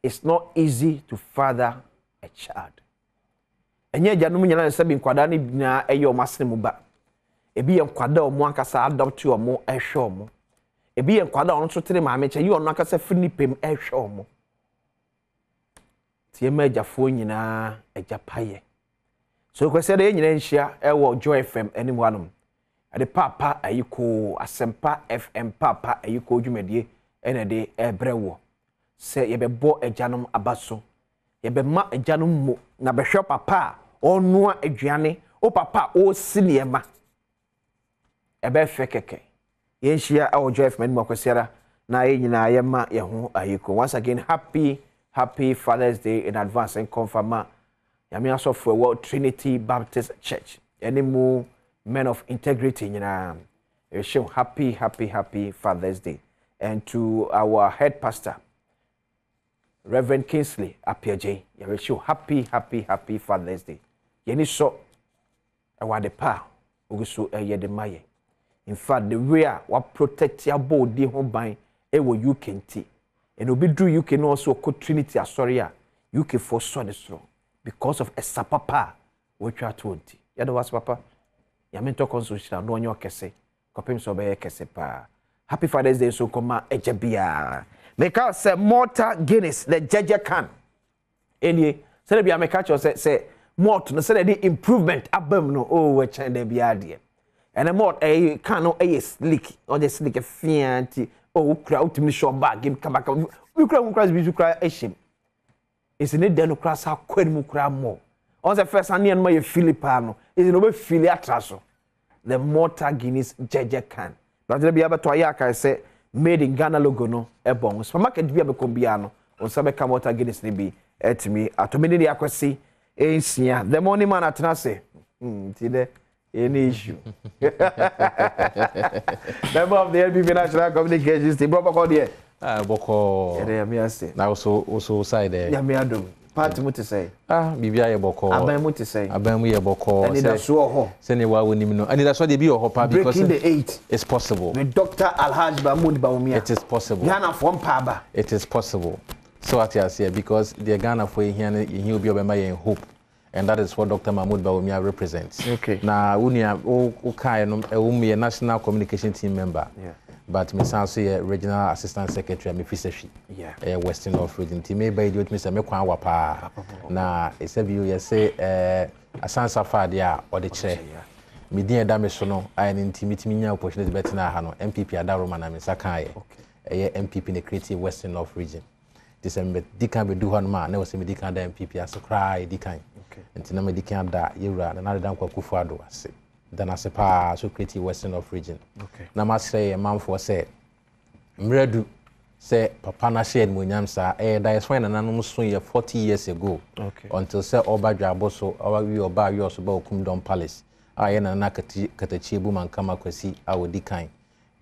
It's not easy to father a child. Enye ejanom nyana se bi nkwada ne bina eyo masene mu ba ebi ye nkwada omo ankasa adopt omo ehwe omo ebi ye nkwada ono so tere maame che yi ono ankasa finipem ehwe omo tiema ejafo nyina ejapaye so kwese de nyina nhia ewo Joy FM anim wanum ade papa ayiko asempa FM papa ayiko dwumedie ene de ebrewo se yebebo ejanom abaso yebema ejanom mo na behwe papa onua aduane o papa o siniema ebe fekeke yenhia ewo Joy FM anim akwesiara na nyina yema ye ho ayiko. Once again happy Father's Day in advance and confirm yami aso for World Trinity Baptist Church. Any more men of integrity, you know, show happy Father's Day. And to our head pastor, Reverend Kingsley Apiaje, you show happy Father's Day. Yeni so awade pa ugusu yedemaye. In fact, the way we protect your body home by ewo UKNT. And obi do UK no also called Trinity Asoria UK for so because of a sapapa which are 20. Yado was papa. Yamento consultation no nyo kese. Kopim so be kese pa. Happy Father's Day so koma ejebia. Make us say Malta Guinness the Jeje can. Any say be make catch say malt no say the improvement abam no oh we chen dey bia de. And the malt can no slick or the slick fianti. Oh, crowd to me show back, give come back. We cry, we cry, eshim. It's in it, then, cross how quite more. On the first, I and my Filipano is in over Filiatraso. The Malta Guinness Jeje can. But there be able to Ayaka, say, made in Ghana logo no, a bon. Supermarket be a combiano, on Sabeca Malta Guinness, be at me, at a minute, accuracy, ain't the money man at Nase. Today. Any issue. Member of the LPP National Communications team, Boko there. Boko. Yeah, me say. Now also side there. Yeah, me adom. Party mo te say. Bibia ye boko. Aban mo te say. Aban mo ye boko. And that's so ho. Say ne wa wonim no. And that's why they be ho pa because breaking the 8. It's possible. With Dr. Alhaj Mahmoud Bawumia. It is possible. Ghana from Paba. It is possible. So at here because the Ghana for here he will be obema in hope. And that is what Dr. Mahmoud Bawumia represents. Okay. Now, we national communication team member. Yeah. But me say a regional assistant secretary me fiseshi. Yeah. Western North region. Team me by the me say me kwan wapa. Na e say you say asansa fa dia or the chair. Me din da me so no I intimate me nya opportunity betina ha no MPP Adaroma na me saka ye. MPP ne creative Western North region. December dikan be do hon ma na we say me dikan da MPP asokra dikan. Nti na me dikan da yewra na na dan kwa Kufuado ase. Then as a pa so creative Western of region. Okay. Na ma say a man for say mredu say papa na share mo nyamsa da is when na no so ye 40 years ago. Okay. Until say oba dwabo so oba wi oba wi so ba Okumdom Palace. Aye na na katachi bu man kama kwasi awodi kan.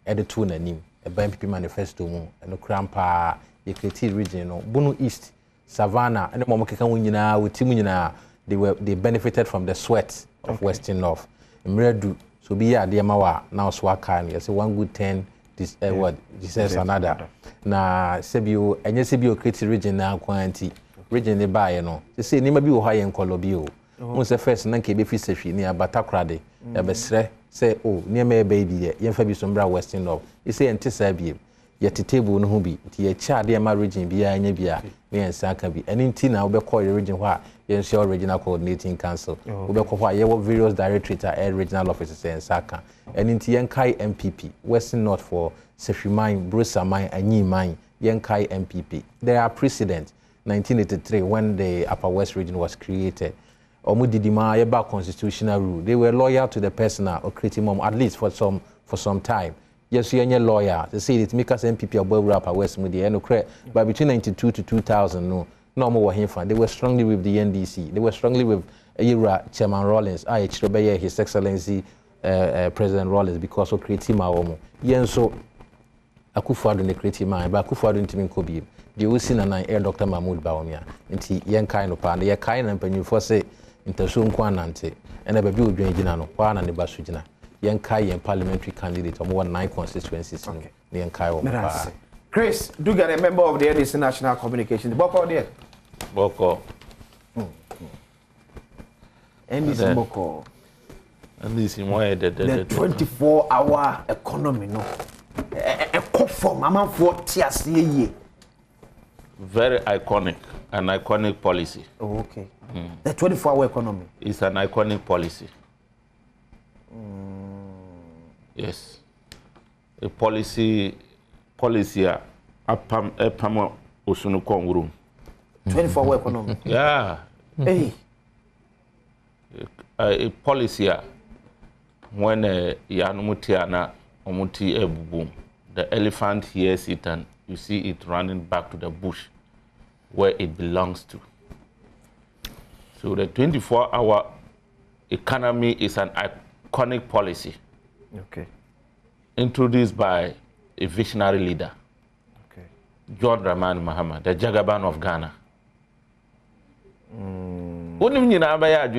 E de to na nim e ban pipi manifesto mu no krampa ye creative region no Bunu East Savannah and mo keka nyina wo timu nyina they benefited from the sweat of Western North. Mredu so be ya de mawa now so aka no say one good 10 this what this another na sebio enye sebio creative region na kwanti region ne bae no say ni ma bi wo ha ye nkolo bi o won say first na nke be fi sehwi ni abatakrade ya besre say oh ni ma be bi ye fa bi so mbra Western North you say ente sa bi ye table no ho bi ti ye cha de ma region bi ya nya bi a me ensa aka bi eni nti na wo be call region ho a Yenshore Regional Coordinating Council. We be called various directorates and regional offices in Saka. And in Yenkai MPP, Western North for Sefimine, Brusamine, and Yimine, Yenkai MPP. There are precedents. 1983 when the Upper West region was created. Omudidima about constitutional rule. They were loyal to the personal or creating at least for some time. Yes, you're a lawyer. They say it make us MPP above Upper West Media. But between 92 to 2000, no more They were strongly with the NDC. They were strongly with Chairman Rawlings. His Excellency President Rawlings because of creative maomo. Yen so Akufuado ne creative mind, but Akufuado ntimi nkobi. The we na na Dr. Mahmoud Bawumia. Nti yen kind of pan. Ye kind and penyu for say interso nkwa nante. And baby odwen gina no. Kwa na ne basu gina. Yen kai yen parliamentary candidate on 9 constituencies no. Yen kai wo pa. Chris, do get a member of the NDC National Communication. The Boko there. Boko. NDC Boko. NDC more the 24-hour economy no. A conform among 40 years ye. Very iconic, an iconic policy. Oh, okay. The 24-hour economy. It's an iconic policy. Yes. A policy apam osunu konguru. 24-hour economy. Yeah. Hey. A policy when yanumuti omuti ebubu, the elephant hears it and you see it running back to the bush where it belongs to. So the 24-hour economy is an iconic policy. Okay. Introduced by a visionary leader. Okay. John Dramani Mahama, the Jagaban of Ghana.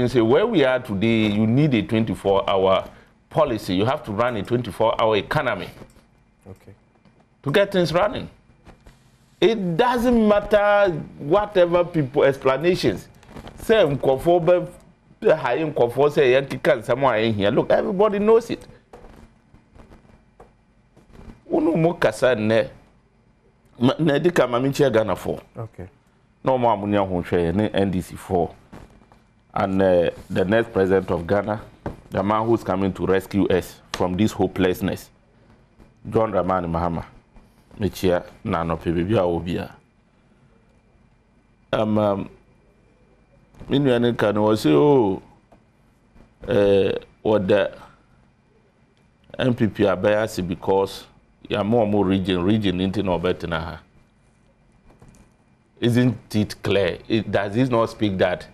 Say where we are today, you need a 24-hour policy. You have to run a 24-hour economy. Okay. To get things running. It doesn't matter whatever people explanations. Say someone in here. Look, everybody knows it. Unu mo kasa ne di ka mami chia Ghana for. Okay. No more amunya ho hwe ne NDC for. And the next president of Ghana, the man who's coming to rescue us from this hopelessness, John Dramani Mahama. Me chia na no pe bibia obia. Minu ane kan wo say what the MPP abayasi because ya more region into no better na. Isn't it clear? Does this not speak that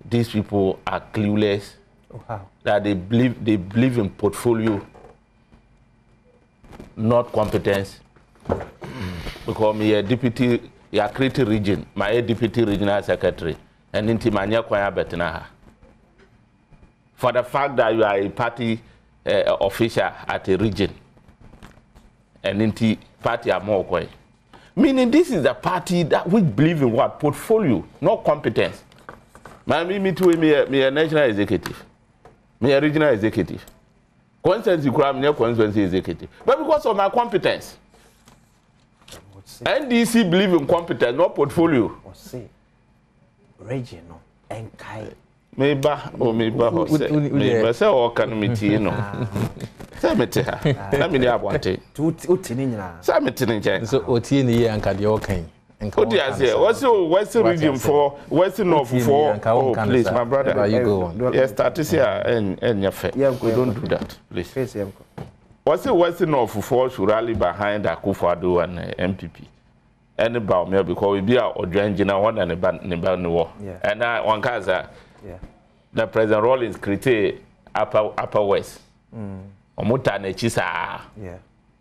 these people are clueless? Oh, how? That they believe in portfolio, not competence. Because me a deputy ya create region my deputy regional secretary and inti manya kwanya betina ha for the fact that you are a party official at a region and inti party are more kwai meaning this is a party that we believe in what portfolio not competence me too me a national executive me a regional executive consensus me a consensus executive but because of my competence NDC believe in competence, not portfolio. Or say, regional and Kai. Maybe, say, or can meet you know. Cemetery. Let me have one day. Two tinina. Cemetery. So, Otini and Kadiokan. Oh, dear, what's the region for? What's the north for? Oh, please, my brother. You go. Yes, start this here and your face. Yeah, we don't do that, please. What's the north for should rally behind Akufo-Addo and MPP? And about me because we be our Odranjina one and about the war. And one casa, the President Rawlings critique Upper West. Omuta nechisa.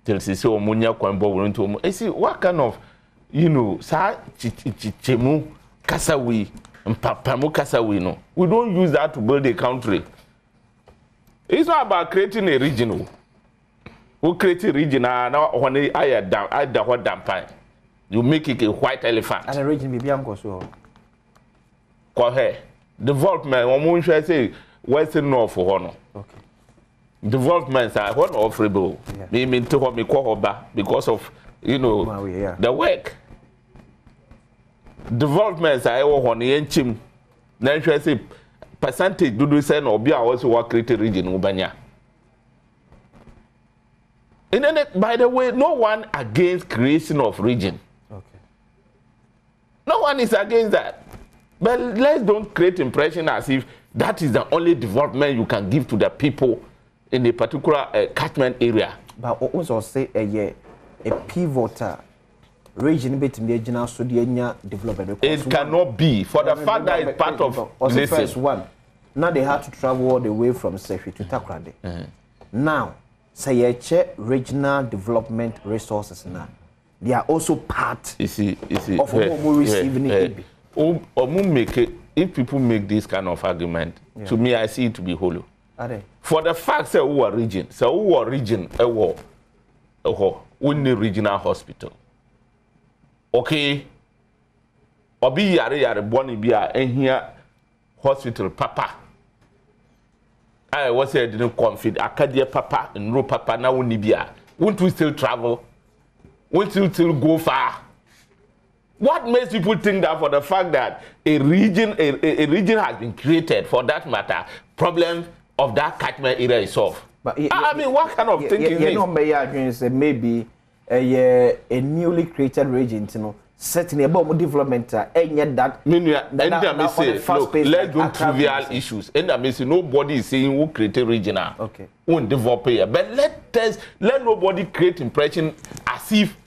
Till so Munya Kwambo into. I see what kind of, you know, sa chichemu kasawi and papamu kasawi no. We don't use that to build a country. It's not about creating a regional. We create a region now when I had the what damn you make it a white elephant. And a region maybe I'm going to go ahead. Development, one should say Western North for honor. Okay. Developments are one offerable. Me mean to me because of the work. Developments are one enchim. Then should say percentage do say no be also work create region ubanya. And then, by the way, no one against creation of region. Okay. No one is against that. But let's don't create impression as if that is the only development you can give to the people in a particular catchment area. But also say a pivotal region regional development. It cannot be for the fact that it's part of the first one. Now they have to travel all the way from Sefi to Takrade. Now, say regional development resources now. They are also part of what we receiving in if people make this kind of argument, to me I see it to be hollow. For the fact that we are region, we need regional hospital. Okay. Obi yare boni bia here hospital papa. I was said didn't confide Acadia papa and no papa now Nibia. Won't we still travel? Won't we still go far? What makes people think that for the fact that a region has been created for that matter, problem of that catchment area is solved? But I mean, what kind of thinking is maybe a newly created region, certainly about development, and yet that let's do trivial issues. And I mean, nobody is saying who created regional, won't develop here. But let nobody create impression as if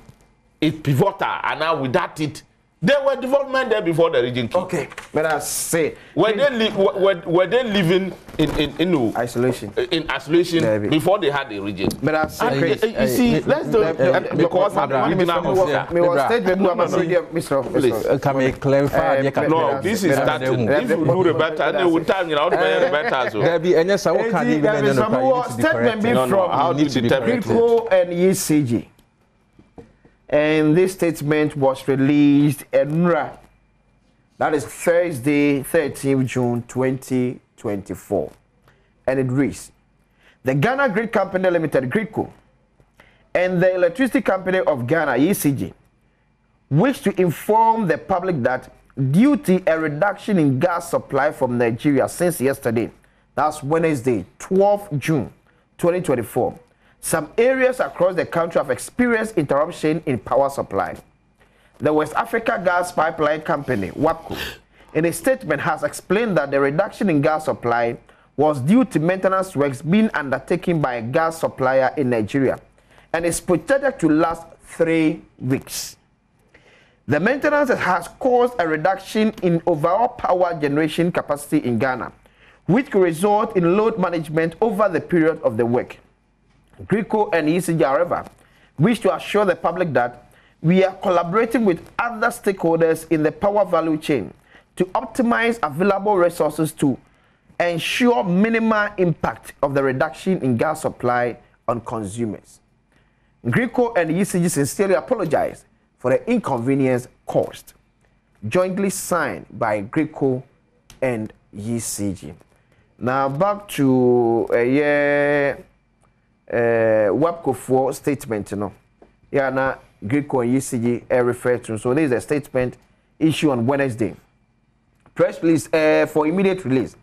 it's pivotal, and now without it, there were development there before the region came. Okay, but I say, were they living in isolation? In isolation before they had a region. But I say, you see, let's do because can we clarify? No, this is starting. If you do the better, they will time you know the better. So there be any statement from Rico and ECG. And this statement was released at NRA. That is Thursday, 13th June 2024. And it reads, the Ghana Grid Company Limited, GRIDCO, and the Electricity Company of Ghana, ECG, wish to inform the public that due to a reduction in gas supply from Nigeria since yesterday, that's Wednesday, 12th June 2024, some areas across the country have experienced interruption in power supply. The West Africa Gas Pipeline Company, WAPCO, in a statement has explained that the reduction in gas supply was due to maintenance works being undertaken by a gas supplier in Nigeria and is projected to last 3 weeks. The maintenance has caused a reduction in overall power generation capacity in Ghana, which could result in load management over the period of the work. GRIDCO and ECG, however, wish to assure the public that we are collaborating with other stakeholders in the power value chain to optimize available resources to ensure minimal impact of the reduction in gas supply on consumers. GRICO and ECG sincerely apologize for the inconvenience caused. Jointly signed by GRICO and ECG. Now back to WAPCO 4 statement, you know. Yeah, now GRICO and ECG refer to. So there is a statement issued on Wednesday. Press release for immediate release.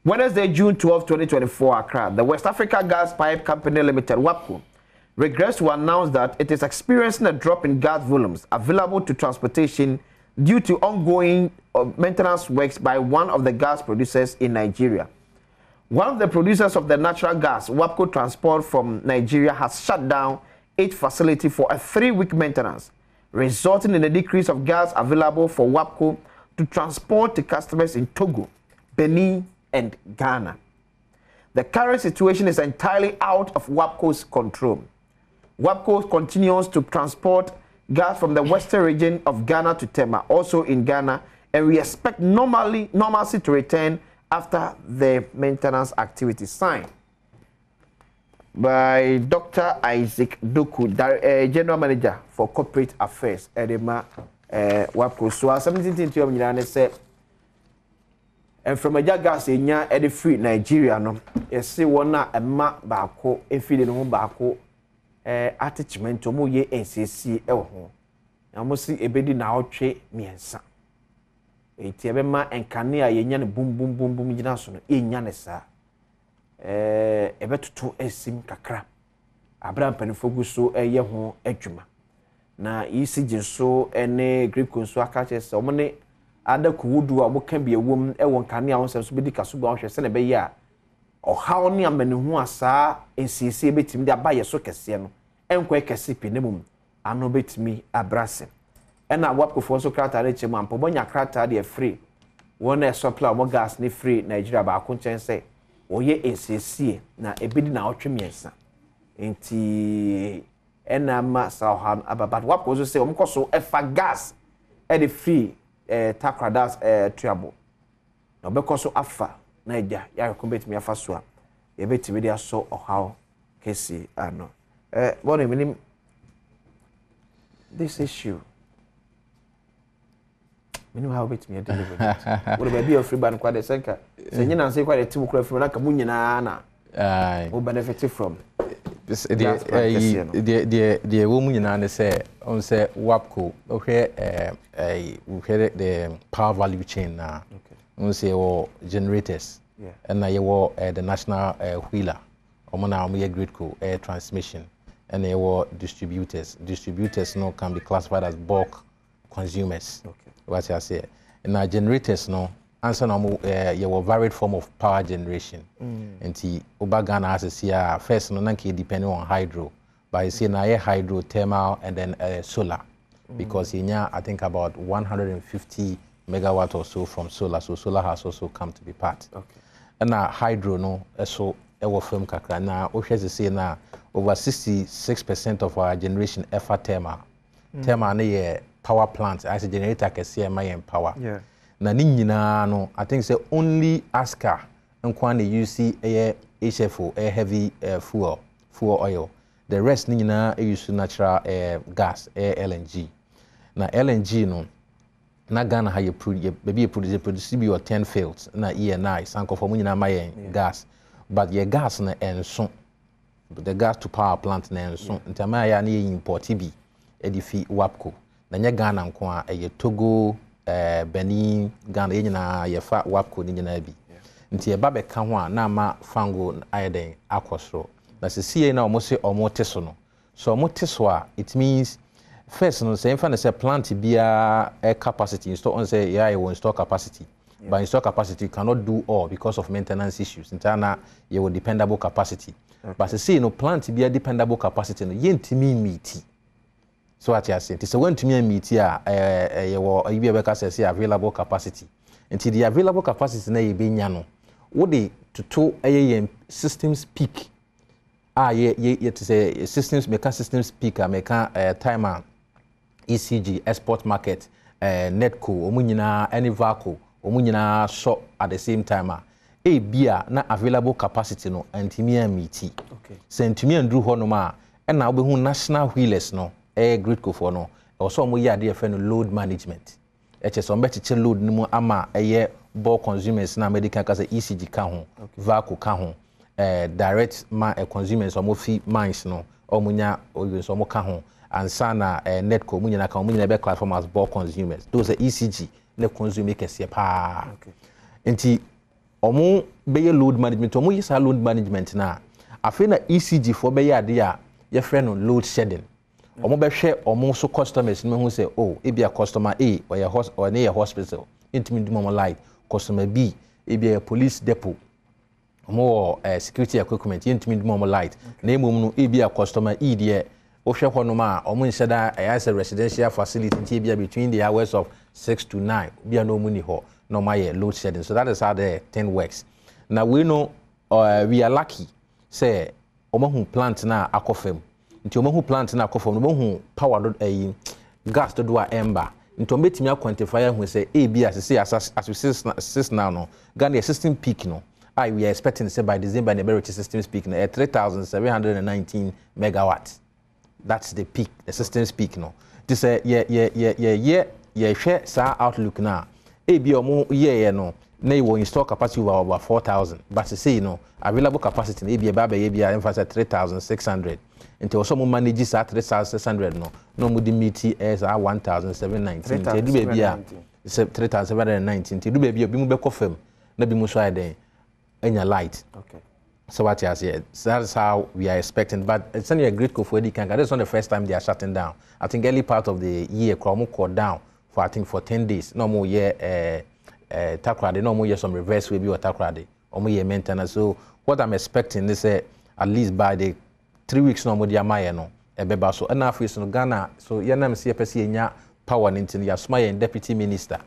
Wednesday, June 12, 2024, Accra. The West Africa Gas Pipe Company Limited, WAPCO, regrets to announce that it is experiencing a drop in gas volumes available to transportation due to ongoing maintenance works by one of the gas producers in Nigeria. One of the producers of the natural gas, WAPCO Transport from Nigeria, has shut down its facility for a 3-week maintenance, resulting in a decrease of gas available for WAPCO to transport to customers in Togo, Benin, and Ghana. The current situation is entirely out of WAPCO's control. WAPCO continues to transport gas from the western region of Ghana to Tema, also in Ghana, and we expect normalcy to return after the maintenance activity signed by Dr. Isaac Doku, General Manager for Corporate Affairs, Edema WAPCO. So, 17th year, said, and from a gas in ya, free Nigeria, no, you see one a ma bako, a feeding home bako, attachment to Moye NCC, home. I must see a bedi now trade me and son. A tiabema and Kania, yan boom boom boom boom, Jinason, in Yanesa. A better to a sim kakra. Abraham Penfoguso, a year home, ejuma. Na ECG so any Greek consuacaches, so many other kudu or can be a woman, a one Kania on some subidi Kasuba, send a beya. Or how near men who are sa in CC betim their buyer so casiano, and quake a sip in the moon. And no bit me a brassing. And I work for so crata rich man, Pobonia crata dear free. One a supply more gas ni free Nigeria ba kunchen say. O ye NCC na a bid na otrimiensa. Enti enama sauhan about what was say so efa gas at the free takradas trouble. No because so afa Nigeria ya combat me afa so. E beti media so or how kesi ano. What meaning this issue. We know how bit me deal with it. Would be a free band quite a second. So you know, say quite a team from like a munina. Who benefit from the woman and say on say WAPCO. Okay, we heard the power value chain now. On say generators. And now you the national wheeler. Omana we GRICO air transmission. And they were distributors. Distributors no can be classified as bulk consumers. Okay. What I say. And now generators no answer no you were varied form of power generation. And the Obagana has a see first no nanki depending on hydro. But you see now hydro, thermal, and then solar. Because in I think about 150 megawatt or so from solar. So solar has also come to be part. Okay. And now hydro no so our firm kakra. Now we have to say now over 66% of our generation effort thermal. Thermal na power plant as a generator can see my power. Yeah. Na ninyina no I think say only Aska and kwani you see a HFO a heavy fuel oil. The rest ninyina use natural gas LNG. Na LNG no na Ghana ha you produce be your 10 fields na ENI sanko for munyina my gas but your gas na enso the gas to power plant na enso ntama ya na import bi edifi WAPCO na nya Ghana nko a Togo Benin Ghana nyina ye fa WAPCO ni nyina bi nti e ba be ka ho a na ma fango ayeden akosoro na se na omo se omo teso no so omo teso a it means first no say na say plant bia capacity install on say yeah you install capacity. Yeah. But install capacity you cannot do all because of maintenance issues. Intana you will dependable capacity. Okay. But say no plant be a dependable capacity no yentimi meet. So what you say? It's a when to me meet here you be able say available capacity. Until the available capacity na you be nyano. What they to systems peak. Ye to say systems make systems peak make timer ECG export market netco omu nyina any vaco omu nyina so at the same time bia na available capacity no antimi amiti sentimi andru ho no ma na obehu national wheelers no gridco for no also omu ya de no load management so mbetiche load no mu ama bulk consumers na medical kasa ECG ka ho vaco ka ho direct consumers omu fi mines no omunya so omu ka ho ansana netco omu nyina ka omu nyina be platform as bulk consumers those are ECG na consumer kese pa enti omu be load management omu yisa load management na afi na ECG for be ade a ye frɛ no load shedding omu be hwɛ omu so customers no hu say oh e a customer A or near hospital intimi do mo light customer B e be a police depot omu security equipment intimi do mo light na emom no e be a customer E there o hwɛ hɔ no ma omu nhyɛda as a residential facility be between the hours of 6 to 9 be no mu ni hɔ no my load shedding. So that is how the thing works. Now we know we are lucky say omo plant na akofem. Nti omo plant na akofem no hu power do gas do a ember. Nti omo betimi quantify hu say be as we say now no Ghana system peak no. We are expecting say by December the battery system peak no 3719 megawatts. That's the peak, the system peak no. This share sa outlook now. Ebi omo ye no na you install capacity of about 4,000 but say no available capacity na ebi ba emphasize 3,600 until also mo manage sa 3,600 no mo di meet as 1,719 te du be bia 3,719 te du be bia obi mo be kofam na bi mo so aden enya light so what you say that's how we are expecting but it's only a great go for Edikanga. That's not the first time they are shutting down. I think early part of the year Kromo called down for I think for 10 days. No more year takrade, no more year some reverse will be or takrade, or more year maintenance. So what I'm expecting is at least by the 3 weeks no more the amaya no ebeba so enough is no Ghana. So yanam CPC nya power into ya smile deputy minister.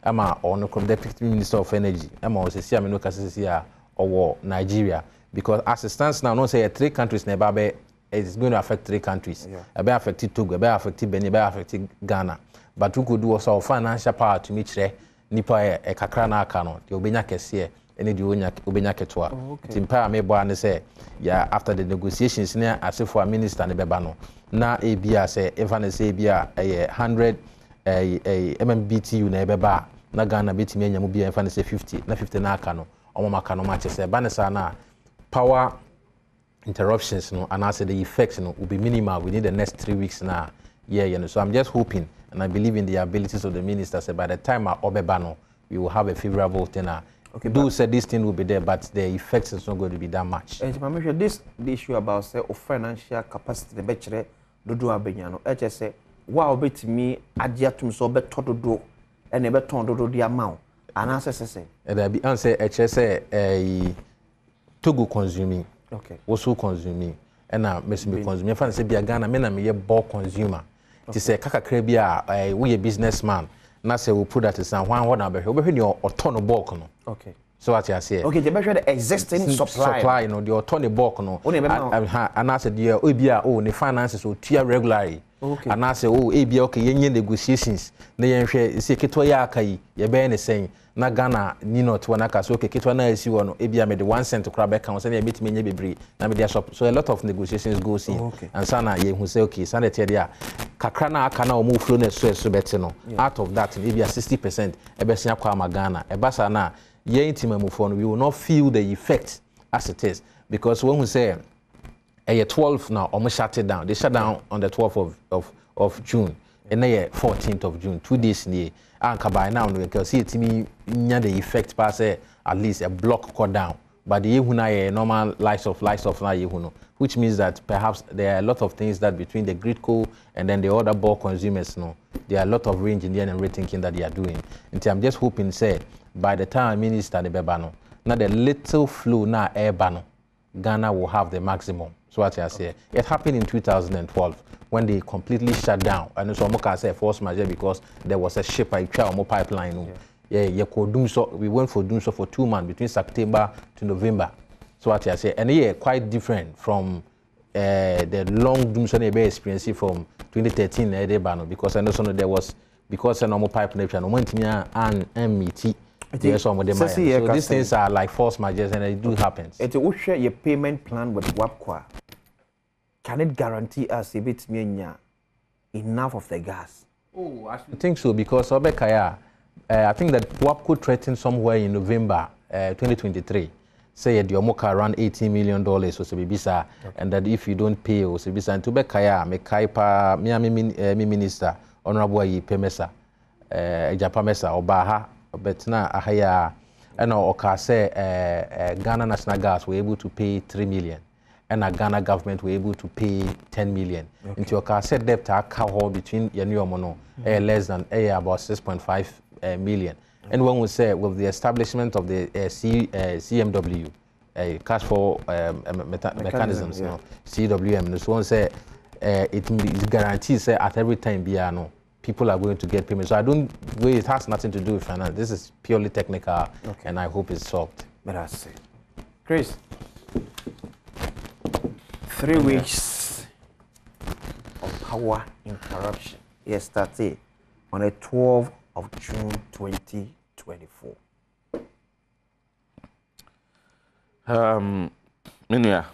Ama on deputy minister of energy. Ama o se no kasisi or Nigeria because as it stands now no say 3 countries never it's going to affect 3 countries. It be affected Togo, it be affected Benin, it be affected Ghana. But we could do also financial power to meet nipa kakra na aka no de obenya kese ene de obenya ketwa timpa amebo ane say ya after the negotiations na asefo minister ne beba no na ebia say even say ebia 100 MMBTU na beba na Ghana betimi anya mu bia even say 50 na 50 na aka no omo maka no ma chese ba ne sa na power interruptions no and also the effects no will be minimal within the next 3 weeks now. So I'm just hoping and I believe in the abilities of the minister. So by the time Obebano, we will have a favorable tenor. Okay, do say this thing will be there, but the effects is not going to be that much. This the issue about say of financial capacity the bechere do abenyano. Just say wow bet me adiatum so beto do and e beton do the amount. And answer say there be answer say Togo consuming. Okay. Also consuming. And now me consuming. If I say be Ghana, me na me bulk consumer. To say kakakra bia we a businessman. Na say we put that aside. One na be we your autono bulk no. Okay. So what you say? Okay, the measure the existing supply no the autono bulk no. And I said yeah, we be the finances will tear regularly. Okay. And I say e bia okay yenye negotiations. Na yen hwe say ketwa ya akai ye be ne sen. Na Ghana ni not wana ka so okay ketwa na esi wono e bia me the 1 cent kra be kan so na bit me nya bebre na me dey shop so a lot of negotiations goes in. Okay. And sana ye hu say okay sana te dia kakra na aka na omo flow na so beti no out of that e bia 60% e be sia kwa ma Ghana e ba sa na ye intimamufo no we will not feel the effect as it is because when we say 12 now omo shut it down, they shut down on the 12th of June and then 14th of June 2 days near and by now we can see it me the effect pass at least a block cut down but the normal lights of now which means that perhaps there are a lot of things that between the grid co and then the other bulk consumers there are a lot of range in the and rethinking that they are doing and I'm just hoping say by the time minister the bebano now the little flow now air bano Ghana will have the maximum. So what I say, it happened in 2012 when they completely shut down. And so I say force majeure because there was a ship pipeline. We went for doing so for 2 months between September to November. So what I say, and quite different from the long doom experience from 2013 na dey ban because I know so there was because normal pipe connection no went me and MET. Yes, so these things are like force majeure and it do happen. It's a share your payment plan with WAPCWA. Can it guarantee us if it's enough of the gas? Oh, I think so because Obekaya, I think that WAPCO threatened somewhere in November 2023. Say the Omoka around $18 million or so, and that if you don't pay or so, and to Bekaya, me kaipa mi minister Honorable Pemesa, Japamesa Obaha, but now ahaya, and Oka say Ghana National Gas were able to pay 3 million. And a Ghana government were able to pay 10 million. Into your car set debt hold between Yanu Mono, less than about 6.5 million. And when we say with the establishment of the CMW, cash for mechanisms, CWM, this one say it guarantees at every time people are going to get payments. So I don't way it has nothing to do with finance. This is purely technical, and I hope it's solved. But I say, Chris. 3 weeks of power in corruption. Yes, that's it. On the 12th of June 2024. Minia.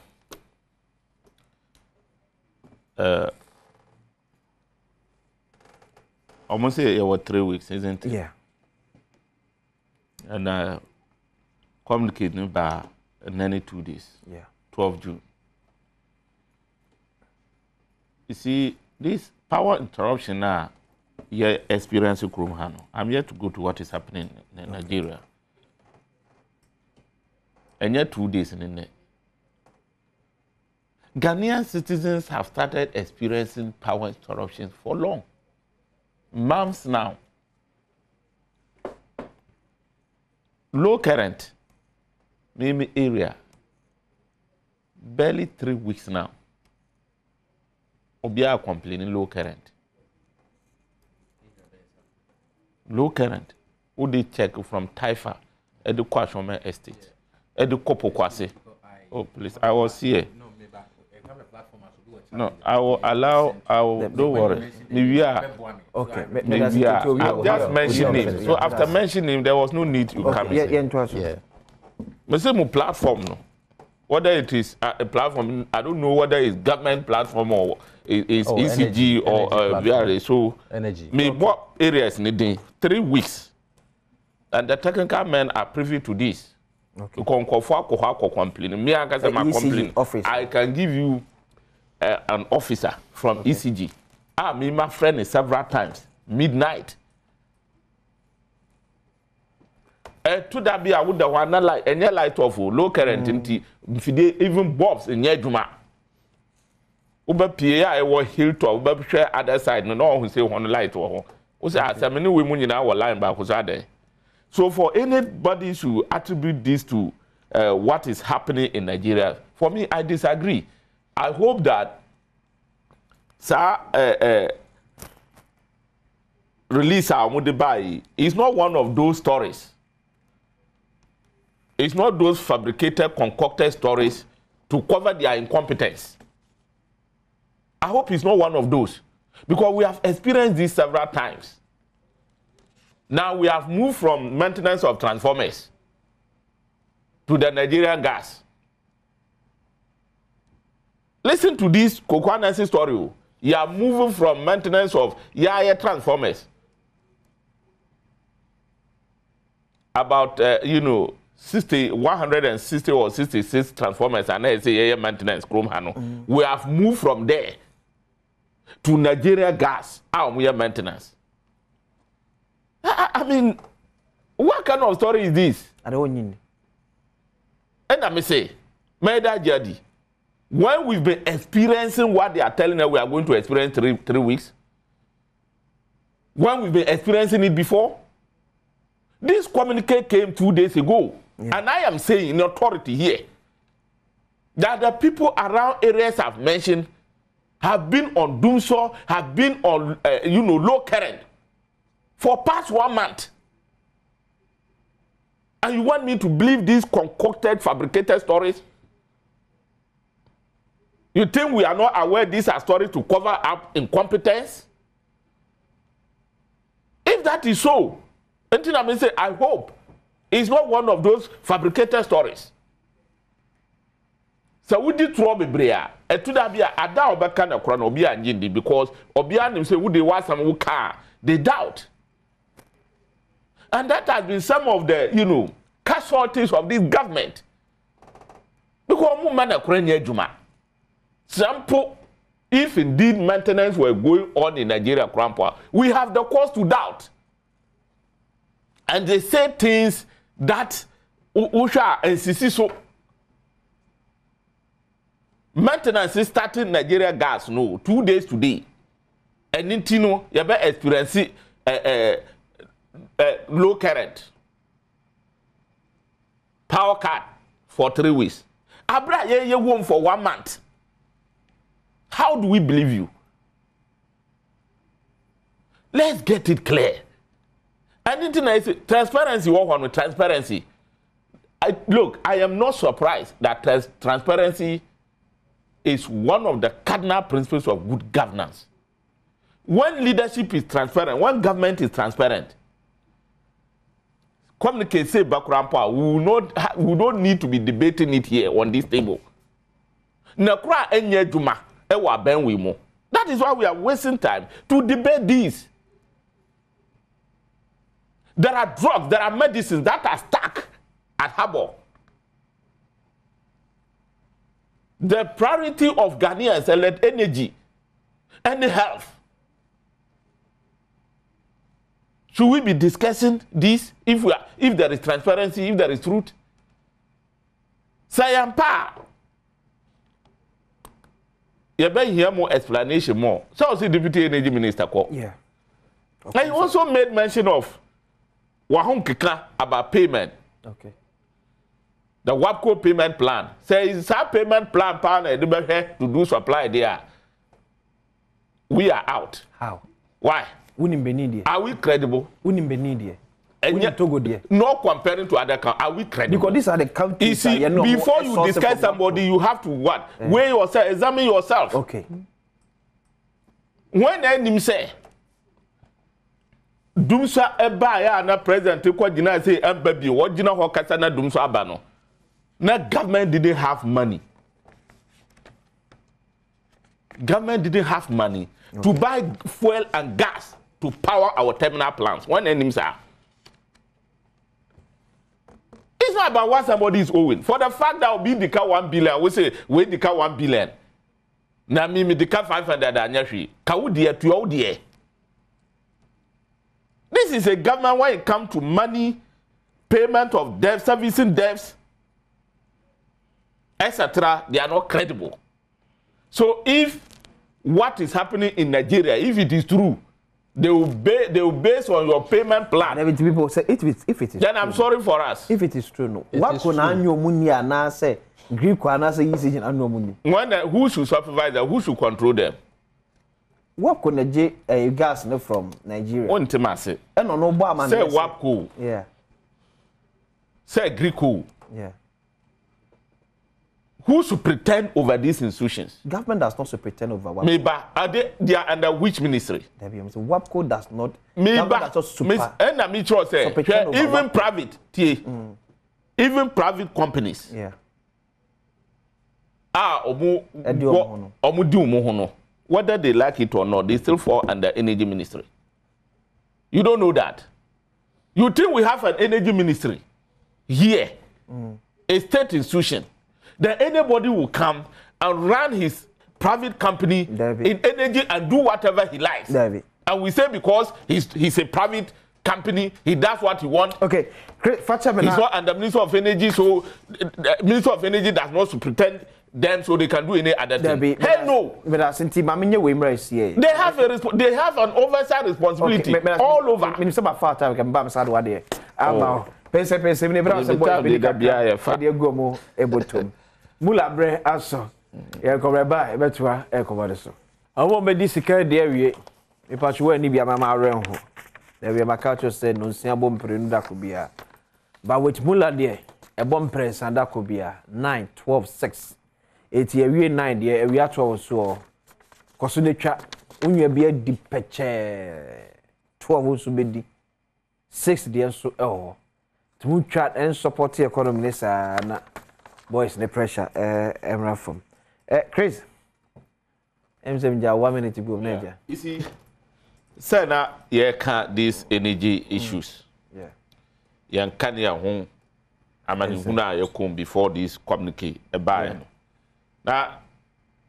Almost say it was 3 weeks, isn't it? Yeah. And communicating by 92 days. Yeah. 12 June. You see, this power interruption now, you're experiencing Krumhano. I'm yet to go to what is happening in Nigeria. And yet 2 days in it. Ghanaian citizens have started experiencing power interruptions for long. Months now. Low current, maybe area, barely 3 weeks now. Obia complaining low current. Low current. Who they check from Taifa at the Kwashome Estate? At the Kopo Kwase. Oh, please. I was here. No, I will allow. Don't worry. Maybe okay. Maybe I've just mentioned him. So after mentioning him, there was no need to come. Yeah. But same platform, no. Whether it is a platform, I don't know whether it's government platform or it's ECG or VRA. So, me what areas needing 3 weeks, and the technical men are privy to this. Okay. I can give you an officer from ECG. Me my friend is several times midnight. To that be I would the one light and your light of low current even bulbs in your juma. Uber PA I was hill to Uber share other side, no who say one light or was I many women in our line back was there. So for anybody to attribute this to what is happening in Nigeria, for me I disagree. I hope that release our Mudibai is not one of those stories. It's not those fabricated, concocted stories to cover their incompetence. I hope it's not one of those. Because we have experienced this several times. Now we have moved from maintenance of transformers to the Nigerian gas. Listen to this Kokwanesi story. You are moving from maintenance of transformers. About, 160 or 66 transformers and I say maintenance. We have moved from there to Nigeria gas. We are maintenance. I mean, what kind of story is this? I don't know. And I may say, Meda Jadi, when we've been experiencing what they are telling us we are going to experience 3 weeks, when we've been experiencing it before, this communique came 2 days ago. Yeah. And I am saying in authority here that the people around areas I've mentioned have been on doomsday, have been on low current for past 1 month. And you want me to believe these concocted, fabricated stories? You think we are not aware these are stories to cover up incompetence? If that is so, until I say, I hope it's not one of those fabricated stories. So we did throw Biblia. And to that be a doubt back kind of chronobia and Yindi because Obian say would they want some car. They doubt. And that has been some of the, casualties of this government. Because Mumana Krenya Juma. Sample, if indeed maintenance were going on in Nigeria, we have the cause to doubt. And they say things that Usha and Sisiso. Maintenance is starting Nigeria gas, 2 days today. And Nintino, you have experienced low current. Power cut for 3 weeks. Abra ye won for 1 month. How do we believe you? Let's get it clear. And internet transparency, what with transparency? Look, I am not surprised that transparency is one of the cardinal principles of good governance. When leadership is transparent, when government is transparent, communicate say backrampa, we don't need to be debating it here on this table. Nakra enye juma ewa ben we mo. That is why we are wasting time to debate this. There are drugs, there are medicines that are stuck at harbor. The priority of Ghanaians is energy and health. Should we be discussing this if there is transparency, if there is truth? Sayampa. You better hear more explanation more. So see Deputy Energy Minister call. Yeah. Okay, and he also made mention of Wahon Kika about payment. Okay. The WAPCO payment plan. Says our payment plan to do supply there. We are out. How? Why? Are we credible? No comparing to other countries. Are we credible? Because these are the countries. You see, before you discuss somebody, you have to what? Weigh yourself, examine yourself. Okay. When enemy say, Dumsa eba ya na president kwa jina say embabi what jina ho kasa na Dumsa abano. Na government didn't have money. Government didn't have money to buy fuel and gas to power our terminal plants. When enemies are. It's not about what somebody is owing. For the fact that we dika 1 billion, we say we dika 1 billion. Na me dika 500 anyashi. Ka wo die to wo die. This is a government when it comes to money, payment of debt, servicing debts, etc. They are not credible. So if what is happening in Nigeria, if it is true, they will base on your payment plan. And people say if it is then true, I'm sorry for us. If it is true, no. What can annual money and say Greek and say using annual money? Who should supervise them? Who should control them? What can a gas from Nigeria? On Timase. And no Obama. Say WAPCO. Yeah. Say Greeko. Yeah. Who should pretend over these institutions? Government does not pretend over WAPCO. Maybe they are under which ministry? WAPCO does not. Maybe even private, even private companies. Yeah. Whether they like it or not, they still fall under energy ministry. You don't know that. You think we have an energy ministry here, a state institution, then anybody will come and run his private company in energy and do whatever he likes. And we say because he's a private company, he does what he wants. Okay, he's not under Minister of Energy, so Minister of Energy does not pretend them so they can do any other thing. Hell no. They have an oversight responsibility all over. Minister Bafata can bam sad what there. Mula bre aso. Ya ko reba e betua e ko bode so. Awon be di sika de awie. Me pa chwe ni bia mama ren ho. There we maka say no nsia bom pre nu da ko bia. But with Mula there e bom pre sanda ko bia 9 12 6. eti ewie 9 de ewie atwo so koso ne twa onwa bia di peche 12 so bedi 6 de so to twa and support the economy nesa na boys the pressure emra from Chris MSM ja 1 minute go na you see say na ye can these energy issues yan kan ya ho amani huna ye come before this communicate buy na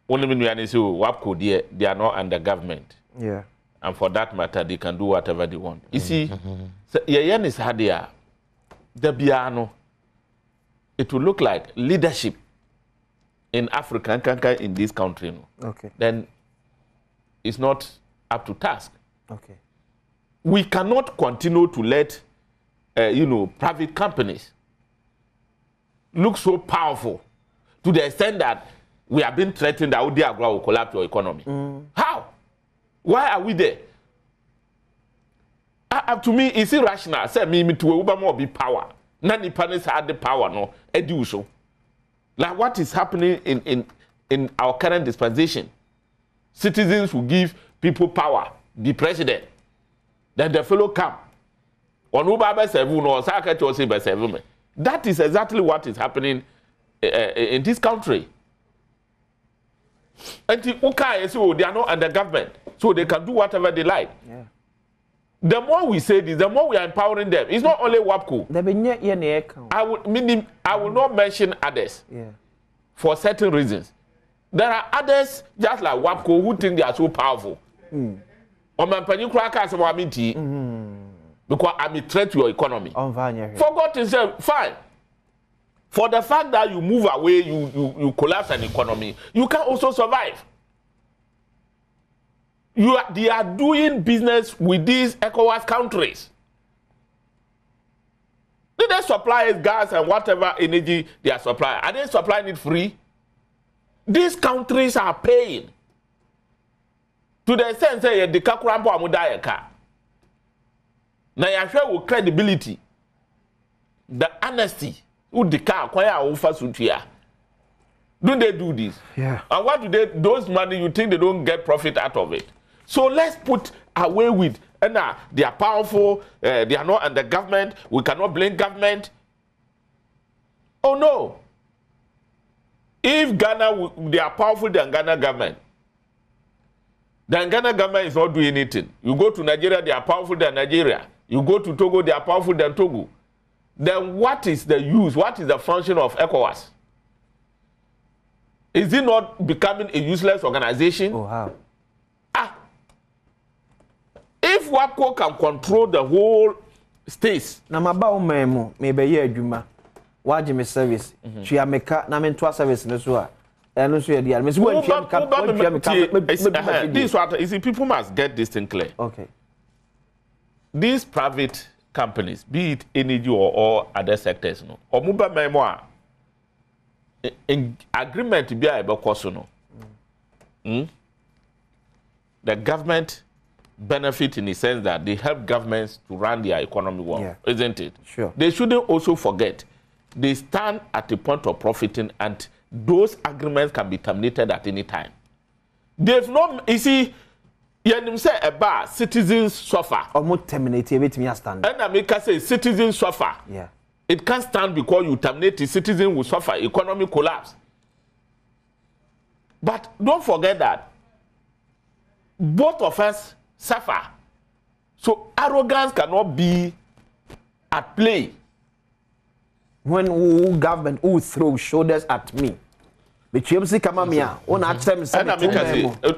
only mean you say WAPCO they are not under government and for that matter they can do whatever they want you see ye is hadia the biano it will look like leadership in Africa in this country then it's not up to task we cannot continue to let private companies look so powerful to the extent that we have been threatened that Saudi Arabia will collapse your economy. How? Why are we there? To me, it's irrational. Say me to Obama be power. Nani panis had the power, no? Eduso. Like what is happening in our current dispensation? Citizens will give people power, be president. Then the fellow come. That is exactly what is happening in this country. And they are not under government, so they can do whatever they like. The more we say this, the more we are empowering them. It's not only WAPCO. I will not mention others for certain reasons. There are others just like WAPCO who think they are so powerful. Because I'm a threat to your economy. Forgot to say, fine. For the fact that you move away, you collapse an economy, you can also survive. They are doing business with these ECOWAS countries. Did they supply gas and whatever energy they are supplying? Are they supplying it free? These countries are paying. To the extent that the Kakurampo Amudayaka. Now you share with credibility, the honesty, who the car acquire offer sutia. Don't they do this? Yeah. And what do they? Those money you think they don't get profit out of it? So let's put away with. They are powerful. They are not under government. We cannot blame government. Oh no! If Ghana they are powerful than Ghana government, then Ghana government is not doing anything. You go to Nigeria, they are powerful than Nigeria. You go to Togo, they are powerful than Togo. Then what is the use? What is the function of ECOWAS? Is it not becoming a useless organization? Oh, how? If WAPCO can control the whole states. Na maba memo maybe ye adwuma. Waje me service. Twa meka na me ntwa service ne so a. Eno so ye dia. Me so wan twa This what you see, people must get this thing clear. Okay. These private companies, be it energy or other sectors, no. Omuba memo in agreement to be able to the government benefit in the sense that they help governments to run their economy well, isn't it? Sure. They shouldn't also forget they stand at the point of profiting, and those agreements can be terminated at any time. They've not, you see, you say about citizens suffer. Almost terminated with me stand. And America say citizens suffer. Yeah. It can't stand because you terminate the citizen will suffer, economic collapse. But don't forget that both of us suffer. So arrogance cannot be at play. When government who throw shoulders at me. But you come on, on at time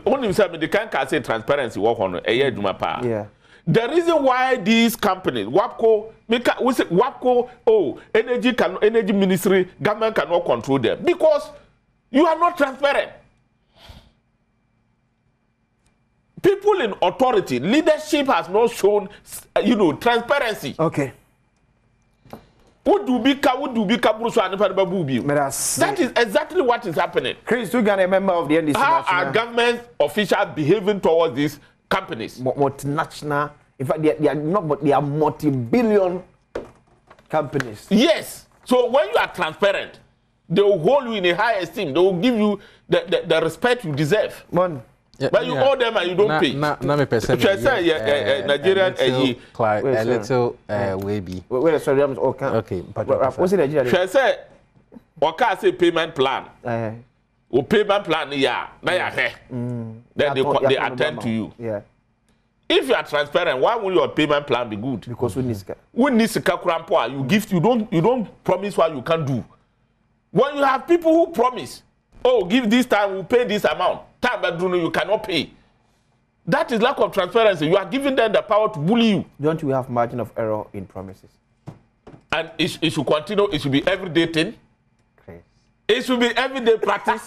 only the can say transparency work on a year. Yeah. The reason why these companies, WAPCO, we say WAPCO, energy ministry, government cannot control them because you are not transparent. People in authority, leadership has not shown, transparency. Okay. That is exactly what is happening. Chris, you are a member of the NDC. How are government officials behaving towards these companies? Multinational. In fact, they are not, but they are multi-billion companies. Yes. So when you are transparent, they will hold you in a high esteem. They will give you the respect you deserve. Man. But you owe them and you don't pay. Na me percent. Nigerian a little wavy. Wait, sorry, I'm okay. What's it Nigeria? She say, "What can say payment plan? O payment plan na ya he. Then they attend to you. Yeah. If you are transparent, why will your payment plan be good? Because we need sika. We need sika kurampo. You don't promise what you can do. When you have people who promise, oh, give this time, we'll pay this amount. Time but you cannot pay. That is lack of transparency. You are giving them the power to bully you. Don't we have margin of error in promises? And it should continue. It should be everyday thing. Okay. It should be everyday practice.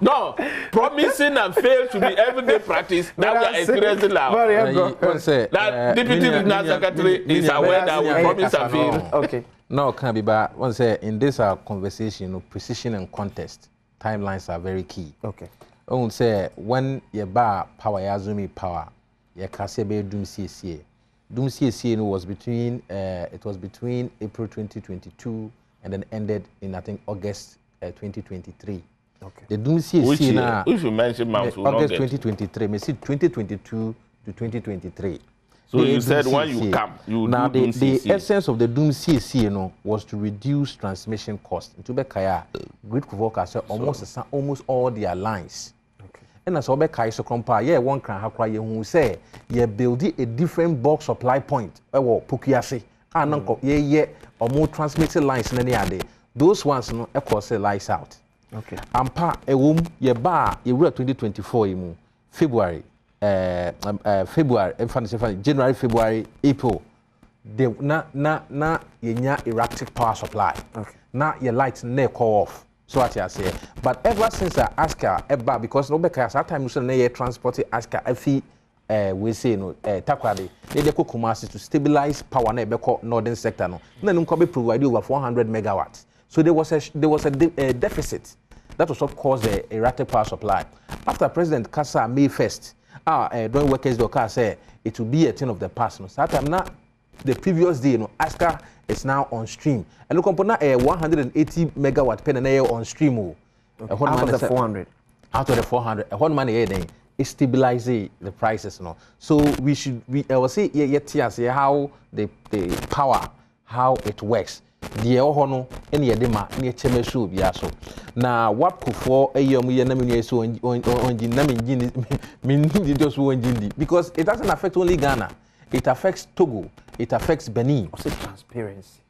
No, promising and fail to be everyday practice. That we are experiencing now. That Deputy Regional Secretary is aware that we promise and fail. Okay. No, can be bad. One say in this conversation, precision and context, timelines are very key. Okay. I would say when you buy power, you power. You can say be doom CCA. Doom CCA was between April 2022 and then ended in I think August 2023. Okay. The doom CCA now. If you mention months, August 2023. Me see 2022 to 2023. So you said when you come, you now do the essence of the Doom CC, was to reduce transmission cost. Into Bekaya, Great Kuvoka almost all their lines. Okay. And as Obekai so compare, one can have who say you build a different bulk supply point. Pukiase, and uncle, or more transmitted lines in any other. Those ones no say lights out. Okay. Ampa ye bar ye 2024 February. February, January, February, April. They na yenya erratic power supply. Okay. Na your lights ne call off. So what I say. But ever since I ask her about because no because that time you say na transport ask her if we say no takwade they dey Kumasi to stabilize power na ebeko northern sector no. Na nko be provide over 400 megawatts. So there was a deficit. That was of course the erratic power supply. After President Kasa May 1st, during workers the car say it will be a thing of the past. No, so that time now the previous day, Aska is now on stream. And look upon a 180 megawatt pen on stream. Okay. Out of the 400. Out of the 400. One money then it stabilizes the prices. No, so I will say how the power, how it works. The ohono any edema any chemesu bia so na wapko for eyom ye na menye so on na menji just onjindi because it doesn't affect only Ghana, it affects Togo, it affects Benin. Also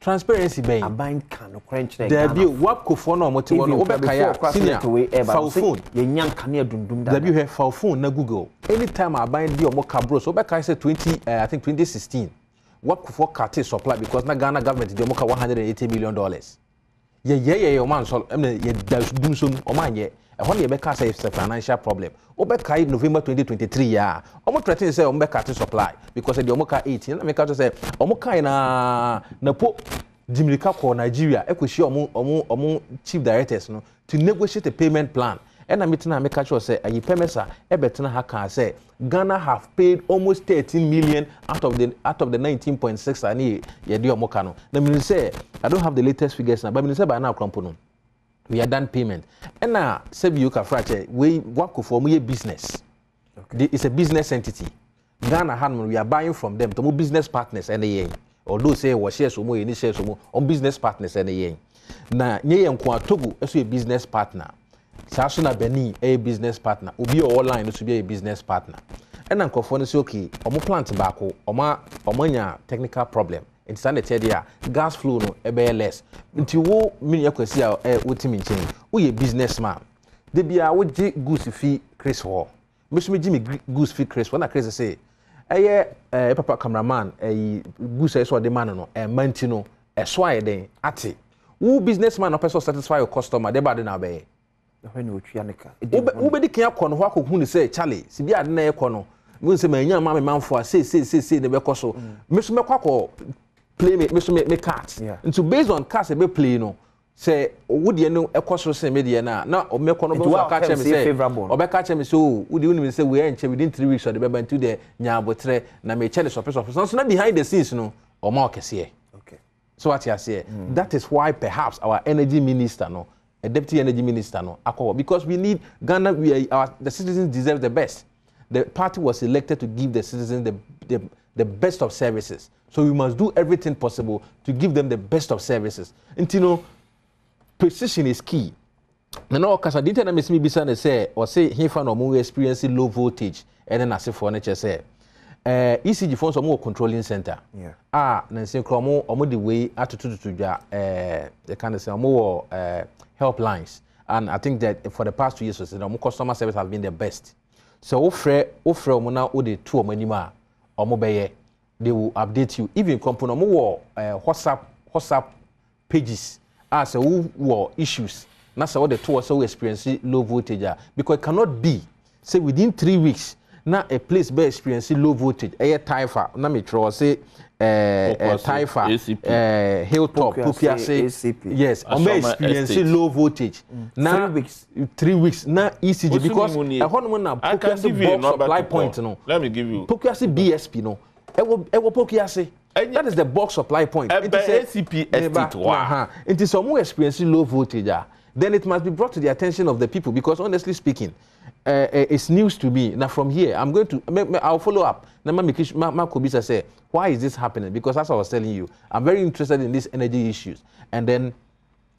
transparency bay aban kan crunch there be wapko for no mote wono obekaya senior phone ye nyanka na dundum da there be her phone na Google anytime aban di omoka bro so obekaya say 2016 what for cartel supply because na Ghana government dey moka $180 million. Yeah, man so do so o man ye. E ho na ye be ka say it's a financial problem. O be kai November 2023 ya. O mo threaten say o be cartel supply because dey moka 18 na me ka say o mo kai na po Jimirika ko Nigeria e ko shi omo chief directors no to negotiate a payment plan. And I'm meeting make sure say ayi pemesa e betena ha kan say Ghana have paid almost 13 million out of the 19.6 ani ye do omoka no. Na me say I don't have the latest figures now but me say by now krampo no we are done payment. And now say you can frache we work for me business. Okay. It's a business entity. Ghana Hanman we are buying from them to business partners any although say we share so more share so more on business partners any na nye enko Togo so a business partner. Sasuna Benin a business partner. Ubi online to be a business partner. And then Kofone say okay, omo plant bako, omanya technical problem. It's an etedia gas flow no ebe less. Nti wo mini yakwesi a wotimi nchen. Wo ye businessman. De bia wo je goose fi Chris ho. Me so me ji me goose fi Chris. When Chris say papa cameraman goose so de man no manti no so aye den ate. Wo businessman no person satisfy your customer de bad na be. When you trianica ube di kan akọ no ho akọ hu ni say Charlie si bia de na ekọ no we say manya ma me manfo a say ne be kọ so me so me kwakọ play me so me cards into based on cards e be play no say wo de no ekọ so say me de na o me kọ no be so catch me say o be catch me so wo de uni me say we enche within 3 weeks or the be into the nya abotre na me che the surprise so na behind the scenes no o ma okese. Okay. So what you say? That is why perhaps our energy minister, no, a deputy energy minister, no, because we need Ghana. The citizens deserve the best. The party was elected to give the citizens the best of services. So we must do everything possible to give them the best of services. And you know, precision is key. And now, because I didn't know me bisa say or say he found no more experiencing low voltage, and then I say for nature say. ECG phones are more controlling center. Yeah. Nancy Cromo, or the way attitude to the kind of say more helplines. And I think that for the past 2 years, the more customer service have been the best. So offer now the 2 or many more or mobile, they will update you. Even company more WhatsApp pages as who issues. That's what the 2 also experience low voltage because it cannot be say within 3 weeks. Now a place be experiencing low voltage. Taifa, na me try say Taifa, Hilltop, Pukiase, yes, be experiencing low voltage. Now 3 weeks. Now ECG because I want na Pukiase box supply point no. Let me give you. Pukiase BSP no. Ewo Pukiase. That is the box supply point. It is ACP. It is some experiencing low voltage. Then it must be brought to the attention of the people because honestly speaking, it's news to me. Now from here, I'm going to, I'll follow up. Now, Kobisa say, why is this happening? Because as I was telling you, I'm very interested in these energy issues. And then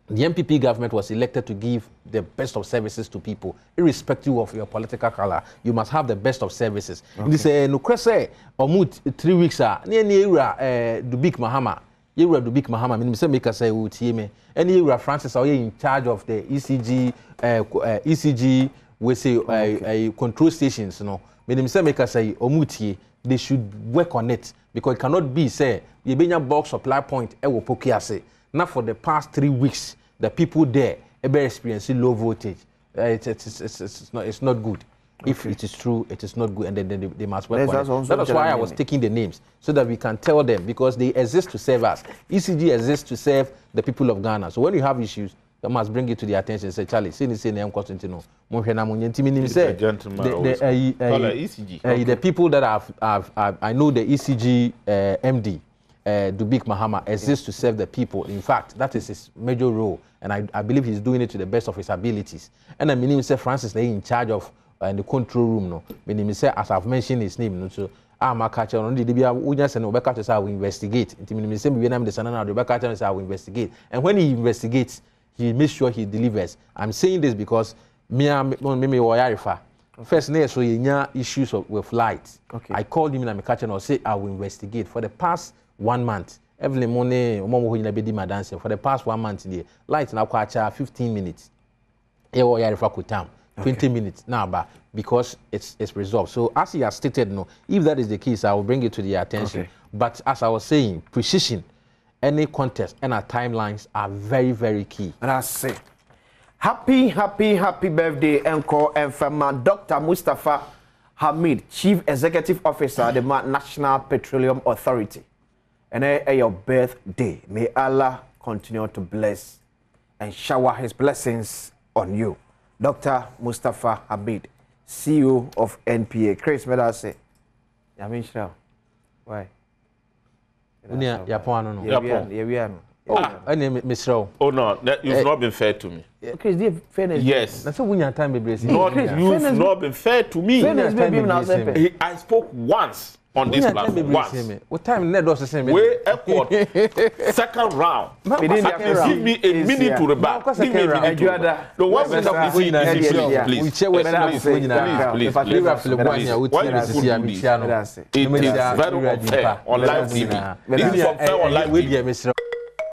the MPP government was elected to give the best of services to people, irrespective of your political color. You must have the best of services. This no say omut 3 weeks Dubik Mahama. You do big Mahama, Minister Maker say, and you are Francis are in charge of the ECG, we say control stations, no. Minister Maker say, Omuti, they should work on it because it cannot be, say, you be your box supply point, say. Now for the past 3 weeks, the people there are experiencing low voltage. It's not good. If it is true, it is not good, and then they must work on it. That is why I was taking the names, so that we can tell them, because they exist to serve us. ECG exists to serve the people of Ghana. So when you have issues, you must bring it to the attention and say, Charlie, say name Constantino. The people that I know the ECG MD, Dubik Mahama, exists to serve the people. In fact, that is his major role, and I believe he's doing it to the best of his abilities. And I mean, say Francis, they in charge of in the control room, no. When he say, as I've mentioned his name, no. So I'm a catcher on the DBA. We just say, Rebecca to say, I will investigate. Until when he say, we name the son of Rebecca to say, I will investigate. And when he investigates, he makes sure he delivers. I'm saying this because me first name so you issues with lights. Okay. I called him and I'm catching or say, I will investigate. For the past 1 month, every morning, for the past 1 month, the lights now catch 15 minutes. 20 minutes now, but because it's resolved. So as he has stated, no, if that is the case, I will bring it to the attention. Okay. But as I was saying, precision, any contest and our timelines are very, very key. And I say, happy birthday, Encore and Fema, Dr. Mustafa Hamid, Chief Executive Officer of the National Petroleum Authority. And your birthday. May Allah continue to bless and shower his blessings on you. Dr. Mustafa Hamid, CEO of NPA. Chris, what I say? Yamin Shra. Why? Yapon. Oh, Miss Rowe. Oh no, you've not been fair to me. Chris, fairness. Yes. That's when your time be you've not been fair to me. I spoke once on this platform. What time net was the same? We second round. Give me a minute to rebut. Give me a minute. The one that we see, please. It is very unfair on live TV. This is unfair on live TV.